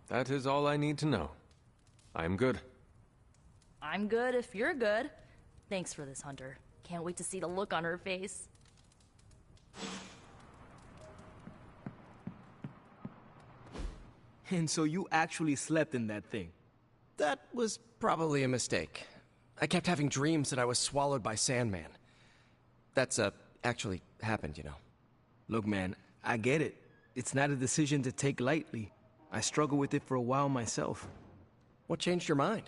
That is all I need to know. I'm good. I'm good if you're good. Thanks for this, Hunter. Can't wait to see the look on her face. And so you actually slept in that thing? That was probably a mistake. I kept having dreams that I was swallowed by Sandman. That's, actually happened, you know. Look, man, I get it. It's not a decision to take lightly. I struggled with it for a while myself. What changed your mind?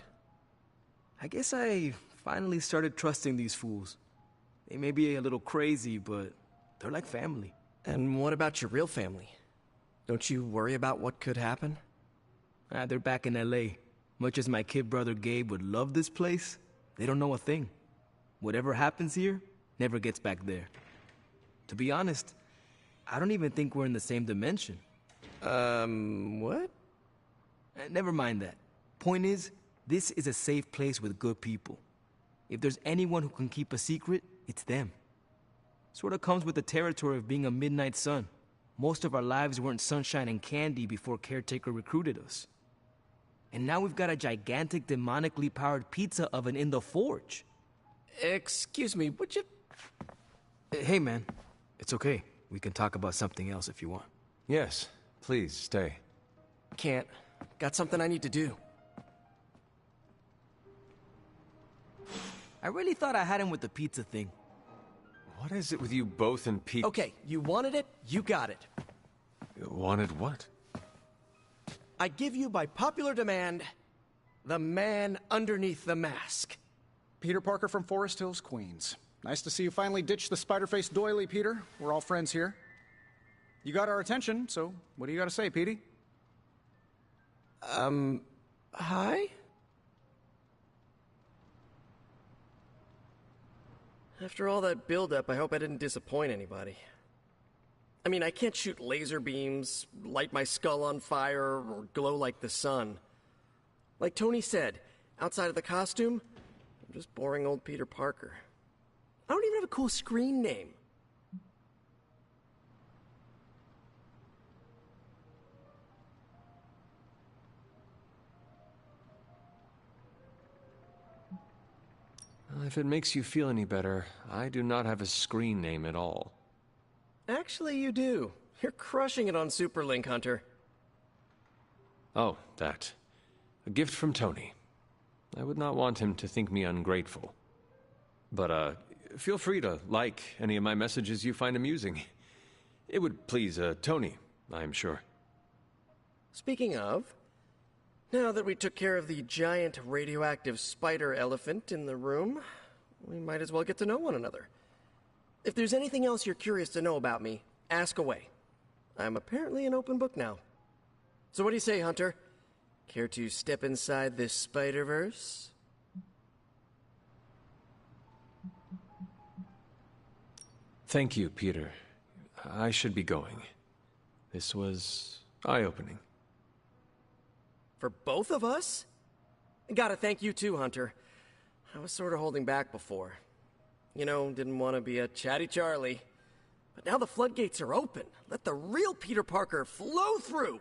I guess I finally started trusting these fools. They may be a little crazy, but they're like family. And what about your real family? Don't you worry about what could happen? They're back in LA. Much as my kid brother Gabe would love this place, they don't know a thing. Whatever happens here never gets back there. To be honest, I don't even think we're in the same dimension. What? Never mind that. Point is, this is a safe place with good people. If there's anyone who can keep a secret, it's them. Sort of comes with the territory of being a Midnight Sun. Most of our lives weren't sunshine and candy before Caretaker recruited us. And now we've got a gigantic demonically powered pizza oven in the forge. Excuse me, would you... Hey, man. It's okay. We can talk about something else if you want. Yes, please stay. Can't. Got something I need to do. I really thought I had him with the pizza thing. What is it with you both and pizza? Okay, you wanted it, you got it. Wanted what? I give you, by popular demand, the man underneath the mask. Peter Parker from Forest Hills, Queens. Nice to see you finally ditched the spider-faced doily, Peter. We're all friends here. You got our attention, so what do you got to say, Petey? Hi? After all that build-up, I hope I didn't disappoint anybody. I mean, I can't shoot laser beams, light my skull on fire, or glow like the sun. Like Tony said, outside of the costume, I'm just boring old Peter Parker. I don't even have a cool screen name. If it makes you feel any better, I do not have a screen name at all. Actually, you do. You're crushing it on Superlink, Hunter. Oh, that. A gift from Tony. I would not want him to think me ungrateful. But, feel free to like any of my messages you find amusing. It would please, Tony, I am sure. Speaking of, now that we took care of the giant radioactive spider elephant in the room, we might as well get to know one another. If there's anything else you're curious to know about me, ask away. I'm apparently an open book now. So what do you say, Hunter? Care to step inside this Spider-Verse? Thank you, Peter. I should be going. This was eye-opening. For both of us? Gotta thank you too, Hunter. I was sort of holding back before. You know, didn't want to be a chatty Charlie. But now the floodgates are open. Let the real Peter Parker flow through!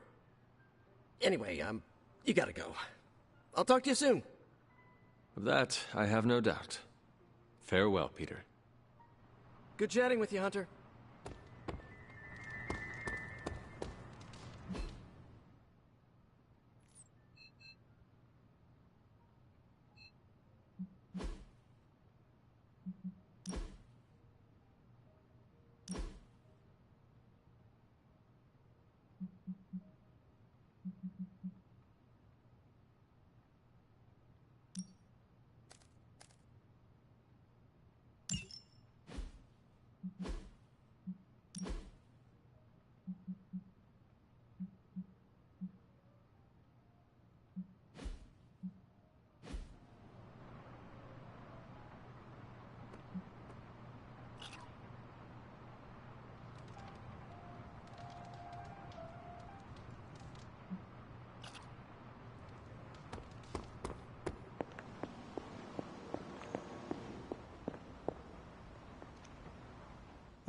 Anyway, you gotta go. I'll talk to you soon. Of that, I have no doubt. Farewell, Peter. Good chatting with you, Hunter.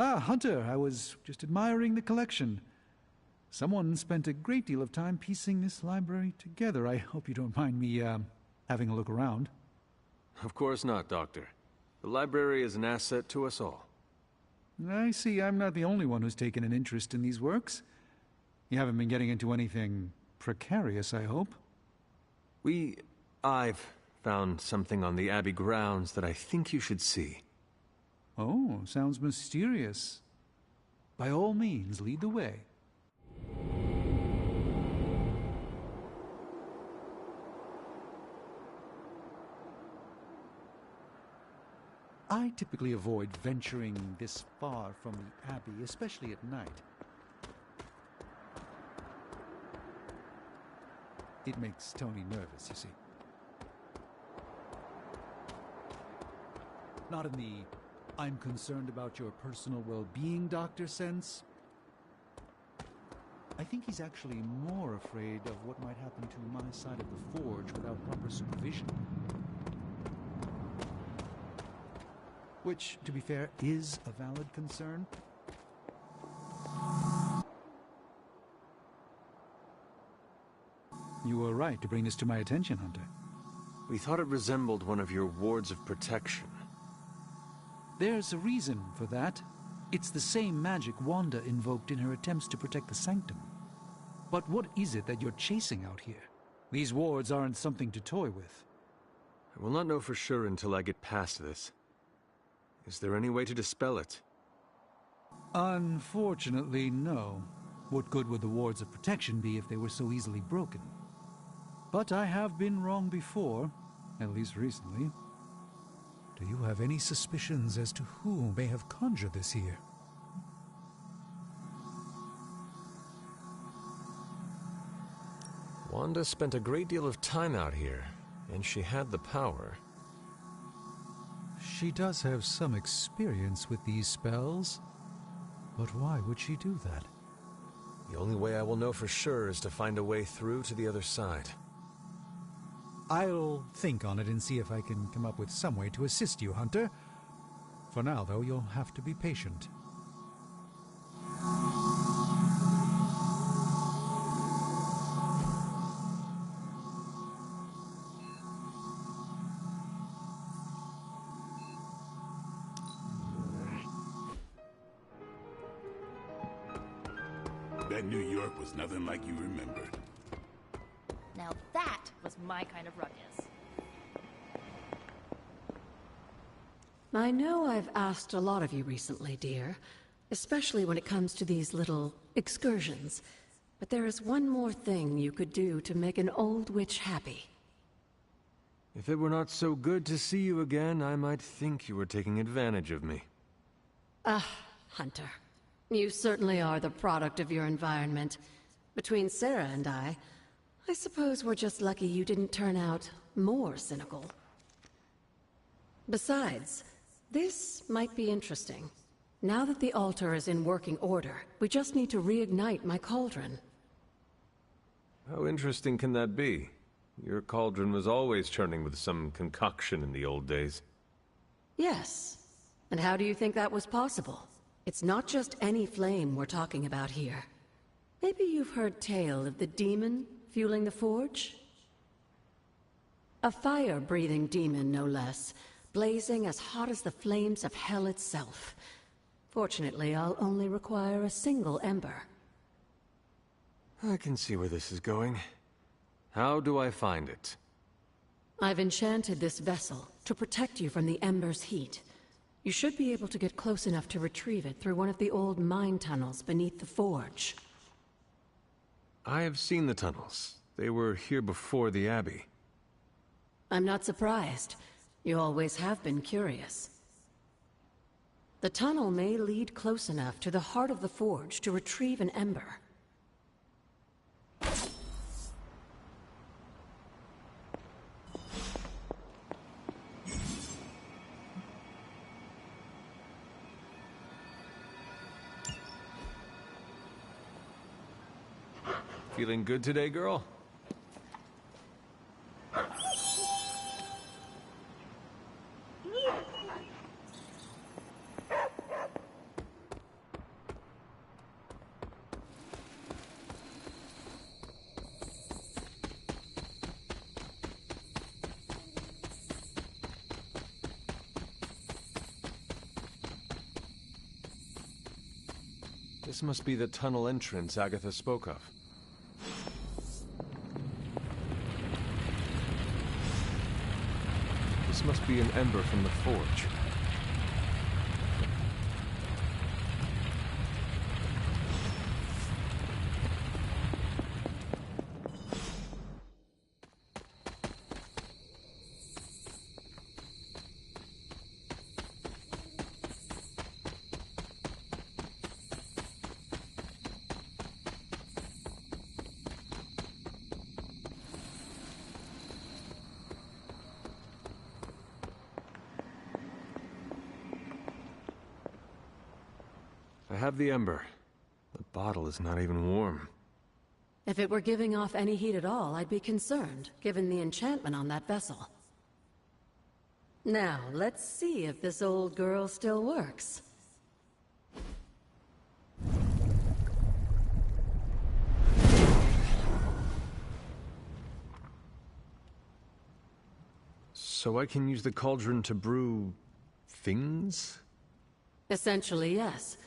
Ah, Hunter, I was just admiring the collection. Someone spent a great deal of time piecing this library together. I hope you don't mind me, having a look around. Of course not, Doctor. The library is an asset to us all. I see I'm not the only one who's taken an interest in these works. You haven't been getting into anything precarious, I hope? I've found something on the Abbey grounds that I think you should see. Oh, sounds mysterious. By all means, lead the way. I typically avoid venturing this far from the Abbey, especially at night. It makes Tony nervous, you see. Not in the I'm concerned about your personal well-being, Doctor sense. I think he's actually more afraid of what might happen to my side of the forge without proper supervision. Which, to be fair, is a valid concern. You were right to bring this to my attention, Hunter. We thought it resembled one of your wards of protection. There's a reason for that. It's the same magic Wanda invoked in her attempts to protect the Sanctum. But what is it that you're chasing out here? These wards aren't something to toy with. I will not know for sure until I get past this. Is there any way to dispel it? Unfortunately, no. What good would the wards of protection be if they were so easily broken? But I have been wrong before, at least recently. Do you have any suspicions as to who may have conjured this here? Wanda spent a great deal of time out here, and she had the power. She does have some experience with these spells, but why would she do that? The only way I will know for sure is to find a way through to the other side. I'll think on it and see if I can come up with some way to assist you, Hunter. For now, though, you'll have to be patient. Bet New York was nothing like you remembered. Now that was my kind of ruckus. I know I've asked a lot of you recently, dear, especially when it comes to these little excursions. But there is one more thing you could do to make an old witch happy. If it were not so good to see you again, I might think you were taking advantage of me. Hunter. You certainly are the product of your environment. Between Sarah and I suppose we're just lucky you didn't turn out more cynical. Besides, this might be interesting. Now that the altar is in working order, we just need to reignite my cauldron. How interesting can that be? Your cauldron was always churning with some concoction in the old days. Yes. And how do you think that was possible? It's not just any flame we're talking about here. Maybe you've heard tale of the demon fueling the forge? A fire-breathing demon, no less, blazing as hot as the flames of hell itself. Fortunately, I'll only require a single ember. I can see where this is going. How do I find it? I've enchanted this vessel to protect you from the ember's heat. You should be able to get close enough to retrieve it through one of the old mine tunnels beneath the forge. I have seen the tunnels. They were here before the Abbey. I'm not surprised. You always have been curious. The tunnel may lead close enough to the heart of the forge to retrieve an ember. Feeling good today, girl? This must be the tunnel entrance Agatha spoke of. This must be an ember from the forge. I have the ember. The bottle is not even warm. If it were giving off any heat at all, I'd be concerned, given the enchantment on that vessel. Now, let's see if this old girl still works. So I can use the cauldron to brew... things? Essentially, yes.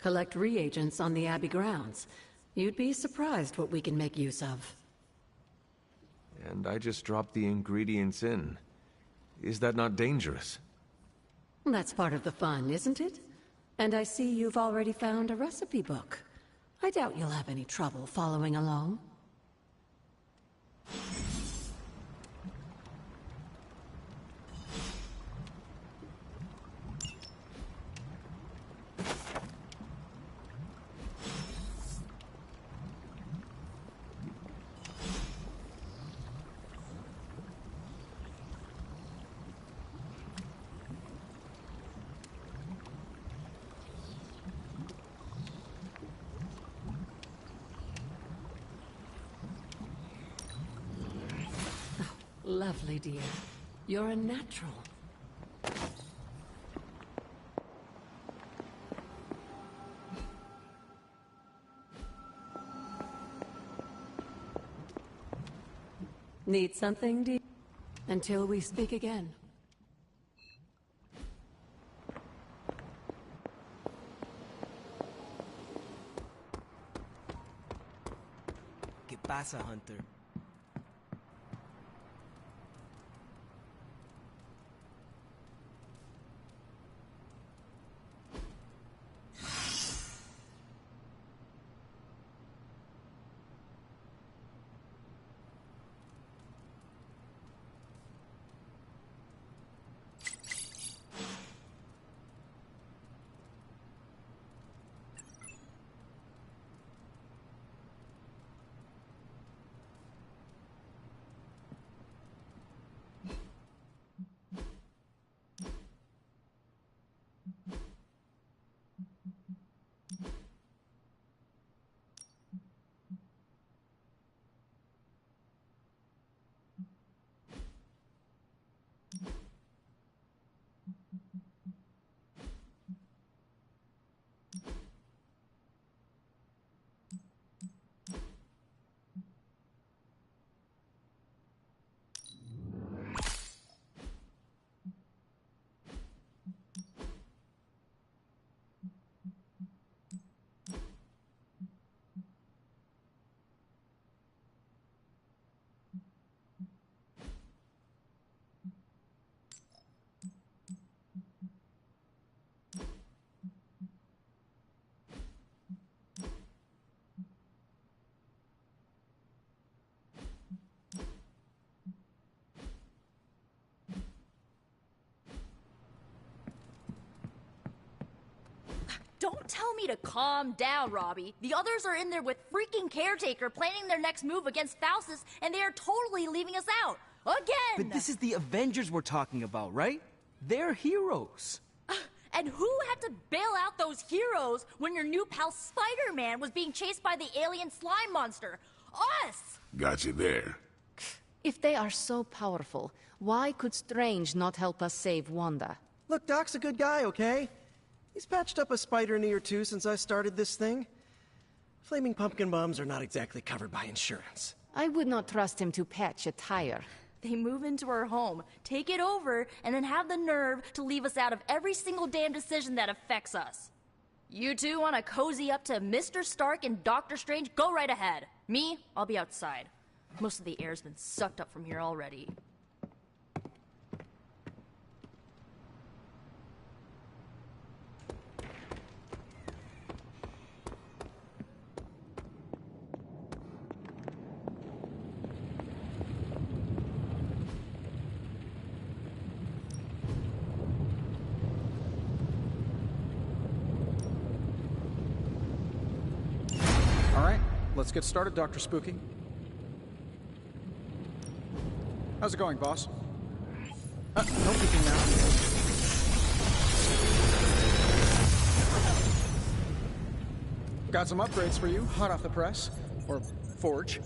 Collect reagents on the Abbey grounds. You'd be surprised what we can make use of. And I just dropped the ingredients in. Is that not dangerous? That's part of the fun, isn't it? And I see you've already found a recipe book. I doubt you'll have any trouble following along. Lovely, dear. You're a natural. Need something, dear? Until we speak again. ¿Qué pasa, Hunter? Don't tell me to calm down, Robbie. The others are in there with freaking Caretaker planning their next move against Faustus, and they are totally leaving us out. Again! But this is the Avengers we're talking about, right? They're heroes. And who had to bail out those heroes when your new pal Spider-Man was being chased by the alien slime monster? Us! Got you there. If they are so powerful, why could Strange not help us save Wanda? Look, Doc's a good guy, okay? He's patched up a spider knee or two since I started this thing. Flaming pumpkin bombs are not exactly covered by insurance. I would not trust him to patch a tire. They move into our home, take it over, and then have the nerve to leave us out of every single damn decision that affects us. You two want to cozy up to Mr. Stark and Doctor Strange? Go right ahead. Me, I'll be outside. Most of the air's been sucked up from here already. Let's get started, Dr. Spooky. How's it going, boss? No peeking now. Got some upgrades for you, hot off the press. Or forge.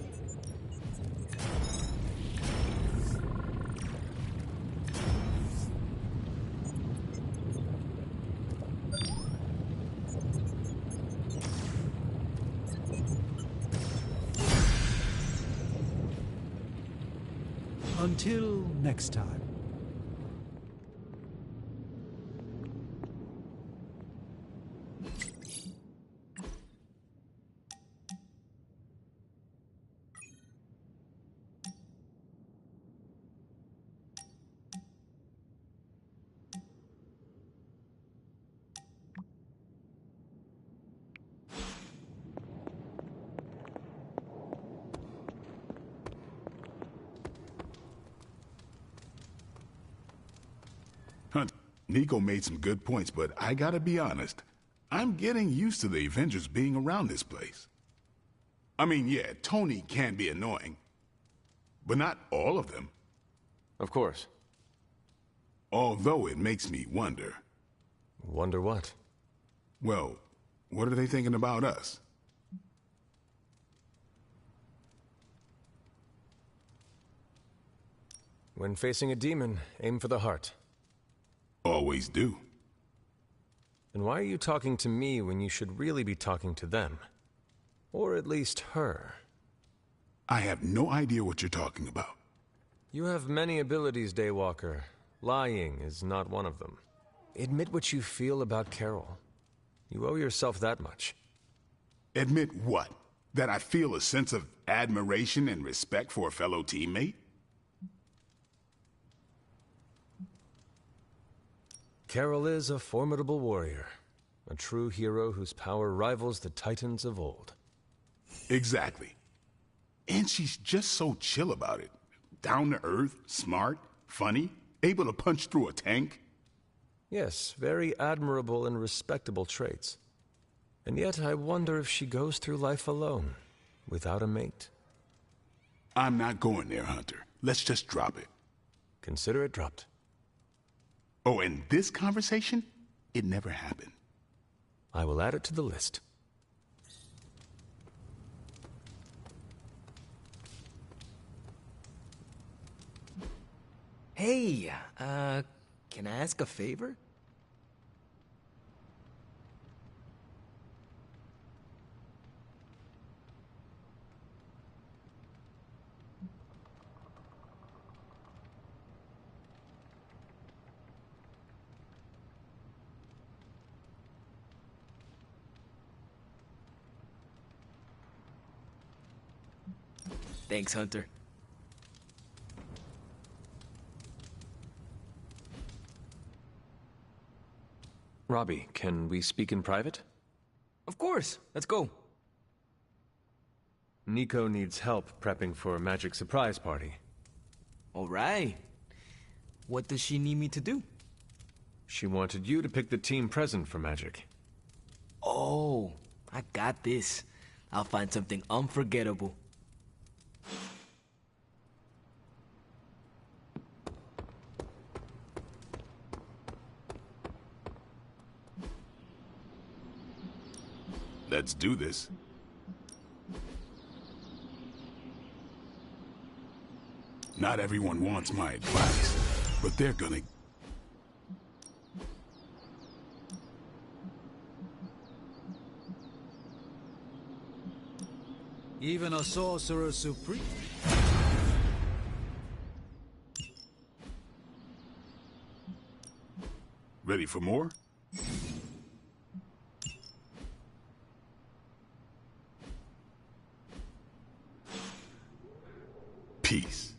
Until next time. Nico made some good points, but I gotta be honest. I'm getting used to the Avengers being around this place. I mean, yeah, Tony can be annoying. But not all of them. Of course. Although it makes me wonder. Wonder what? Well, what are they thinking about us? When facing a demon, aim for the heart. Always do. Then why are you talking to me when you should really be talking to them? Or at least her? I have no idea what you're talking about. You have many abilities, Daywalker. Lying is not one of them. Admit what you feel about Carol. You owe yourself that much. Admit what? That I feel a sense of admiration and respect for a fellow teammate? Carol is a formidable warrior. A true hero whose power rivals the titans of old. Exactly. And she's just so chill about it. Down to earth, smart, funny, able to punch through a tank. Yes, very admirable and respectable traits. And yet I wonder if she goes through life alone, without a mate. I'm not going there, Hunter. Let's just drop it. Consider it dropped. Oh, and this conversation? It never happened. I will add it to the list. Hey, can I ask a favor? Thanks, Hunter. Robbie, can we speak in private? Of course. Let's go. Nico needs help prepping for a magic surprise party. All right. What does she need me to do? She wanted you to pick the team present for magic. Oh, I got this. I'll find something unforgettable. Let's do this. Not everyone wants my advice, but they're gonna... Even a sorcerer supreme. Ready for more? Peace.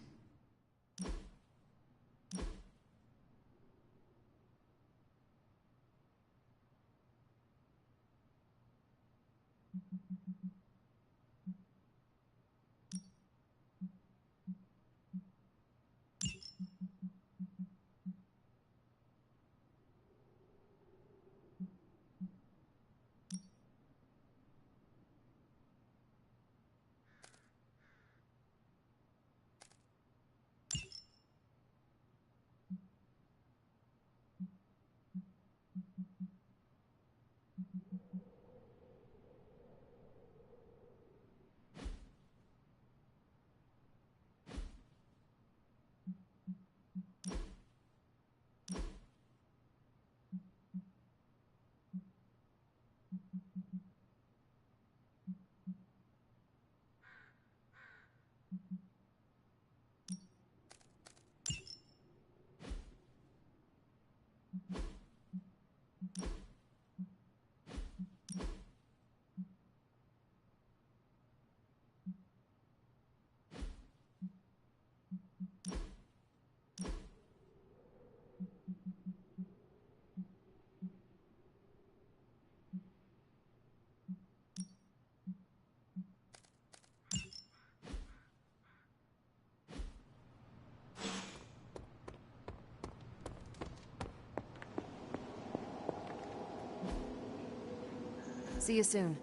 See you soon.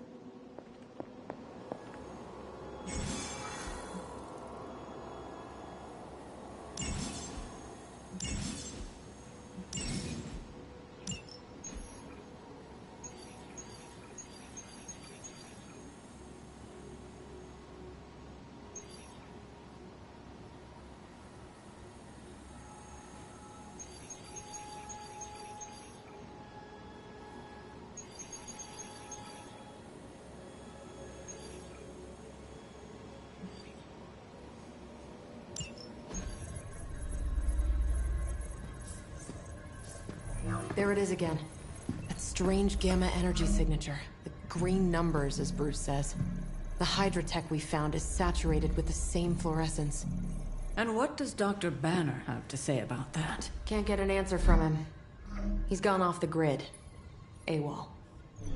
There it is again. That strange gamma energy signature. The green numbers, as Bruce says. The Hydra tech we found is saturated with the same fluorescence. And what does Dr. Banner have to say about that? Can't get an answer from him. He's gone off the grid. AWOL.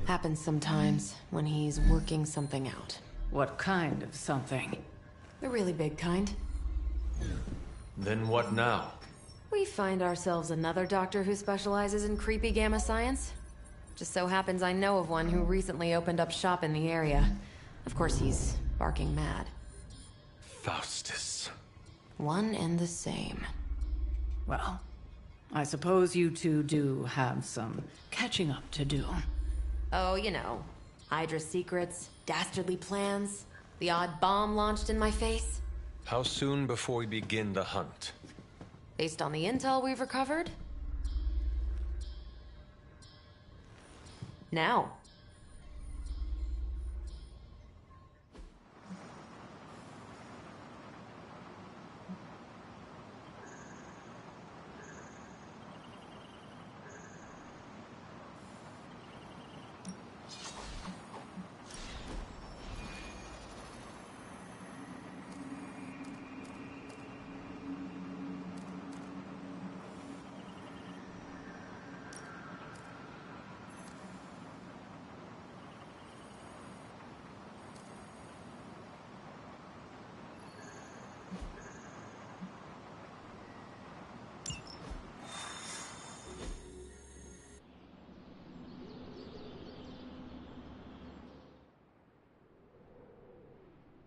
Happens sometimes when he's working something out. What kind of something? The really big kind. Then what now? We find ourselves another doctor who specializes in creepy gamma science. Just so happens I know of one who recently opened up shop in the area. Of course, he's barking mad. Faustus. One and the same. Well, I suppose you two do have some catching up to do. Oh, you know. Hydra secrets, dastardly plans, the odd bomb launched in my face. How soon before we begin the hunt? Based on the intel we've recovered? Now.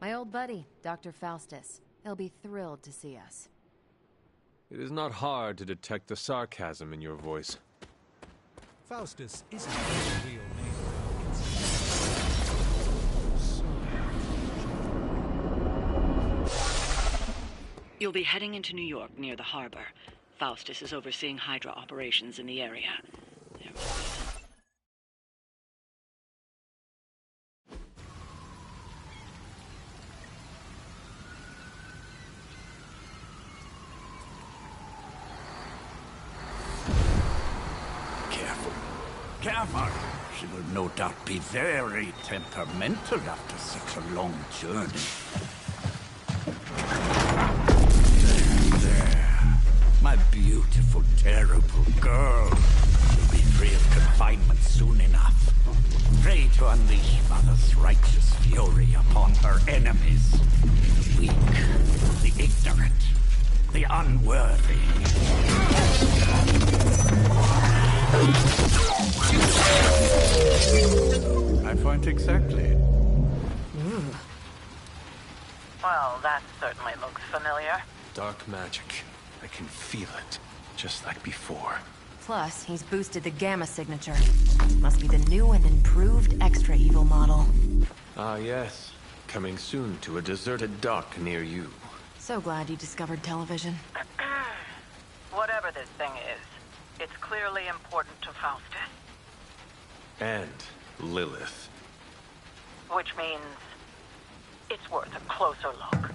My old buddy, Dr. Faustus. He'll be thrilled to see us. It is not hard to detect the sarcasm in your voice. Faustus isn't his real name. You'll be heading into New York near the harbor. Faustus is overseeing Hydra operations in the area. Careful. She will no doubt be very temperamental after such a long journey. There. My beautiful, terrible girl. You'll be free of confinement soon enough. Pray to unleash Mother's righteous fury upon her enemies. The weak, the ignorant, the unworthy. My point exactly. Well, that certainly looks familiar. Dark magic. I can feel it, just like before. Plus, he's boosted the gamma signature. Must be the new and improved extra evil model. Ah, yes. Coming soon to a deserted dock near you. So glad you discovered television. Whatever this thing is, it's clearly important to Faustus. And Lilith. Which means it's worth a closer look.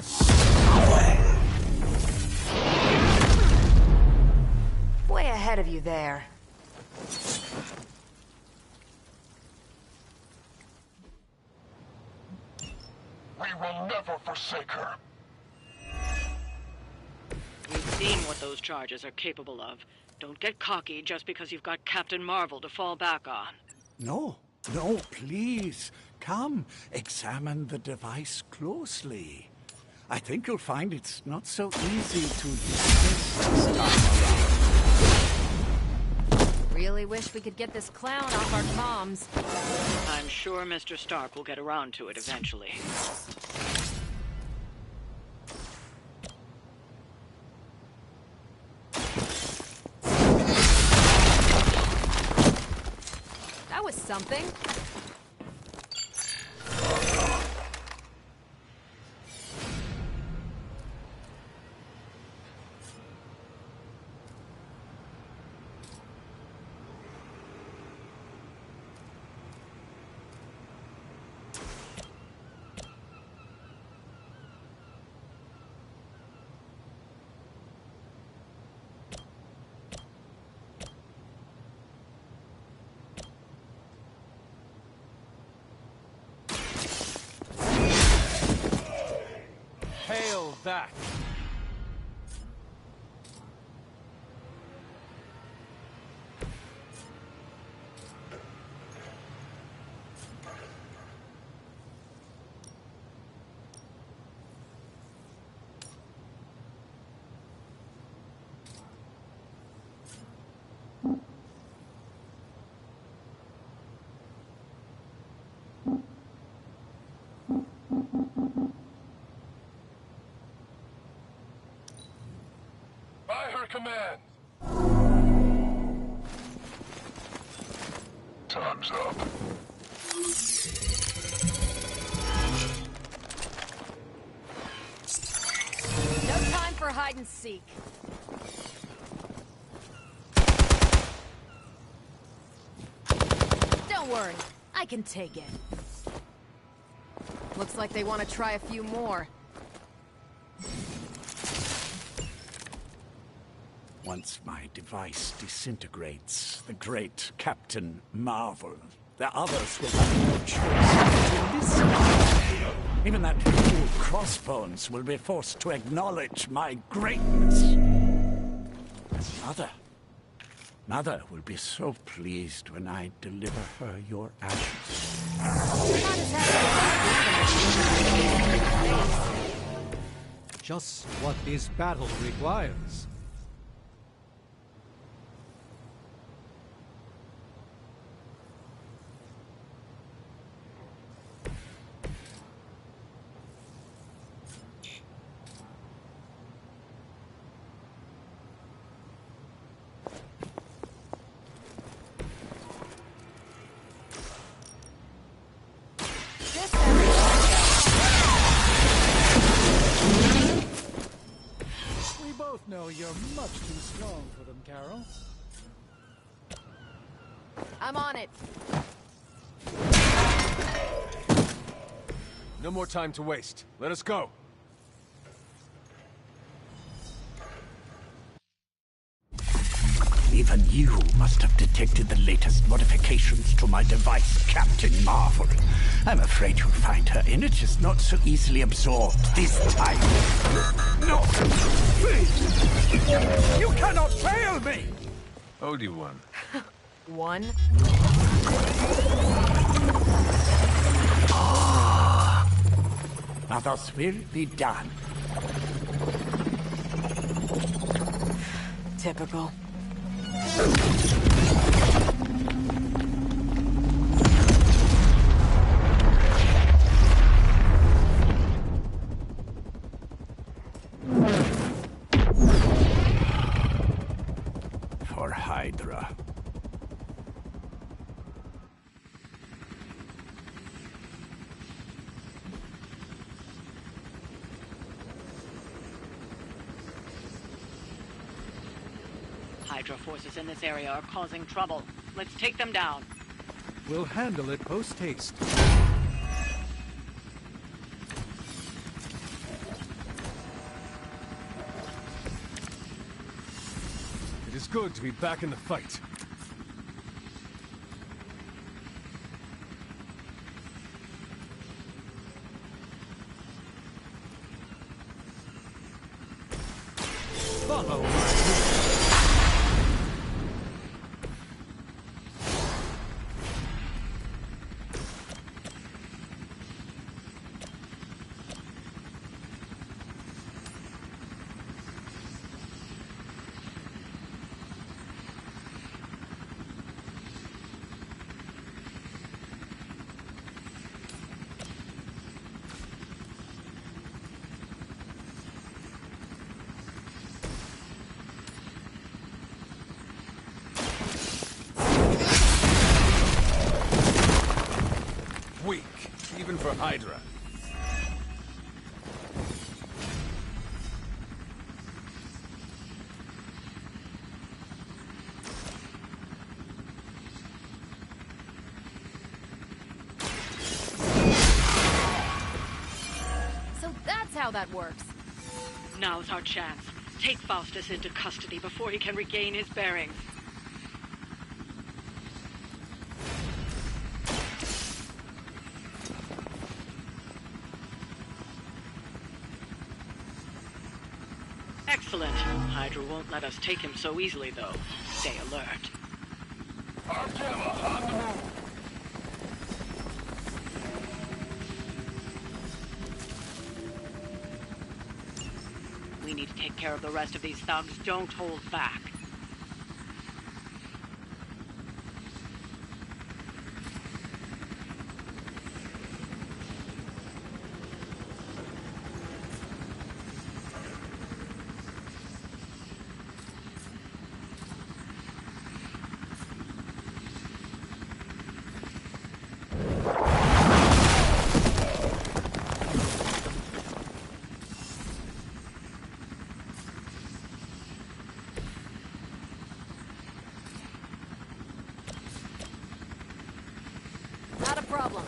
Way ahead of you there. We will never forsake her. We've seen what those charges are capable of. Don't get cocky just because you've got Captain Marvel to fall back on. No, please. Come, examine the device closely. I think you'll find it's not so easy to resist this time around. Really wish we could get this clown off our comms. I'm sure Mr. Stark will get around to it eventually. That was something. Hail that! By her command. Time's up. No time for hide and seek. Don't worry, I can take it. Looks like they want to try a few more. Once my device disintegrates, the great Captain Marvel, the others will have no choice but to listen. Even that fool Crossbones will be forced to acknowledge my greatness. Mother will be so pleased when I deliver her your ashes. Just what this battle requires. Oh, you're much too strong for them, Carol. I'm on it. No more time to waste. Let us go. Even you must have detected the latest modifications to my device, Captain Marvel. I'm afraid you'll find her energy is not so easily absorbed this time. No! Please! You cannot fail me! Only one. One? Now thus will be done. Typical. For Hydra. Hydra forces in this area are causing trouble. Let's take them down. We'll handle it post-haste. It is good to be back in the fight. Follow my weak, even for Hydra. So that's how that works. Now's our chance. Take Faustus into custody before he can regain his bearings. Excellent. Hydra won't let us take him so easily, though. Stay alert. Our Gamma on the move! We need to take care of the rest of these thugs. Don't hold back. Not a problem.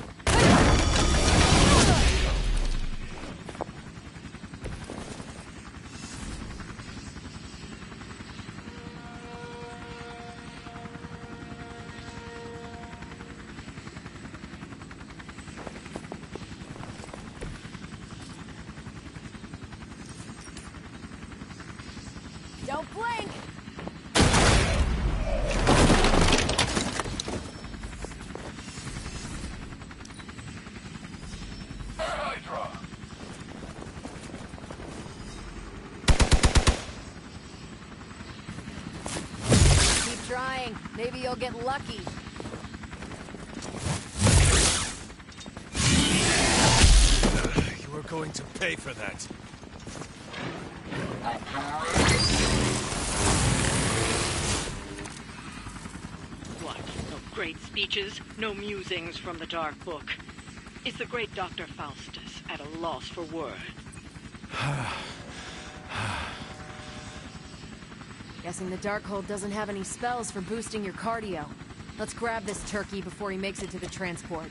Don't blink! Hydra! Keep trying. Maybe you'll get lucky. You are going to pay for that. What? No great speeches? No musings from the Dark Book? Is the great Dr. Faustus at a loss for words? Guessing the Darkhold doesn't have any spells for boosting your cardio. Let's grab this turkey before he makes it to the transport.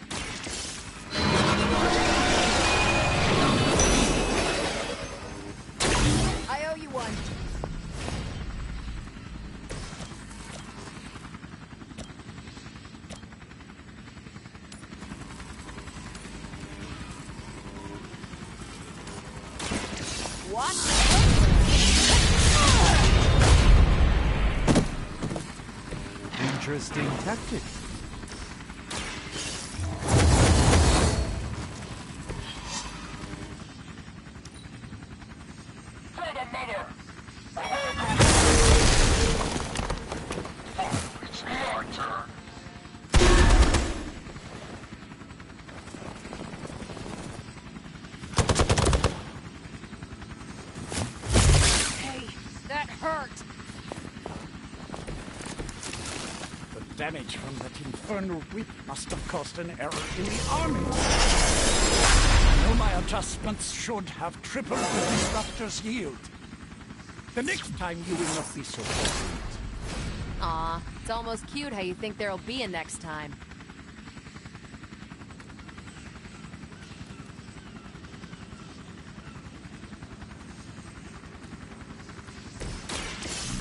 I owe you one. What? Interesting tactic. It's my turn. Hey, that hurt. The damage from that infernal whip must have caused an error in the army. I know my adjustments should have tripled the disruptor's yield. The next time you will not be so fortunate. Aw, it's almost cute how you think there'll be a next time.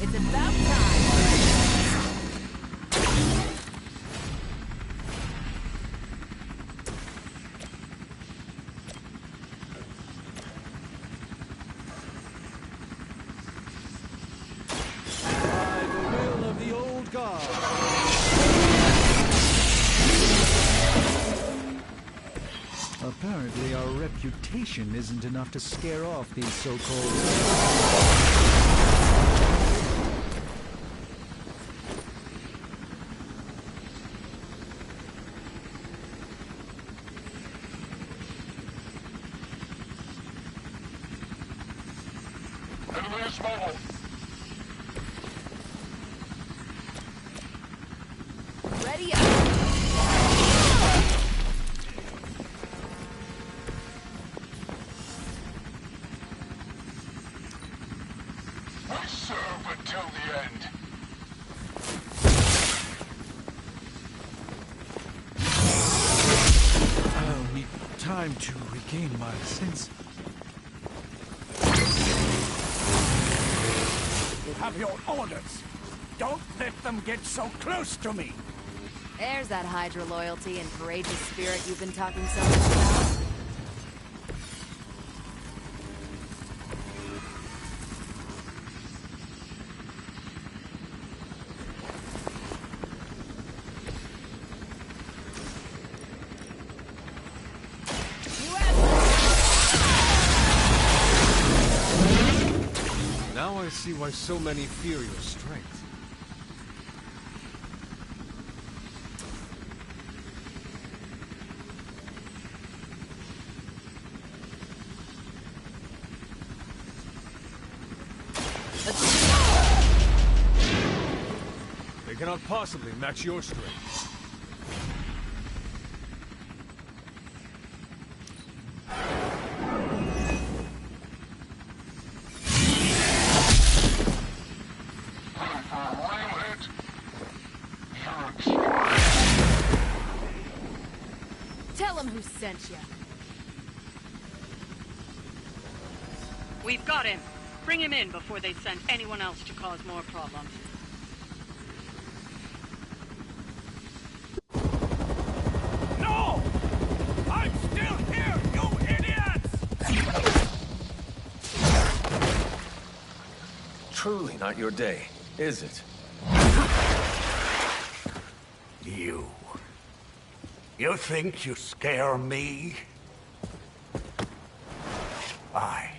It's about time! By the will of the old god. Apparently our reputation isn't enough to scare off these so-called... Enemy is mobile. Ready up! We serve until the end. I'll need time to regain my sense. You have your orders. Don't let them get so close to me. There's that Hydra loyalty and courageous spirit you've been talking so much about. Now I see why so many fear your strength. They cannot possibly match your strength. Tell him who sent you. We've got him. Bring him in before they send anyone else to cause more problems. No! I'm still here, you idiots! Truly not your day, is it? You think you scare me? I,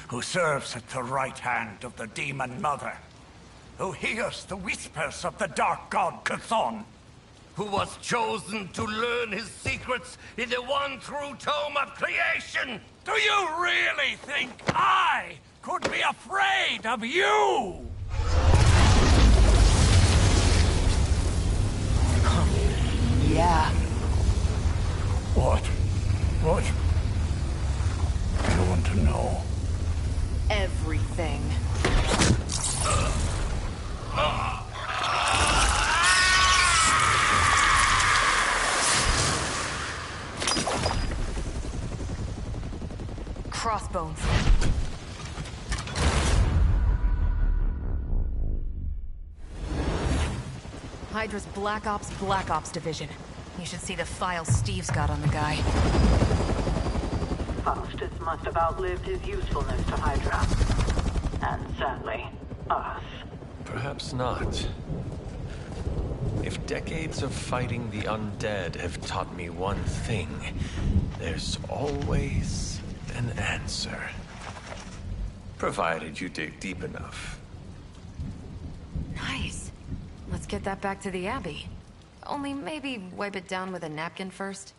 who serves at the right hand of the Demon Mother, who hears the whispers of the Dark God Chthon, who was chosen to learn his secrets in the one true tome of creation! Do you really think I could be afraid of you? Yeah. What? You want to know? Everything. crossbones. Hydra's Black Ops Division. You should see the files Steve's got on the guy. Faustus must have outlived his usefulness to Hydra. And sadly, us. Perhaps not. If decades of fighting the undead have taught me one thing, there's always an answer. Provided you dig deep enough. Nice. Let's get that back to the Abbey. Only maybe wipe it down with a napkin first.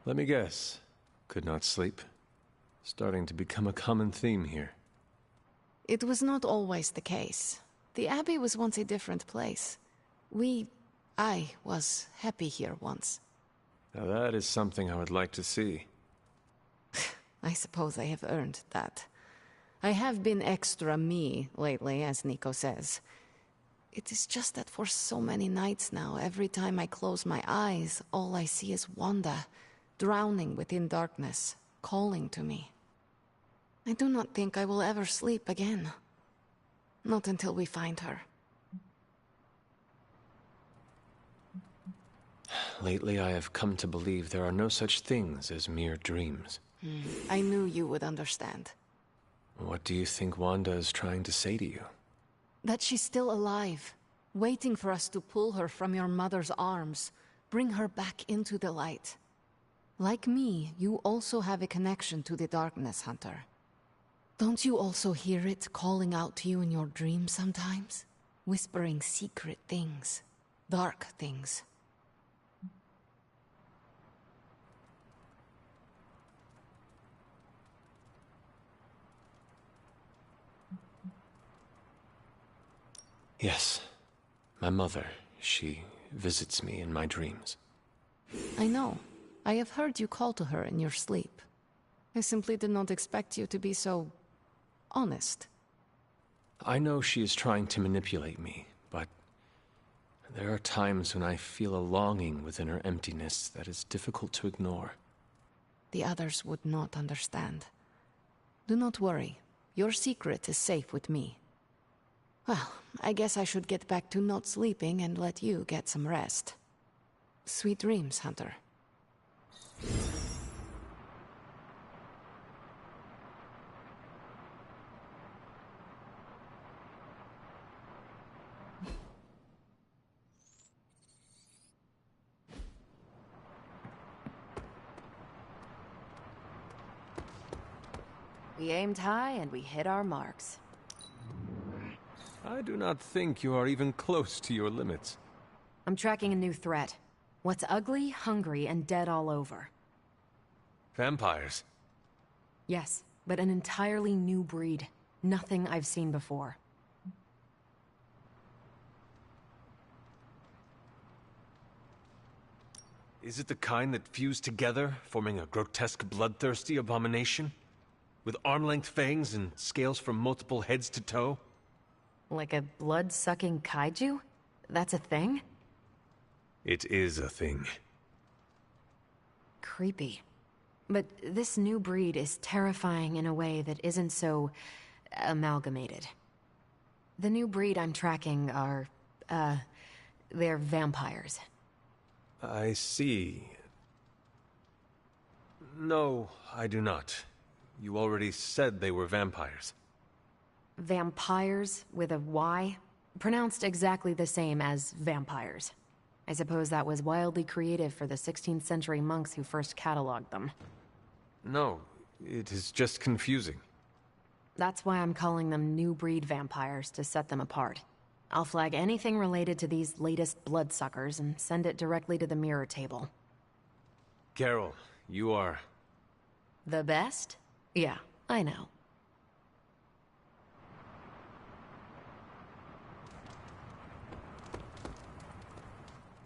Let me guess. Could not sleep. Starting to become a common theme here. It was not always the case. The Abbey was once a different place. I was happy here once. Now that is something I would like to see. I suppose I have earned that. I have been extra me lately, as Nico says. It is just that for so many nights now, every time I close my eyes, all I see is Wanda, drowning within darkness, calling to me. I do not think I will ever sleep again. Not until we find her. Lately I have come to believe there are no such things as mere dreams. I knew you would understand. What do you think Wanda is trying to say to you? That she's still alive, waiting for us to pull her from your mother's arms, bring her back into the light. Like me, you also have a connection to the darkness, Hunter. Don't you also hear it calling out to you in your dreams sometimes? Whispering secret things, dark things. Yes. My mother, she visits me in my dreams. I know. I have heard you call to her in your sleep. I simply did not expect you to be so honest. I know she is trying to manipulate me, but there are times when I feel a longing within her emptiness that is difficult to ignore. The others would not understand. Do not worry. Your secret is safe with me. Well, I guess I should get back to not sleeping and let you get some rest. Sweet dreams, Hunter. We aimed high and we hit our marks. I do not think you are even close to your limits. I'm tracking a new threat. What's ugly, hungry, and dead all over. Vampires? Yes, but an entirely new breed. Nothing I've seen before. Is it the kind that fuse together, forming a grotesque, bloodthirsty abomination? With arm-length fangs and scales from multiple heads to toe? Like a blood-sucking kaiju? That's a thing? It is a thing. Creepy. But this new breed is terrifying in a way that isn't so amalgamated. The new breed I'm tracking are, they're vampires. I see. No, I do not. You already said they were vampires. Vampires with a Y? Pronounced exactly the same as vampires. I suppose that was wildly creative for the 16th century monks who first cataloged them. No, it is just confusing. That's why I'm calling them new breed vampires, to set them apart. I'll flag anything related to these latest bloodsuckers and send it directly to the mirror table. Carol, You are... The best? Yeah, I know.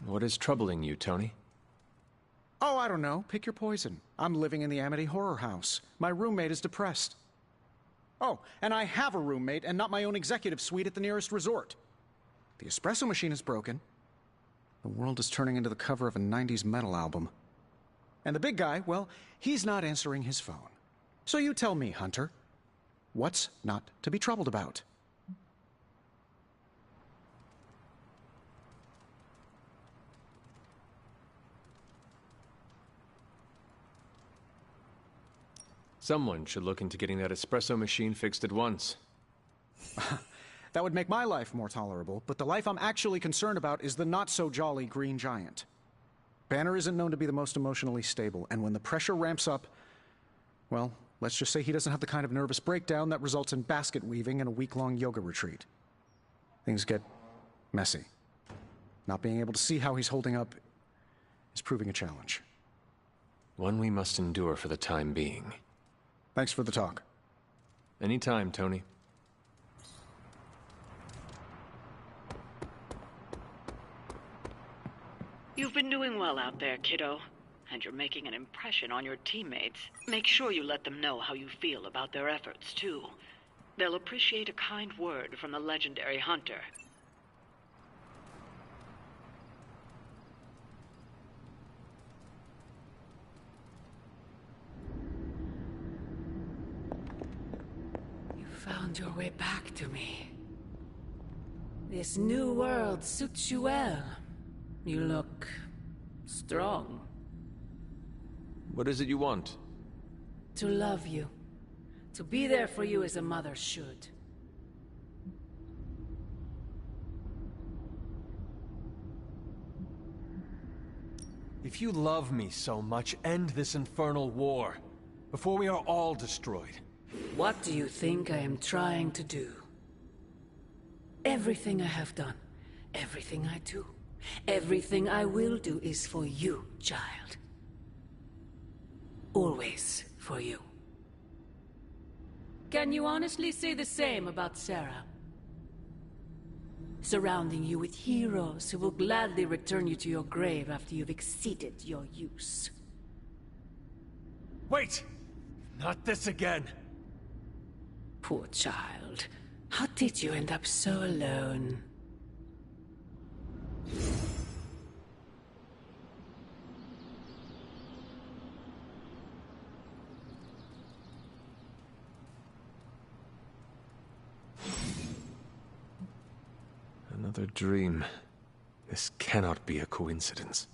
What is troubling you, Tony? Oh, I don't know. Pick your poison. I'm living in the Amity Horror House. My roommate is depressed. Oh, and I have a roommate and not my own executive suite at the nearest resort. The espresso machine is broken. The world is turning into the cover of a 90s metal album. And the big guy, well, he's not answering his phone. So you tell me, Hunter, what's not to be troubled about? Someone should look into getting that espresso machine fixed at once. That would make my life more tolerable, but the life I'm actually concerned about is the not-so-jolly Green Giant. Banner isn't known to be the most emotionally stable, and when the pressure ramps up, well, let's just say he doesn't have the kind of nervous breakdown that results in basket weaving and a week-long yoga retreat. Things get messy. Not being able to see how he's holding up is proving a challenge. One we must endure for the time being. Thanks for the talk. Anytime, Tony. You've been doing well out there, kiddo. And you're making an impression on your teammates. Make sure you let them know how you feel about their efforts, too. They'll appreciate a kind word from the legendary Hunter. Found your way back to me. This new world suits you well. You look strong. What is it you want? To love you. To be there for you as a mother should. If you love me so much, end this infernal war, before we are all destroyed. What do you think I am trying to do? Everything I have done, everything I do, everything I will do is for you, child. Always for you. Can you honestly say the same about Sarah? Surrounding you with heroes who will gladly return you to your grave after you've exceeded your use. Wait! Not this again! Poor child. How did you end up so alone? Another dream. This cannot be a coincidence.